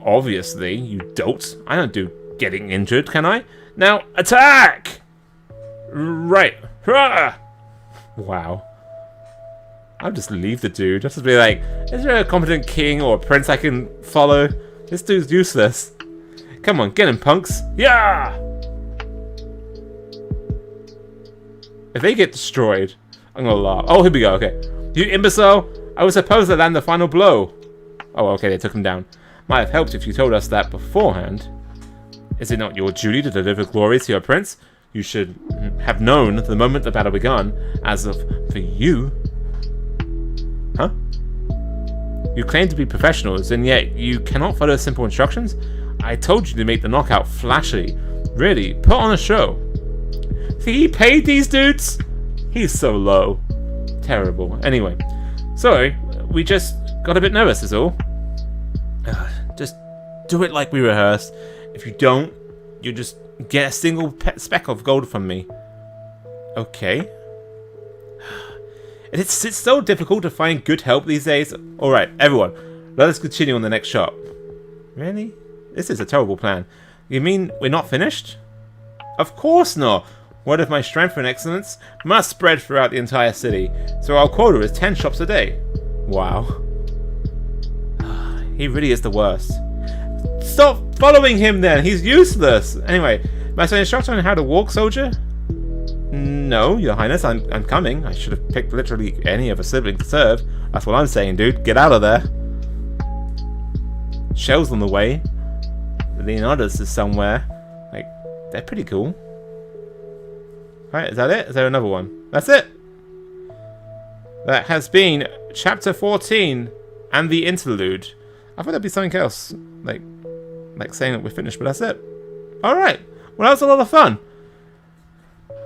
Obviously, you dolt. I don't do getting injured, can I? Now, attack! Right. Hurrah! Wow. I'll just leave the dude. I'll just be like, is there a competent king or a prince I can follow? This dude's useless. Come on, get him, punks. Yeah! If they get destroyed, I'm gonna laugh. Oh, here we go, okay. You imbecile! I was supposed to land the final blow. Oh, okay, they took him down. Might have helped if you told us that beforehand. Is it not your duty to deliver glory to your prince? You should have known the moment the battle begun, as of for you. Huh? You claim to be professionals, and yet you cannot follow simple instructions? I told you to make the knockout flashy. Really, put on a show. He paid these dudes? He's so low. Terrible. Anyway, sorry, we just got a bit nervous is all. Just do it like we rehearsed. If you don't, you just get a single speck of gold from me. Okay. It's so difficult to find good help these days. Alright, everyone, let us continue on the next shot. Really? This is a terrible plan. You mean we're not finished? Of course not! Word of my strength and excellence must spread throughout the entire city, so our quota is 10 shops a day. Wow. He really is the worst. Stop following him then! He's useless! Anyway, must I instruct on how to walk, soldier? No, your highness, I'm coming. I should have picked literally any of a sibling to serve. That's what I'm saying, dude. Get out of there. Shell's on the way. Leonardus is somewhere. Like, they're pretty cool. Right, is that it? Is there another one? That's it! That has been Chapter 14 and the Interlude. I thought there'd be something else. Like saying that we're finished, but that's it. Alright. Well, that was a lot of fun.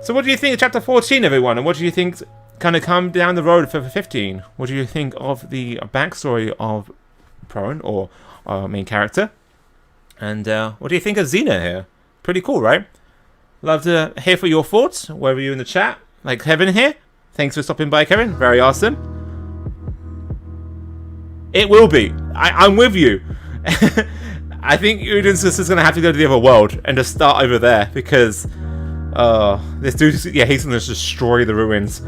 So what do you think of Chapter 14, everyone? And what do you think kind of come down the road for 15? What do you think of the backstory of Prowen, or our main character? And what do you think of Zena here? Pretty cool, right? Love to hear for your thoughts, whether you're in the chat, like Kevin here. Thanks for stopping by, Kevin. Very awesome. It will be. I'm with you. I think Udin's is going to have to go to the other world and just start over there, because this dude, yeah, he's going to destroy the ruins.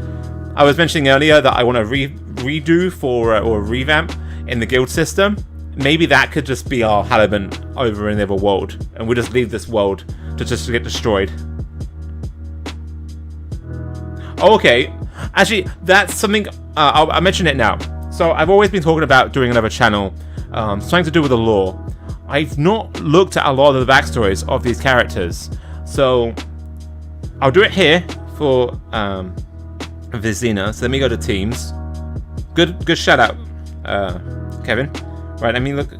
I was mentioning earlier that I want to redo for or revamp in the guild system. Maybe that could just be our Halliburton over in the other world, and we'll just leave this world to just get destroyed. Okay, actually, that's something I'll mention it now. So I've always been talking about doing another channel, something to do with the lore. I've not looked at a lot of the backstories of these characters, so I'll do it here for Zena. So let me go to teams. Good shout out, Kevin. Right, let me look.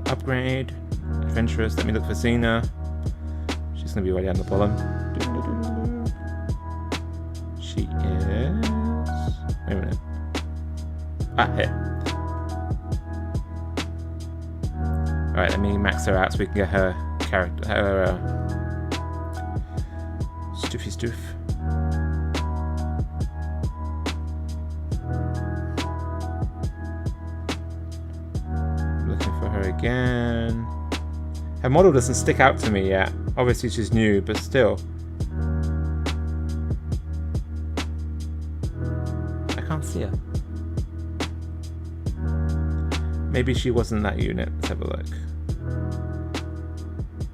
Upgrade. Adventurous. Let me look for Zena. She's going to be right down the bottom. She is... Wait a minute. Here. Alright, let me max her out so we can get her character... Her... Stoofy stoof. Again. Her model doesn't stick out to me yet. Obviously she's new, but still. I can't see her. Maybe she wasn't that unit. Let's have a look.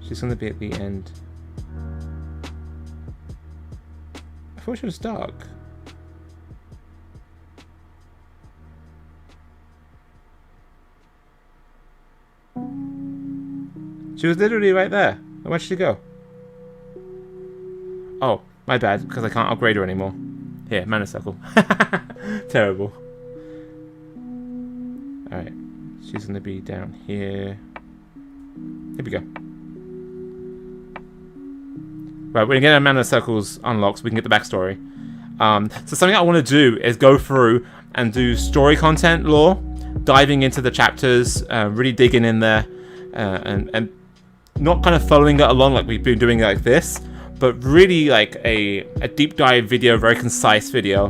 She's going to be at the end. I thought she was dark. She was literally right there. Where'd she go? Oh, my bad, because I can't upgrade her anymore. Here, mana circle. Terrible. Alright, she's going to be down here. Here we go. Right, we're going to get our mana circles unlocked so we can get the backstory. So something I want to do is go through and do story content lore, diving into the chapters, really digging in there, and not kind of following it along like we've been doing like this, but really like a deep dive video, very concise video.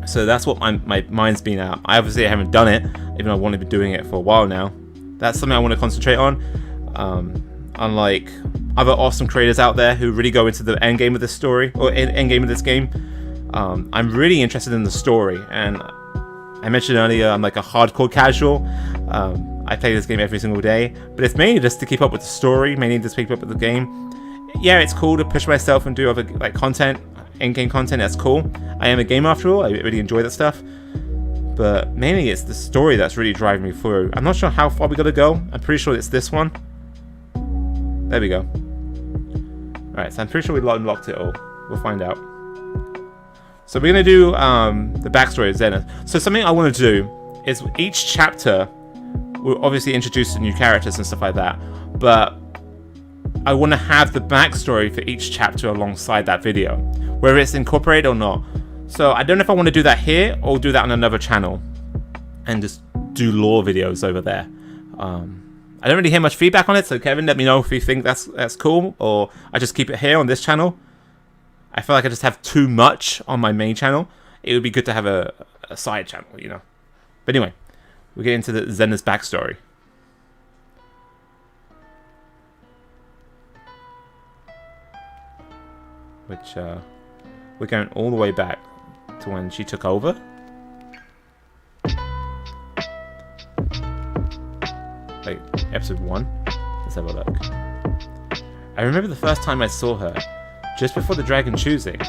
So that's what my mind's been at. I obviously haven't done it, even though I want to be doing it for a while now. That's something I want to concentrate on. Unlike other awesome creators out there who really go into the end game of this story, or end game of this game, I'm really interested in the story. And I mentioned earlier, I'm like a hardcore casual. I play this game every single day, but it's mainly just to keep up with the story, mainly just to keep up with the game. Yeah, it's cool to push myself and do other like content, in-game content. That's cool. I am a gamer after all. I really enjoy that stuff. But mainly it's the story that's really driving me through. I'm not sure how far we gotta go. I'm pretty sure it's this one. There we go. Alright, so I'm pretty sure we unlocked it all. We'll find out. So we're gonna do the backstory of Zena. So something I want to do is each chapter will obviously introduce the new characters and stuff like that, but I want to have the backstory for each chapter alongside that video, whether it's incorporated or not. So I don't know if I want to do that here or do that on another channel and just do lore videos over there. I don't really hear much feedback on it, so Kevin, let me know if you think that's cool, or I just keep it here on this channel. I feel like I just have too much on my main channel. It would be good to have a side channel, you know. But anyway, we get into Zena's backstory. which we're going all the way back to when she took over. Like episode 1. Let's have a look. I remember the first time I saw her, just before the dragon choosing.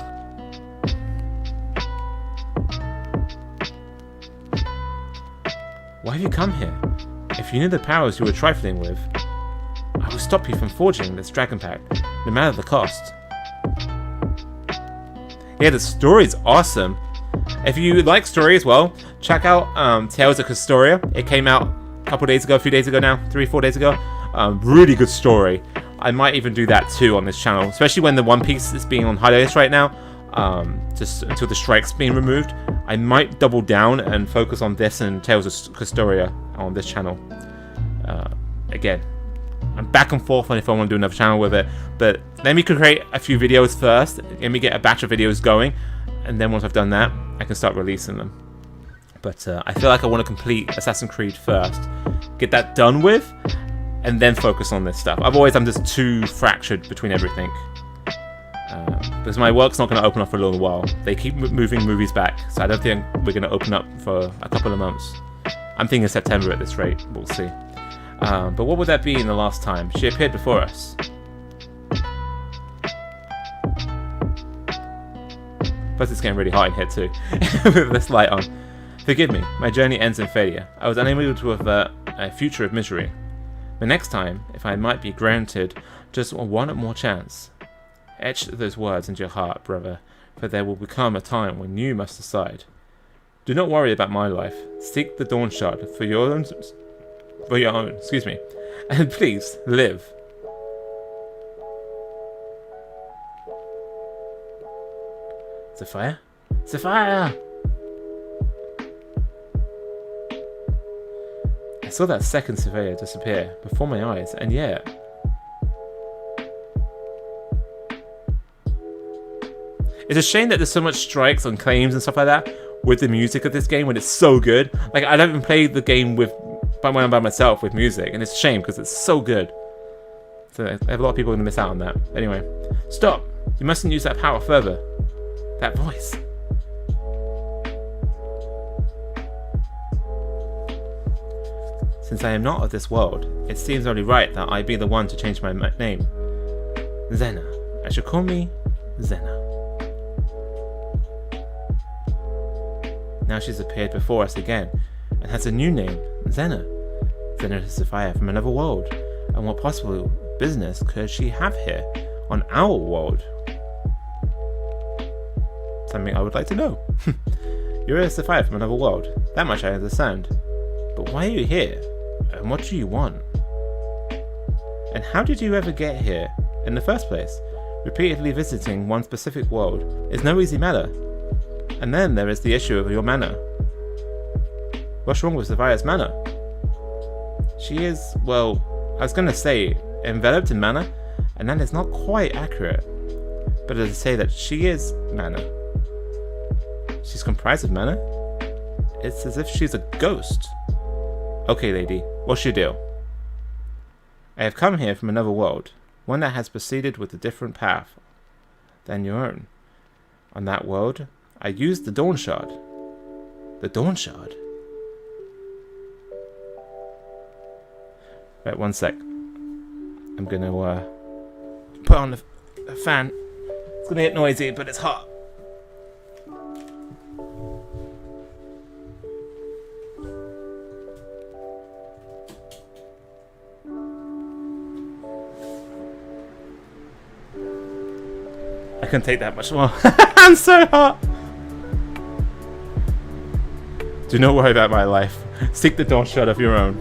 Why have you come here? If you knew the powers you were trifling with, I will stop you from forging this dragon pack, no matter the cost. Yeah, the story's awesome. If you like story as well, check out Tales of Historia. It came out a couple days ago, a few days ago now, 3-4 days ago. Really good story. I might even do that too on this channel, especially when the One Piece is being on hiatus right now, just until the strike's being removed. I might double down and focus on this and Tales of Historia on this channel. Again, I'm back and forth on if I want to do another channel with it, but let me create a few videos first, let me get a batch of videos going, and then once I've done that, I can start releasing them. But I feel like I want to complete Assassin's Creed first, get that done with, and then focus on this stuff. Otherwise, I'm just too fractured between everything. Because my work's not going to open up for a little while. They keep moving movies back, so I don't think we're going to open up for a couple of months. I'm thinking September at this rate. We'll see. But what would that be in the last time? She appeared before us. Plus, it's getting really hot in here too, with this light on. Forgive me, my journey ends in failure. I was unable to avert a future of misery. But next time, if I might be granted just one more chance, etch those words into your heart, brother, for there will become a time when you must decide. Do not worry about my life. Seek the Dawn Shard for your own, excuse me, and please live. Sophia? Sophia! I saw that second Sophia disappear before my eyes, and yet it's a shame that there's so much strikes on claims and stuff like that with the music of this game when it's so good. Like, I don't even play the game when I'm by myself with music, and it's a shame because it's so good. So I have a lot of people going to miss out on that. Anyway, stop! You mustn't use that power further. That voice. Since I am not of this world, it seems only right that I be the one to change my name. Zena. I should call me Zena. Now she's appeared before us again, and has a new name, Zena. Zena Sophia from another world. And what possible business could she have here, on our world? Something I would like to know. You're a Sophia from another world, that much I understand. But why are you here? And what do you want? And how did you ever get here in the first place? Repeatedly visiting one specific world is no easy matter. And then there is the issue of your mana. What's wrong with Sophia's mana? She is, well, I was gonna say enveloped in mana, and that is not quite accurate. But to say that she is mana. She's comprised of mana? It's as if she's a ghost. Okay, lady, what's your deal? I have come here from another world, one that has proceeded with a different path than your own. On that world, I used the Dawn Shard. The Dawn Shard? Right, one sec. I'm gonna put on the fan. It's gonna get noisy, but it's hot. I couldn't take that much more. I'm so hot. Do not worry about my life. Seek the Dawn Shard of your own.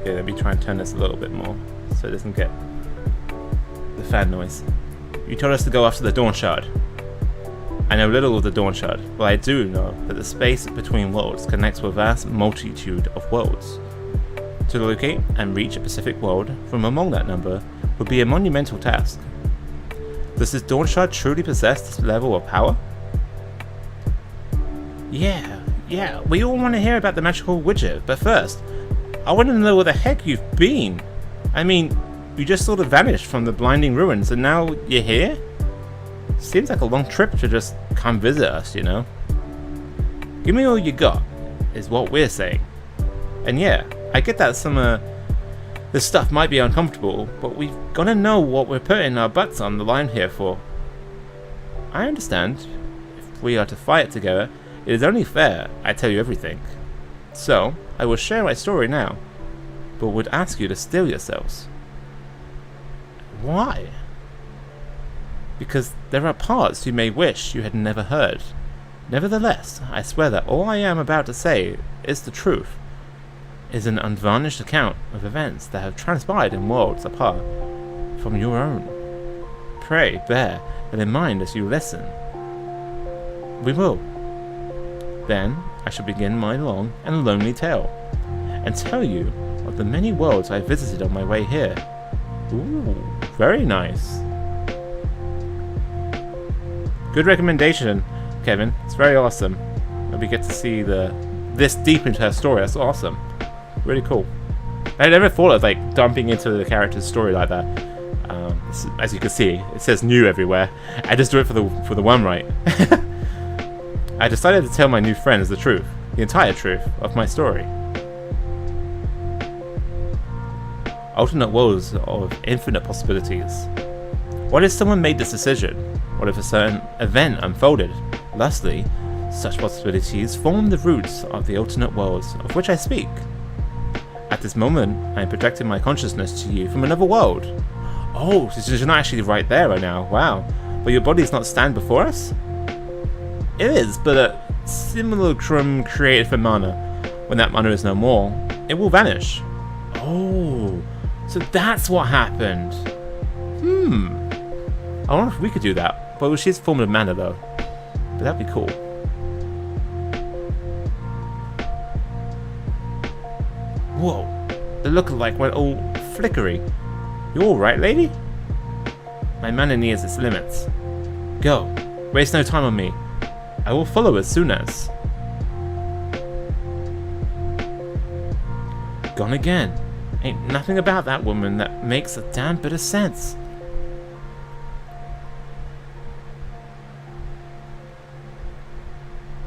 Okay, let me try and turn this a little bit more so it doesn't get the fan noise. You told us to go after the Dawn Shard. I know little of the Dawn Shard, but I do know that the space between worlds connects with a vast multitude of worlds. To locate and reach a specific world from among that number would be a monumental task. Does this Dawn Shard truly possess this level of power? Yeah, we all want to hear about the magical widget, but first, I want to know where the heck you've been. I mean, you just sort of vanished from the blinding ruins and now you're here? Seems like a long trip to just come visit us, you know? Give me all you got, is what we're saying. And yeah, I get that some this stuff might be uncomfortable, but we've gotta know what we're putting our butts on the line here for. I understand. If we are to fight together, it is only fair I tell you everything. So, I will share my story now, but would ask you to still yourselves. Why? Because there are parts you may wish you had never heard. Nevertheless, I swear that all I am about to say is the truth, is an unvarnished account of events that have transpired in worlds apart from your own. Pray bear that in mind as you listen. We will. Then I shall begin my long and lonely tale, and tell you of the many worlds I visited on my way here. Ooh, very nice. Good recommendation, Kevin. It's very awesome. And we get to see this deep into her story. That's awesome. Really cool. I never thought of like dumping into the character's story like that. As you can see, it says new everywhere. I just do it for the one right. I decided to tell my new friends the truth, the entire truth of my story. Alternate worlds of infinite possibilities. What if someone made this decision? What if a certain event unfolded? Lastly, such possibilities form the roots of the alternate worlds of which I speak. At this moment, I am projecting my consciousness to you from another world. Oh, so you're not actually right there right now. Wow. But your body does not stand before us? It is, but a simulacrum created for mana. When that mana is no more, it will vanish. Oh, so that's what happened. I wonder if we could do that. But she's a form of mana though. But that'd be cool. Whoa, the look-alike went all flickery. You alright, lady? My mana nears its limits. Go, waste no time on me. I will follow as soon as. Gone again. Ain't nothing about that woman that makes a damn bit of sense.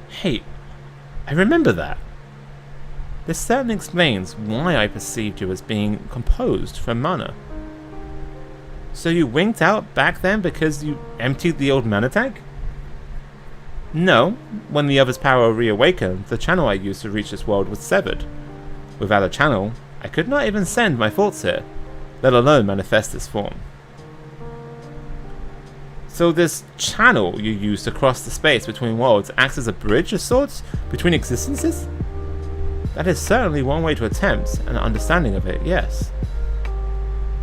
Hey, I remember that. This certainly explains why I perceived you as being composed from mana. So you winked out back then because you emptied the old mana tank? No, when the other's power reawakened, the channel I used to reach this world was severed. Without a channel, I could not even send my thoughts here, let alone manifest this form. So this channel you used to cross the space between worlds acts as a bridge of sorts between existences? That is certainly one way to attempt an understanding of it, yes.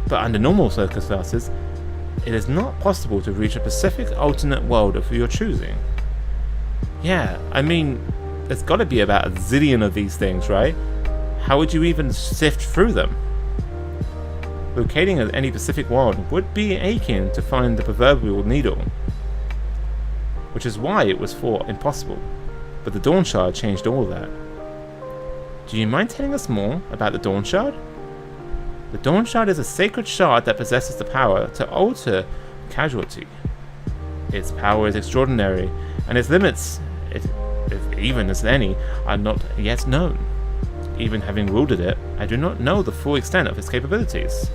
But under normal circumstances, it is not possible to reach a specific alternate world of your choosing. Yeah, I mean, there's gotta be about a zillion of these things, right? How would you even sift through them? Locating any specific world would be aching to find the proverbial needle. Which is why it was thought impossible, but the Dawn Shard changed all that. Do you mind telling us more about the Dawn Shard? The Dawn Shard is a sacred shard that possesses the power to alter casualty. Its power is extraordinary, and its limits, if even as any, are not yet known. Even having wielded it, I do not know the full extent of its capabilities.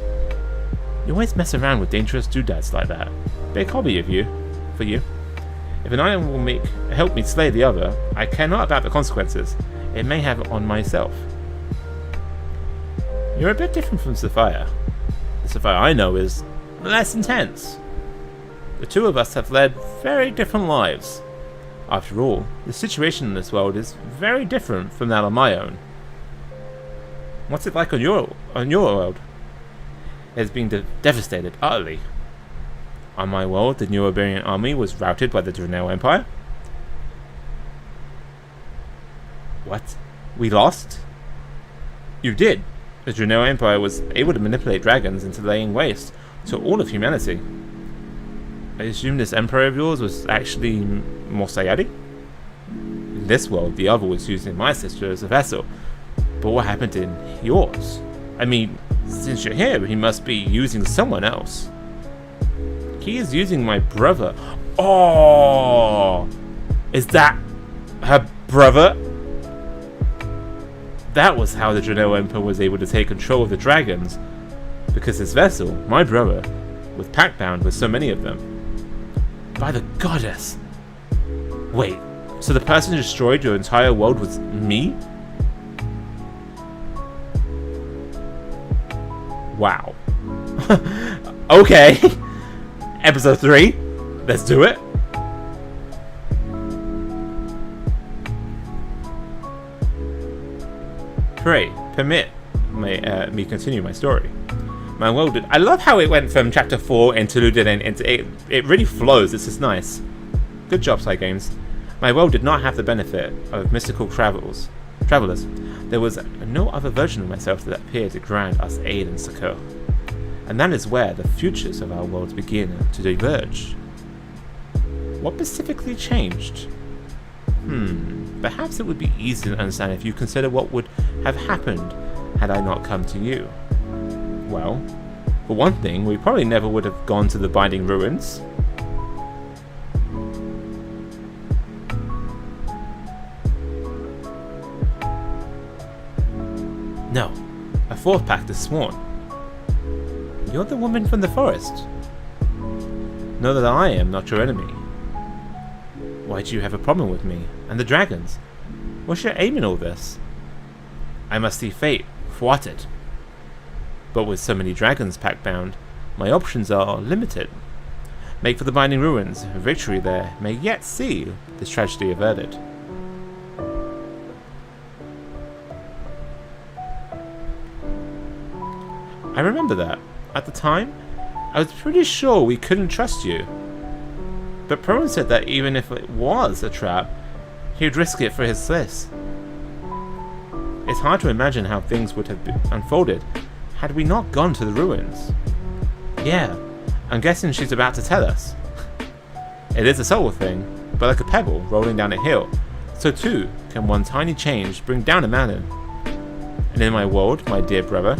You always mess around with dangerous doodads like that. Big hobby of you, for you. If an item will help me slay the other, I care not about the consequences it may have on myself. You're a bit different from Sapphire. The Sapphire I know is less intense. The two of us have led very different lives. After all, the situation in this world is very different from that on my own. What's it like on your world? It has been devastated utterly. On my world, the New Iberian army was routed by the Dragalia Empire. What? We lost? You did. The Dragalia Empire was able to manipulate dragons into laying waste to all of humanity. I assume this emperor of yours was actually more Sayadi? In this world, the other was using my sister as a vessel. But what happened in yours? I mean, since you're here, he must be using someone else. He is using my brother. Oh! Is that her brother? That was how the Dragalia Emperor was able to take control of the dragons. Because his vessel, my brother, was pact-bound with so many of them. By the goddess! Wait, so the person who destroyed your entire world was me? Wow. Okay. Episode 3. Let's do it. Pray, permit me continue my story. My world. I love how it went from chapter 4 Interlude and into it really flows. This is nice. Good job, Side Games. My world did not have the benefit of mystical travelers. There was no other version of myself that appeared to grant us aid and succor. And that is where the futures of our worlds begin to diverge. What specifically changed? Perhaps it would be easy to understand if you consider what would have happened had I not come to you. Well, for one thing, we probably never would have gone to the Binding Ruins. No, a fourth pact is sworn. You're the woman from the forest. Know that I am not your enemy. Why do you have a problem with me and the dragons? What's your aim in all this? I must see fate thwarted. But with so many dragons pact-bound, my options are limited. Make for the Binding Ruins. Victory there may yet see this tragedy averted. I remember that. At the time, I was pretty sure we couldn't trust you. But Prowen said that even if it was a trap, he would risk it for his sis. It's hard to imagine how things would have unfolded had we not gone to the ruins. Yeah, I'm guessing she's about to tell us. It is a subtle thing, but like a pebble rolling down a hill, so too can one tiny change bring down a mountain. And in my world, my dear brother,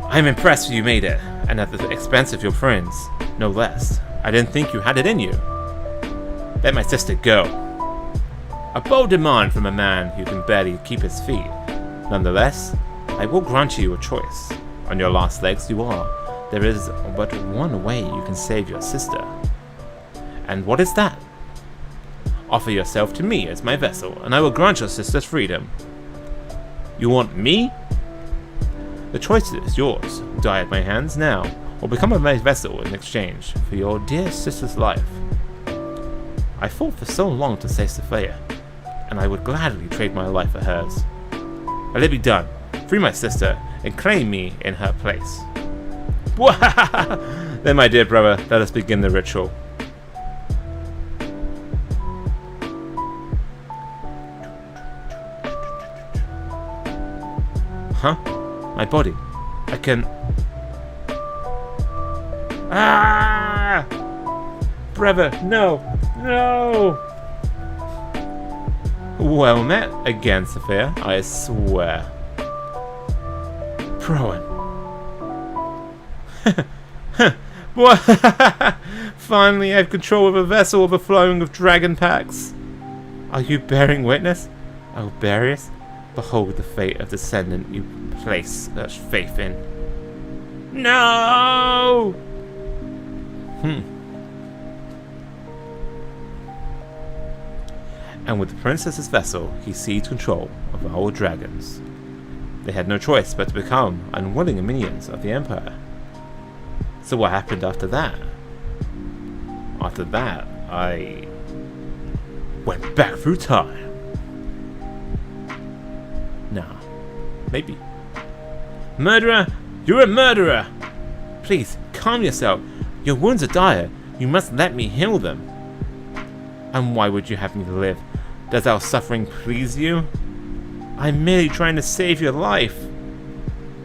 I'm impressed you made it, and at the expense of your friends, no less. I didn't think you had it in you. Let my sister go. A bold demand from a man who can barely keep his feet. Nonetheless, I will grant you a choice. On your last legs you are. There is but one way you can save your sister. And what is that? Offer yourself to me as my vessel, and I will grant your sister's freedom. You want me? The choice is yours. Die at my hands now, or become my vessel in exchange for your dear sister's life. I fought for so long to save Sophia, and I would gladly trade my life for hers. Let it be done. Free my sister, and claim me in her place. Then, my dear brother, let us begin the ritual. Huh? My body. I can... Ah! Brother, no! No! Well met again, Sophia, I swear. Prowen. What? Finally, I have control of a vessel overflowing with dragon packs. Are you bearing witness? Oh, Barius, behold the fate of descendant you place such faith in. No! And with the princess's vessel, he seized control of all dragons. They had no choice but to become unwilling minions of the Empire. So what happened after that? After that, I went back through time. Nah, maybe. Murderer! You're a murderer! Please, calm yourself. Your wounds are dire. You must let me heal them. And why would you have me live? Does our suffering please you? I'm merely trying to save your life.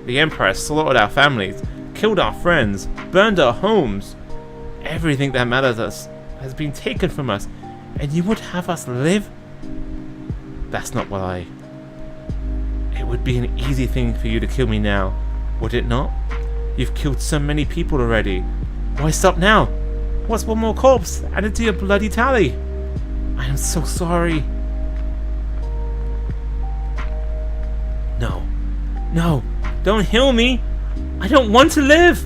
The Empire slaughtered our families, killed our friends, burned our homes. Everything that matters us has been taken from us, and you would have us live? That's not what I... It would be an easy thing for you to kill me now, would it not? You've killed so many people already. Why stop now? What's one more corpse added to your bloody tally? I am so sorry. No. No. Don't heal me. I don't want to live.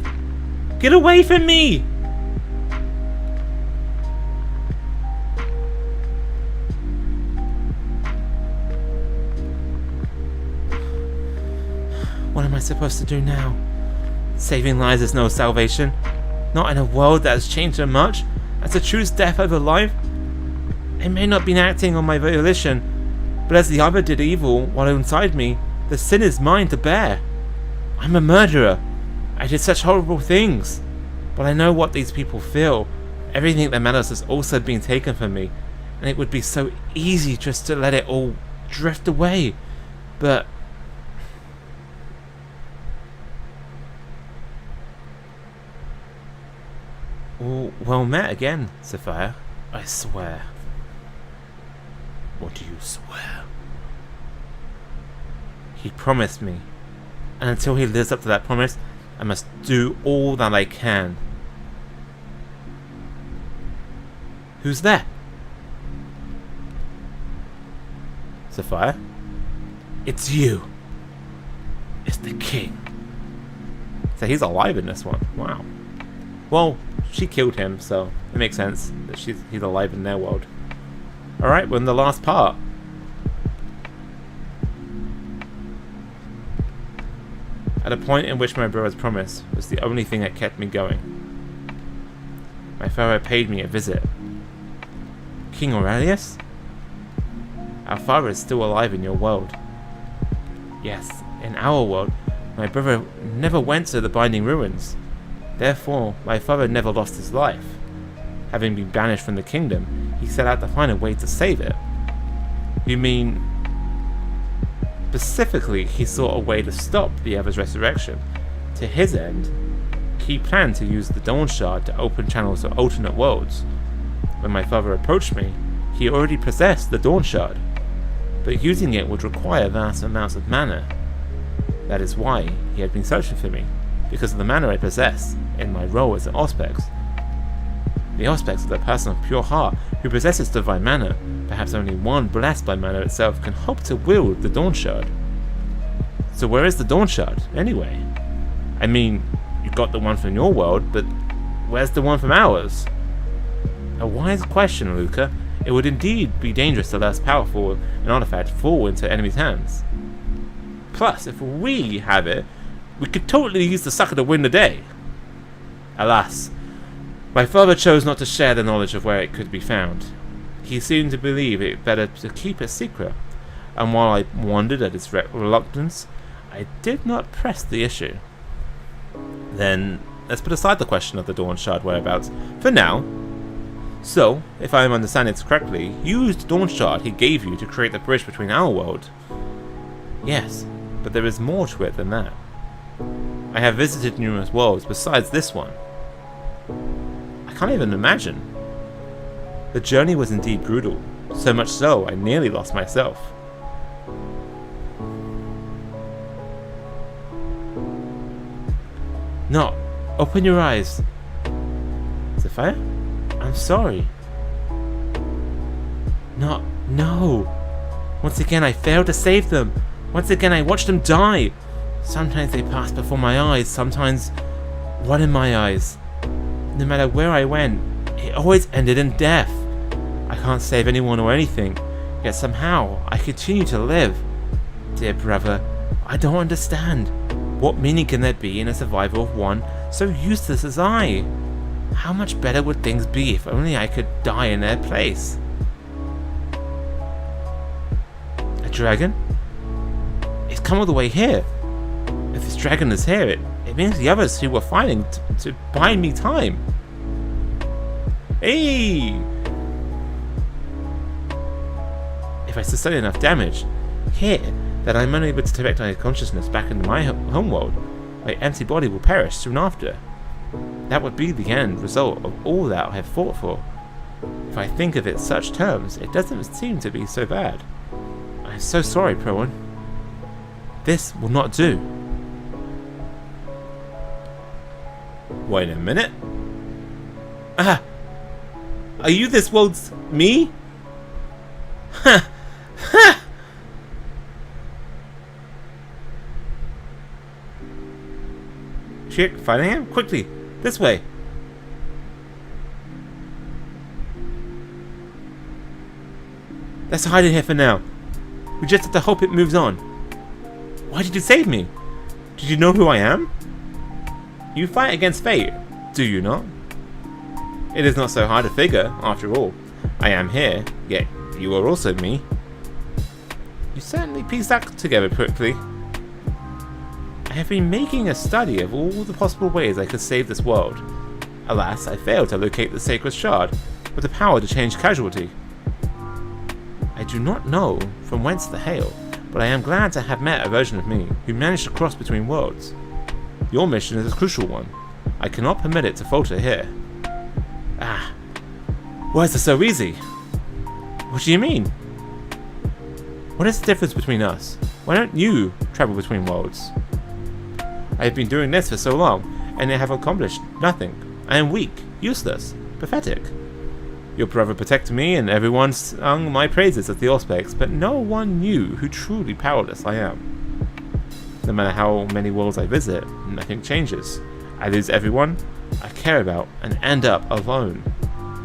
Get away from me. What am I supposed to do now? Saving lives is no salvation. Not in a world that has changed so much as to choose death over life. I may not be acting on my volition, but as the other did evil while inside me, the sin is mine to bear. I'm a murderer. I did such horrible things. But I know what these people feel. Everything that matters has also been taken from me, and it would be so easy just to let it all drift away. But... well met again, Sapphire. I swear. What do you swear? He promised me, and until he lives up to that promise, I must do all that I can. Who's there? Sapphire? It's you. It's the king. So he's alive in this one. Wow. Well, she killed him, so it makes sense that he's alive in their world. Alright, we're in the last part. At a point in which my brother's promise was the only thing that kept me going. My father paid me a visit. King Aurelius? Our father is still alive in your world. Yes, in our world, my brother never went to the Binding Ruins. Therefore, my father never lost his life. Having been banished from the kingdom, he set out to find a way to save it. You mean... Specifically, he sought a way to stop the other's resurrection. To his end, he planned to use the Dawn Shard to open channels to alternate worlds. When my father approached me, he already possessed the Dawn Shard, but using it would require vast amounts of mana. That is why he had been searching for me, because of the mana I possess in my role as an Auspex. The Auspex is a person of pure heart who possesses divine mana. Perhaps only one blessed by mana itself can hope to wield the Dawn Shard. So where is the Dawn Shard, anyway? I mean, you got the one from your world, but where's the one from ours? A wise question, Luca. It would indeed be dangerous to let less powerful an artifact fall into enemies' hands. Plus, if we have it, we could totally use the sucker to win the day. Alas, my father chose not to share the knowledge of where it could be found. He seemed to believe it better to keep it secret, and while I wondered at his reluctance, I did not press the issue. Then, let's put aside the question of the Dawn Shard whereabouts, for now. So, if I am understanding this correctly, you used the Dawn Shard he gave you to create the bridge between our world. Yes, but there is more to it than that. I have visited numerous worlds besides this one. I can't even imagine. The journey was indeed brutal, so much so I nearly lost myself. No, open your eyes. Sapphire? I'm sorry. No. Once again I failed to save them. Once again I watched them die. Sometimes they passed before my eyes, sometimes one in my eyes. No matter where I went, it always ended in death. I can't save anyone or anything, yet somehow I continue to live. Dear brother, I don't understand. What meaning can there be in the survival of one so useless as I? How much better would things be if only I could die in their place? A dragon? It's come all the way here. If this dragon is here, it means the others who were fighting to buy me time. Hey! If I sustain enough damage here that I'm unable to direct my consciousness back into my homeworld, my empty body will perish soon after. That would be the end result of all that I have fought for. If I think of it in such terms, it doesn't seem to be so bad. I am so sorry, Prowen. This will not do. Wait a minute. Ah! Are you this world's me? Ha! Ha! Shit, finding him? Quickly! This way! Let's hide in here for now. We just have to hope it moves on. Why did you save me? Did you know who I am? You fight against fate, do you not? It is not so hard to figure, after all. I am here, yet you are also me. You certainly pieced that together quickly. I have been making a study of all the possible ways I could save this world. Alas, I failed to locate the sacred shard with the power to change casualty. I do not know from whence they hail, but I am glad to have met a version of me who managed to cross between worlds. Your mission is a crucial one. I cannot permit it to falter here. Ah, why is this so easy? What do you mean? What is the difference between us? Why don't you travel between worlds? I have been doing this for so long, and I have accomplished nothing. I am weak, useless, pathetic. Your brother protected me, and everyone sung my praises at the Auspex, but no one knew who truly powerless I am. No matter how many worlds I visit, nothing changes. I lose everyone I care about and end up alone.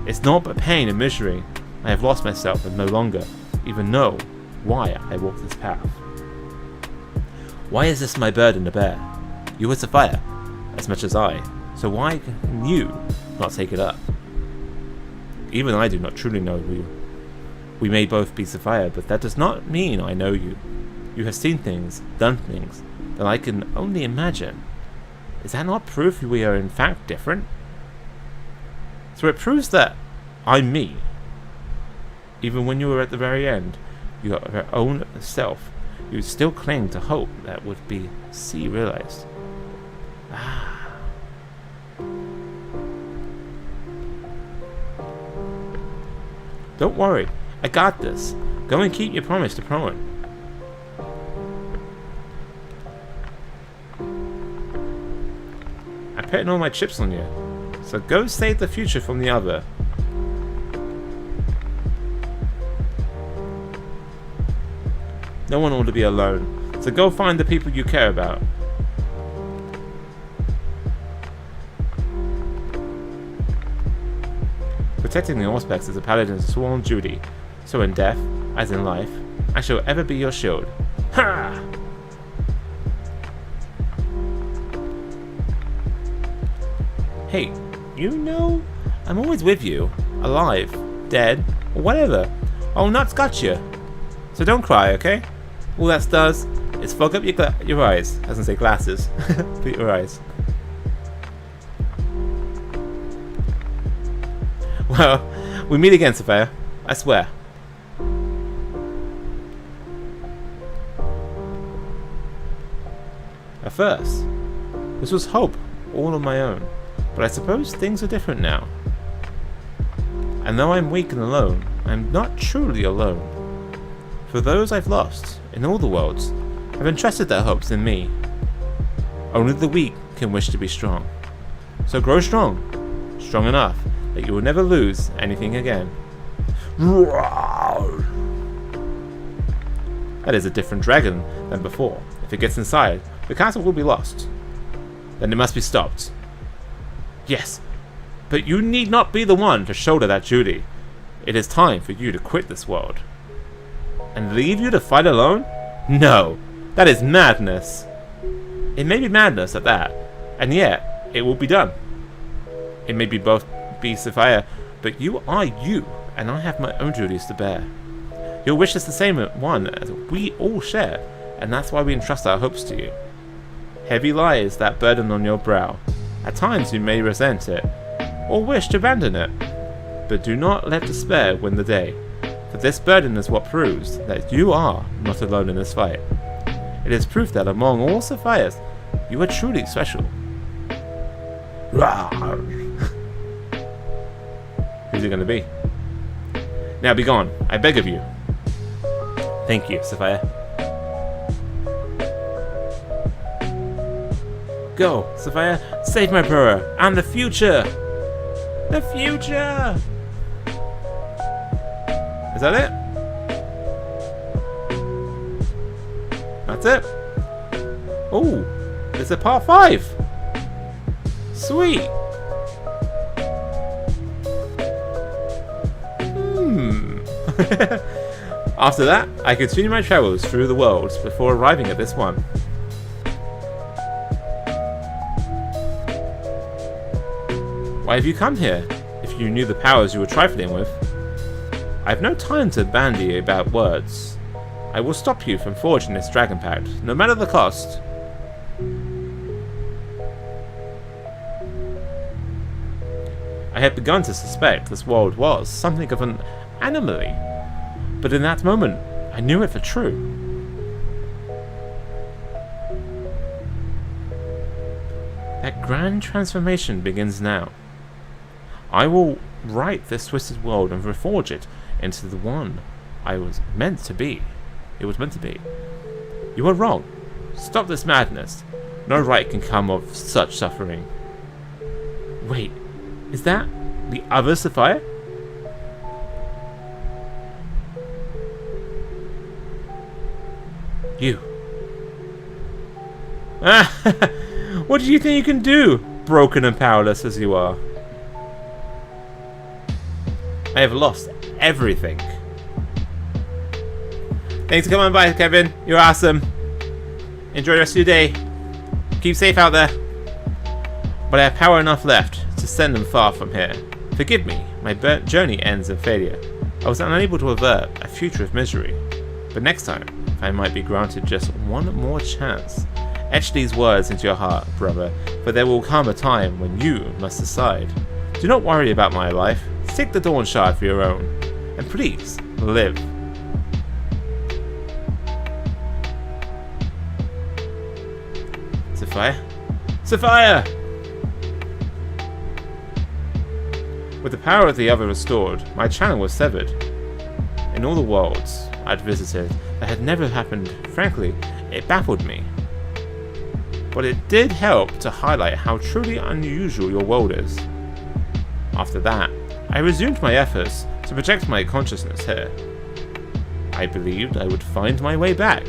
It's naught but pain and misery. I have lost myself and no longer even know why I walk this path. Why is this my burden to bear? You are Sapphire, as much as I, so why can you not take it up? Even I do not truly know you. We may both be Sapphire, but that does not mean I know you. You have seen things, done things, that I can only imagine. Is that not proof we are in fact different? So it proves that I'm me. Even when you were at the very end, your own self, you still cling to hope that would be realized. Ah. Don't worry, I got this. Go and keep your promise to Prowen. I'm putting all my chips on you, so go save the future from the other. No one ought to be alone, so go find the people you care about. Protecting the Auspex is a paladin's sworn duty, so in death, as in life, I shall ever be your shield. Ha! Hey, you know, I'm always with you, alive, dead, or whatever. Oh, nuts got you. So don't cry, okay? All that does is fog up your eyes. I was gonna say glasses, but your eyes. Well, we meet again, Sapphire. I swear. At first, this was hope, all on my own. But I suppose things are different now. And though I'm weak and alone, I'm not truly alone. For those I've lost, in all the worlds, have entrusted their hopes in me. Only the weak can wish to be strong. So grow strong. Strong enough that you will never lose anything again. That is a different dragon than before. If it gets inside, the castle will be lost. Then it must be stopped. Yes, but you need not be the one to shoulder that duty. It is time for you to quit this world. And leave you to fight alone? No, that is madness. It may be madness at that, and yet it will be done. It may be both be Sapphire, but you are you, and I have my own duties to bear. Your wish is the same one as we all share, and that's why we entrust our hopes to you. Heavy lies that burden on your brow. At times you may resent it, or wish to abandon it, but do not let despair win the day, for this burden is what proves that you are not alone in this fight. It is proof that among all Sapphires, you are truly special. Who's it going to be? Now be gone, I beg of you. Thank you, Sophia. Go, Sophia, save my brother and the future! The future! Is that it? That's it? Oh, it's a part 5! Sweet! After that, I continued my travels through the world before arriving at this one. Why have you come here, if you knew the powers you were trifling with? I have no time to bandy about words. I will stop you from forging this dragon pact, no matter the cost. I had begun to suspect this world was something of an anomaly, but in that moment, I knew it for true. That grand transformation begins now. I will right this twisted world and reforge it into the one I was meant to be. It was meant to be. You are wrong. Stop this madness. No right can come of such suffering. Wait, is that the other Sophia? You. What do you think you can do, broken and powerless as you are? I have lost everything. Thanks for coming by, Kevin. You're awesome. Enjoy the rest of your day. Keep safe out there. But I have power enough left to send them far from here. Forgive me, my journey ends in failure. I was unable to avert a future of misery. But next time, I might be granted just one more chance. Etch these words into your heart, brother, for there will come a time when you must decide. Do not worry about my life. Take the Dawn Shard for your own. And please, live. Sophia? Sophia! With the power of the other restored, my channel was severed. In all the worlds I'd visited, that had never happened. Frankly, it baffled me. But it did help to highlight how truly unusual your world is. After that, I resumed my efforts to project my consciousness here. I believed I would find my way back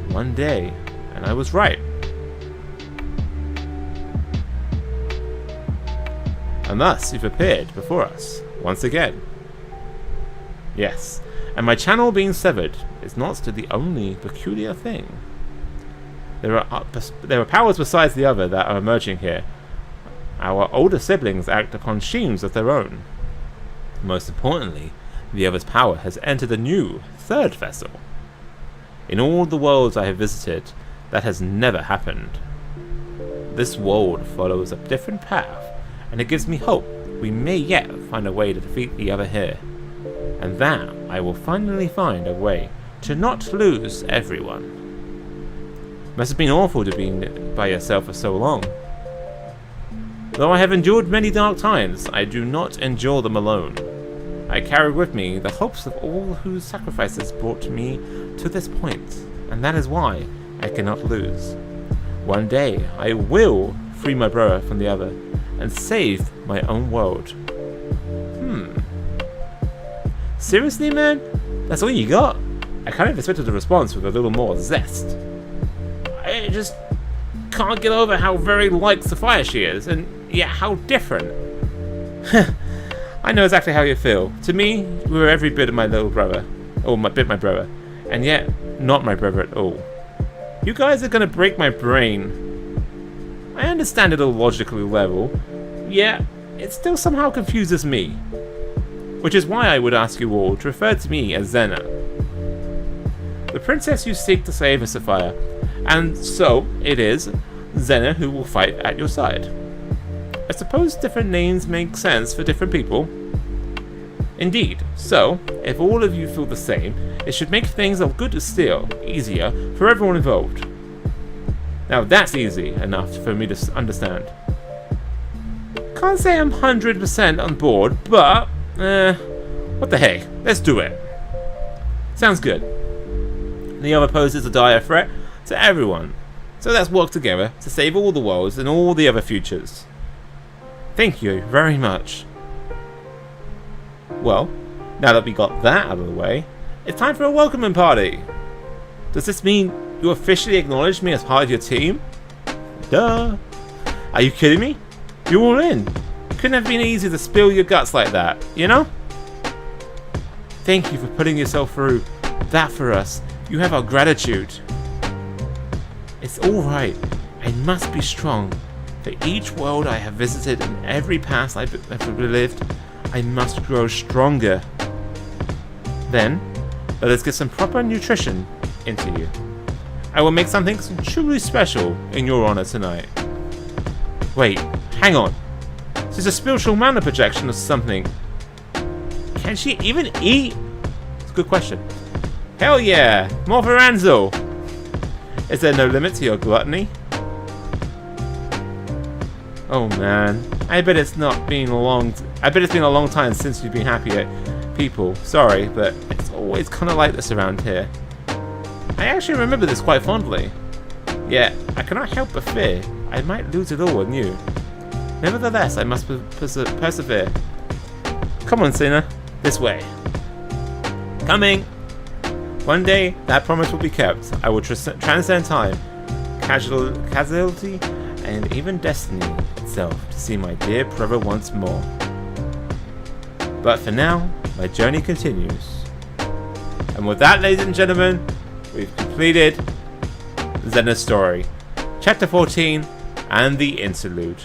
one day, and I was right. And thus you've appeared before us, once again. Yes, and my channel being severed is not the only peculiar thing. There are powers besides the other that are emerging here. Our older siblings act upon schemes of their own. Most importantly, the other's power has entered a new, third vessel. In all the worlds I have visited, that has never happened. This world follows a different path, and it gives me hope we may yet find a way to defeat the other here. And that I will finally find a way to not lose everyone. Must have been awful to be by yourself for so long. Though I have endured many dark times, I do not endure them alone. I carry with me the hopes of all whose sacrifices brought me to this point, and that is why I cannot lose. One day I will free my brother from the other, and save my own world. Seriously, man? That's all you got? I kind of expected a response with a little more zest. I just can't get over how very like Sophia she is, and yet how different. I know exactly how you feel. To me, we were every bit of my little brother, or my brother, and yet not my brother at all. You guys are gonna break my brain. I understand it at a logical level, yet it still somehow confuses me. Which is why I would ask you all to refer to me as Zena. The princess you seek to save is Sophia, and so it is Zena who will fight at your side. I suppose different names make sense for different people. Indeed, so if all of you feel the same, it should make things of good steel easier for everyone involved. Now that's easy enough for me to understand. Can't say I'm 100% on board, but what the heck? Let's do it. Sounds good. The other poses a dire threat to everyone, so let's work together to save all the worlds and all the other futures. Thank you very much. Well, now that we got that out of the way, it's time for a welcoming party. Does this mean you officially acknowledge me as part of your team? Duh. Are you kidding me? You're all in. Couldn't have been easy to spill your guts like that, you know? Thank you for putting yourself through that for us. You have our gratitude. It's alright. I must be strong. For each world I have visited and every past I've lived, I must grow stronger. Then, let us get some proper nutrition into you. I will make something truly special in your honor tonight. Wait, hang on. This is a spiritual mana projection or something. Can she even eat? It's a good question. Hell yeah, more for Anzel. Is there no limit to your gluttony? Oh man, I bet it's been a long time since you've been happy at people. Sorry, but it's always kind of like this around here. I actually remember this quite fondly. Yet, I cannot help but fear I might lose it all anew. Nevertheless, I must persevere. Come on, Zena. This way. Coming! One day, that promise will be kept. I will transcend time, casualty, and even destiny itself to see my dear brother once more. But for now, my journey continues. And with that, ladies and gentlemen, we've completed Zena Story, Chapter 14, and the Interlude.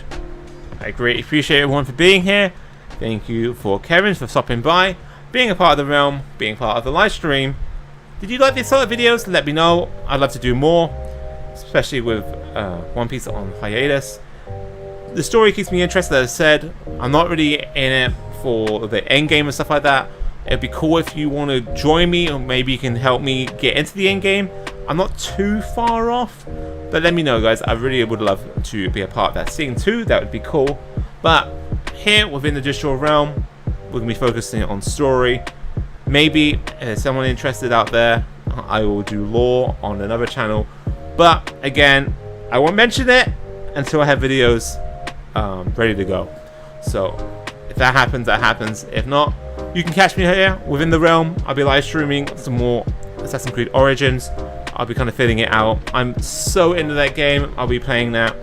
I greatly appreciate everyone for being here. Thank you for Kevin for stopping by, being a part of the realm, being part of the live stream. Did you like these sort of videos? Let me know. I'd love to do more, especially with One Piece on hiatus. The story keeps me interested, as I said. I'm not really in it for the end game and stuff like that. It'd be cool if you want to join me, or maybe you can help me get into the end game. I'm not too far off, but let me know, guys. I really would love to be a part of that scene too. That would be cool. But here within the digital realm, we're gonna be focusing on story. Maybe if there's someone interested out there, I will do lore on another channel. But again, I won't mention it until I have videos ready to go. So if that happens, that happens. If not, you can catch me here within the realm. I'll be live streaming some more Assassin's Creed Origins. I'll be kind of filling it out. I'm so into that game. I'll be playing that.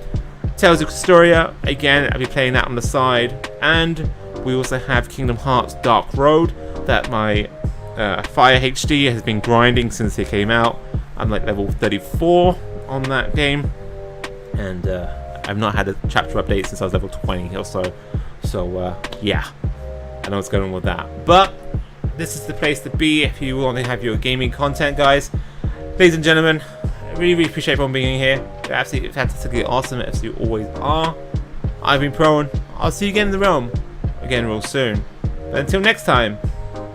Tales of Historia, again, I'll be playing that on the side. And we also have Kingdom Hearts Dark Road that my Fire HD has been grinding since it came out. I'm like level 34 on that game. And I've not had a chapter update since I was level 20 or so. So, yeah. I know what's going on with that. But this is the place to be if you want to have your gaming content, guys. Ladies and gentlemen, I really, really appreciate everyone being here. You're absolutely fantastically awesome, as you always are. I've been Prowen. I'll see you again in the realm. Again real soon. But until next time,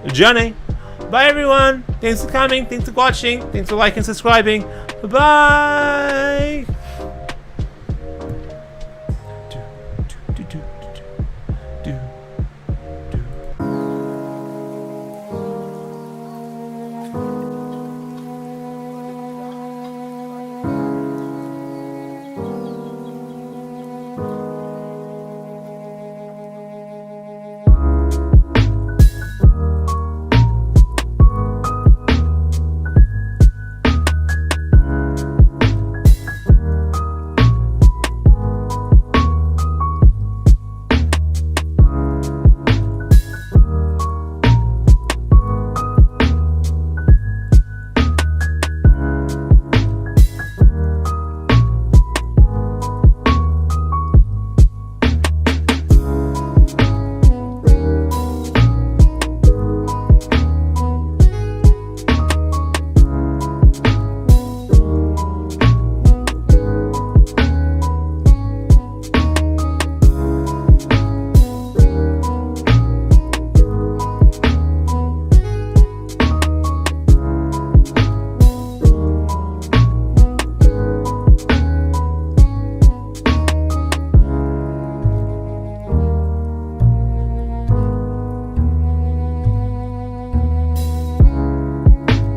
Johnny. Bye everyone. Thanks for coming. Thanks for watching. Thanks for liking and subscribing. Bye-bye.